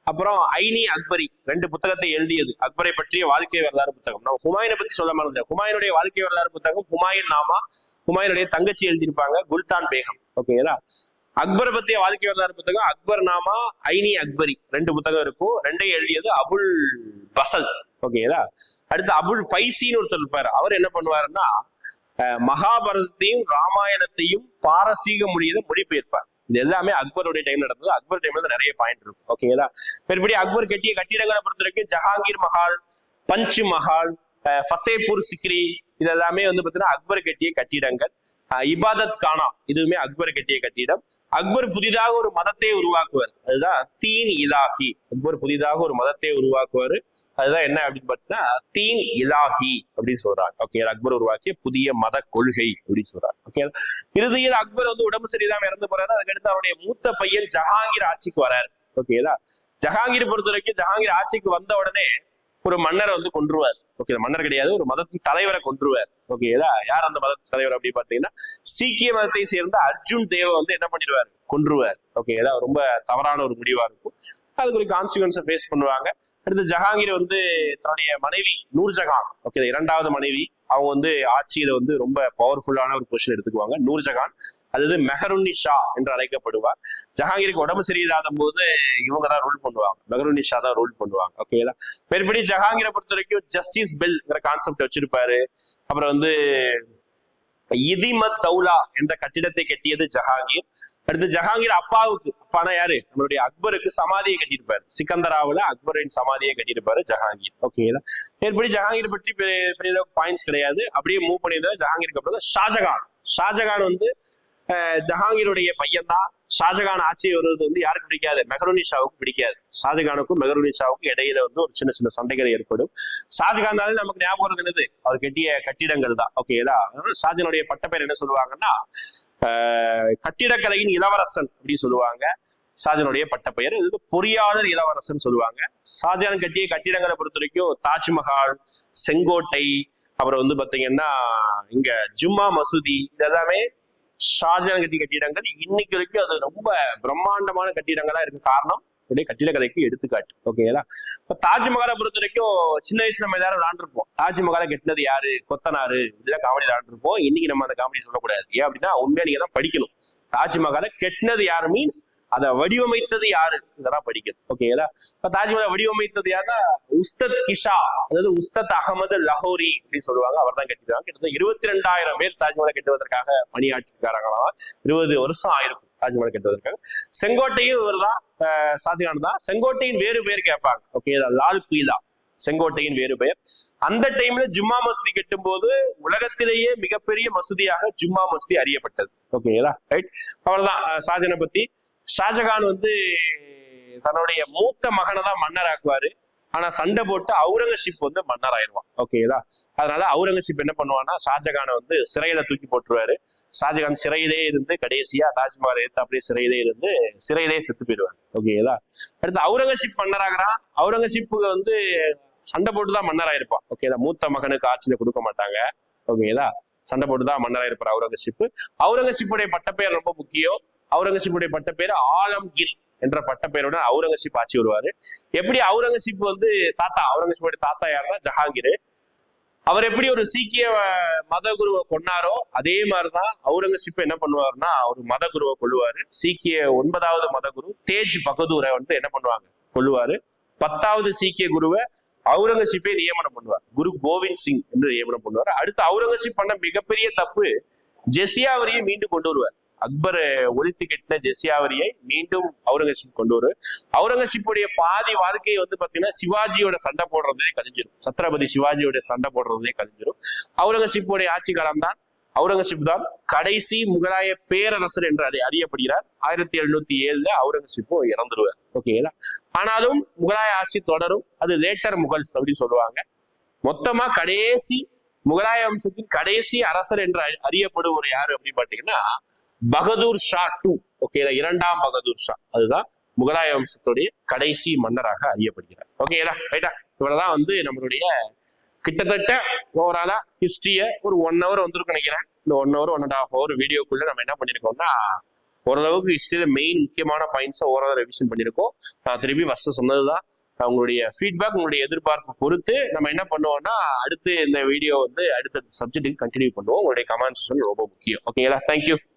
அப்புறம் ஐனி அக்பரி 2 புத்தகத்தை எழுதியது. அக்பரை பற்றிய வாழ்க்கை வரலாறு புத்தகம். நம்ம ஹுமாயூனை பத்தி சொல்ல மாட்டோம். ஹுமாயூனுடைய வாழ்க்கை வரலாறு புத்தகம் ஹுமாயூன் நாமா. ஹுமாயூனுடைய தங்கச்சி எழுதியிருப்பாங்க குல்தான் பேகம். ஓகேங்களா அக்பரை பத்திய வாழ்க்கை வரலாறு புத்தகம் அக்பர் நாமா, ஐனி அக்பரி 2 புத்தகம் இருக்கும். 2ஐயும் எழுதியது அபுல் பசல். ஓகேங்களா அடுத்து அபுல் பைசின்னு ஒருத்தர் இருப்பாரு. அவர் என்ன பண்ணுவாருன்னா மகாபாரதத்தையும் ராமாயணத்தையும் பாரசீக மொழியில மொழிபெயர்ப்பார். இது எல்லாமே அக்பருடைய டைம் நடந்தது. அக்பர் டைம்ல நிறைய பாயிண்ட் இருக்கும். ஓகேங்களா மறுபடி அக்பர் கட்டிய கட்டிடங்களை பொறுத்த வரைக்கும் ஜஹாங்கீர் மஹால், பஞ்ச் மஹால், ஃபத்தேபூர் சிக்ரி இது எல்லாமே வந்து பாத்தீங்கன்னா அக்பர் கட்டிய கட்டிடங்கள். இபாதத் கானா இதுவுமே அக்பர் கட்டிய கட்டிடம். அக்பர் புதிதாக ஒரு மதத்தை உருவாக்குவார், அதுதான் தீன் இலாஹி. அக்பர் புதிதாக ஒரு மதத்தை உருவாக்குவாரு, அதுதான் என்ன அப்படின்னு பார்த்தீங்கன்னா தீன் இலாஹி அப்படின்னு சொல்றாங்க. ஓகே அக்பர் உருவாக்கிய புதிய மத கொள்கை அப்படின்னு சொல்றாங்க. ஓகே இறுதியில் அக்பர் வந்து உடம்பு சரியில்லாம இறந்து போறாரு. அதுக்கடுத்து அவருடைய மூத்த பையன் ஜஹாங்கீர் ஆட்சிக்கு வராரு. ஓகேங்களா ஜஹாங்கீர் பொறுத்த வரைக்கும் ஜஹாங்கீர் ஆட்சிக்கு வந்த உடனே ஒரு மன்னரை வந்து கொன்றுவார். ஓகே மன்னர் கிடையாது, ஒரு மதத்தின் தலைவரை கொன்றுவார். ஓகேங்களா யார் அந்த மதத்தின் தலைவர் அப்படின்னு பாத்தீங்கன்னா சீக்கிய மதத்தை சேர்ந்த அர்ஜுன் தேவ வந்து என்ன பண்ணிடுவார், கொன்றுவார். ஓகேங்களா ரொம்ப தவறான ஒரு முடிவா இருக்கும். அதுக்கு ஒரு கான்சிக்வன்ஸை ஃபேஸ் பண்ணுவாங்க. அடுத்து ஜஹாங்கீர் வந்து தன்னுடைய மனைவி நூர்ஜஹான், ஓகே 2வது மனைவி, அவங்க வந்து ஆட்சியில வந்து ரொம்ப பவர்ஃபுல்லான ஒரு பொசிஷன் எடுத்துக்குவாங்க. நூர்ஜஹான் அதாவது மெஹருன்னி ஷா என்று அழைக்கப்படுவார். ஜஹாங்கீருக்கு உடம்பு சரியில்லாத போது இவங்க தான் ரூல் பண்ணுவாங்க, மெஹருன்னி ஷா தான் ரூல் பண்ணுவாங்க. ஓகேங்களா மேற்படி ஜஹாங்கீரை பொறுத்த வரைக்கும் ஜஸ்டிஸ் பெல்ங்கிற கான்செப்ட் வச்சிருப்பாரு. அப்புறம் வந்து இதிமத் தௌலா என்ற கட்டிடத்தை கட்டியது ஜஹாங்கீர். அடுத்து ஜஹாங்கீர் அப்பானா யாரு, நம்மளுடைய அக்பருக்கு சமாதியை கட்டியிருப்பாரு. சிக்கந்தராவுல அக்பரின் சமாதியை கட்டியிருப்பாரு ஜஹாங்கீர். ஓகேங்களா மேற்படி ஜஹாங்கீர் பற்றி பெரிய பாயிண்ட்ஸ் கிடையாது. அப்படியே மூவ் பண்ணியிருந்தாரு. ஜஹாங்கீருக்கு அப்புறம் ஷாஜகான் வந்து ஜஹாங்கீருடைய பையன் தான். ஷாஜகான் ஆட்சி வருவது வந்து யாருக்கு பிடிக்காது? மெஹருநிஷாவுக்கு பிடிக்காது. ஷாஜகானுக்கும் மெஹருநிஷாவுக்கும் இடையில வந்து ஒரு சின்ன சின்ன சண்டைகள் ஏற்படும். ஷாஜகான்னாலே நமக்கு ஞாபகம் வருது என்னது? அவர் கட்டிய கட்டிடங்கள் தான். ஓகேதா? ஷாஜனுடைய பட்டப்பெயர் என்ன சொல்லுவாங்கன்னா கட்டிடக்கலையின் இளவரசன் அப்படின்னு சொல்லுவாங்க. ஷாஜனுடைய பட்டப்பெயர் இது பொறியாளர் இளவரசன் சொல்லுவாங்க. ஷாஜகான் கட்டிய கட்டிடங்களை பொறுத்த வரைக்கும் தாஜ்மஹால், செங்கோட்டை, அப்புறம் வந்து பாத்தீங்கன்னா இங்க ஜும்மா மசூதி, இதெல்லாமே ஷாஜகான் கட்டிய கட்டிடங்கள். இன்னைக்கு வரைக்கும் அது ரொம்ப பிரம்மாண்டமான கட்டிடங்களா இருக்கு. காரணம் கட்டிடக்கலைக்கு எடுத்துக்காட்டு. ஓகேங்களா? இப்ப தாஜ்மஹாலை பொறுத்த வரைக்கும் சின்ன வயசுல நம்ம எல்லாரும் விளாண்டுருப்போம். தாஜ்மஹாலை கட்டினது யாரு? கொத்தனாரு. இதெல்லாம் காமெடி விளாண்டுருப்போம். இன்னைக்கு நம்ம அந்த காமெடி சொல்லக்கூடாது. ஏன் அப்படின்னா உண்மையா நீங்க தான் படிக்கணும். தாஜ்மஹாலை கட்டினது யாரு மீன்ஸ் அதை வடிவமைத்தது யாரு, இதெல்லாம் படிக்கணும். ஓகேங்களா? இப்ப தாஜ்மஹாலை வடிவமைத்தது யாருன்னா உஸ்தத் கிஷா, அதாவது உஸ்தத் அகமது லஹோரி அப்படின்னு சொல்லுவாங்க. அவர் தான் கட்டிடுவாங்க. கிட்டத்தட்ட 22,000 பேர் தாஜ்மஹாலை கட்டுவதற்காக பணியாற்றிருக்காங்களாம். 20 வருஷம் ஆயிருக்கும் தாஜ்மஹாலை கட்டுவதற்காக. செங்கோட்டையும் இவர் தான், ஷாஜகான் தான். செங்கோட்டையின் வேறு பேர் கேட்பாங்க. ஓகே, லால் குயிலா செங்கோட்டையின் வேறு பெயர். அந்த டைம்ல ஜும்மா மசூதி கட்டும் போது உலகத்திலேயே மிகப்பெரிய மசூதியாக ஜும்மா மசூதி அறியப்பட்டது. ஓகேங்களா? ரைட். அவர்தான் ஷாஜகானை பத்தி. ஷாஜகான் வந்து தன்னுடைய மூத்த மகனை தான் மன்னராக்குவாரு. ஆனா சண்டை போட்டு அவுரங்கசீப் வந்து மன்னர் ஆயிடுவான். ஓகேதா? அதனால அவுரங்கசீப் என்ன பண்ணுவான்னா ஷாஜகானை வந்து சிறையில தூக்கி போட்டுருவாரு. ஷாஜகான் சிறையிலே இருந்து கடைசியா தாஜ்மஹால் எடுத்து அப்படியே சிறையிலே இருந்து சிறையிலே செத்து போயிடுவாரு. ஓகேதா? அடுத்து அவுரங்கசீப் மன்னராகிறான். அவுரங்கசீப்புக்கு வந்து சண்டை போட்டுதான் மன்னராயிருப்பான். ஓகேதா? மூத்த மகனுக்கு ஆட்சியில கொடுக்க மாட்டாங்க. ஓகேதா? சண்டை போட்டுதான் மன்னராயிருப்பார் அவுரங்கசீப். அவுரங்கசீப்புடைய பட்டப்பெயர் ரொம்ப முக்கியம். அவுரங்கசீப்புடைய பட்டப்பெயர் ஆலம்கீர் என்ற பட்டப்பெயரோட அவுரங்கசீப் ஆட்சி வருவாரு. எப்படி அவுரங்கசீப் வந்து தாத்தா, அவுரங்கசீப்புடைய தாத்தா யாருன்னா ஜஹாங்கீர். அவர் எப்படி ஒரு சீக்கிய மத குருவை கொன்னாரோ அதே மாதிரிதான் அவுரங்கசீப் என்ன பண்ணுவாருன்னா ஒரு மத குருவை கொள்ளுவாரு. சீக்கிய 9வது மத குரு தேஜ் பகதூரை வந்து என்ன பண்ணுவாங்க, கொள்ளுவாரு. 10வது சீக்கிய குருவை அவுரங்கசீப்பை நியமனம் பண்ணுவார். குரு கோவிந்த் சிங் என்று நியமனம் பண்ணுவார். அடுத்து அவுரங்கசீப் பண்ண மிகப்பெரிய தப்பு ஜெசியா வரியை மீண்டும் கொண்டு வருவார். அக்பர் ஒழித்து கட்டின ஜெசியா வரியை மீண்டும் அவுரங்கசீப் கொண்டு வருவார். அவுரங்கசீப்புடைய பாதி வாழ்க்கையை வந்து பாத்தீங்கன்னா சிவாஜியோட சண்டை போடுறதே கழிஞ்சிடும். சத்ரபதி சிவாஜியோட சண்டை போடுறதே கழிஞ்சிடும். அவுரங்கசீப்புடைய ஆட்சி காலம் தான். அவுரங்கசீப் தான் கடைசி முகலாய பேரரசர் என்று அறியப்படுகிறார். 1707 அவுரங்கசீப்பு இறந்துருவார். ஓகேங்களா? ஆனாலும் முகலாய ஆட்சி தொடரும். அது லேட்டர் முகல்ஸ் அப்படின்னு சொல்லுவாங்க. மொத்தமா கடைசி முகலாய வம்சத்தின் கடைசி அரசர் என்று அறியப்படுவர் யாரு அப்படின்னு பாத்தீங்கன்னா பகதூர் ஷா 2. ஓகேங்களா? 2ஆம் பகதூர் ஷா. அதுதான் முகலாய வம்சத்துடைய கடைசி மன்னராக அறியப்படுகிறார். ஓகேங்களா? ரைட்டா? இவ்வளவுதான் வந்து நம்மளுடைய கிட்டத்தட்ட ஓவராலா ஹிஸ்டரிய ஒரு 1 hour வந்திருக்கு நினைக்கிறேன். இந்த 1 hour 1.5 hour வீடியோக்குள்ள நம்ம என்ன பண்ணிருக்கோம்னா ஓரளவுக்கு ஹிஸ்டரியில மெயின் முக்கியமான பாயிண்ட்ஸை ஓரளவு ரெவிஷன் பண்ணிருக்கோம். நான் திரும்பி ஃபர்ஸ்ட் சொன்னதுதான். உங்களுடைய ஃபீட்பேக், உங்களுடைய எதிர்பார்ப்பு பொறுத்து நம்ம என்ன பண்ணுவோம்னா அடுத்து இந்த வீடியோ வந்து அடுத்த சப்ஜெக்ட்டுக்கு கண்டினியூ பண்ணுவோம். உங்களுடைய கமெண்ட்ஸ் ரொம்ப முக்கியம். ஓகேங்களா? தேங்க்யூ.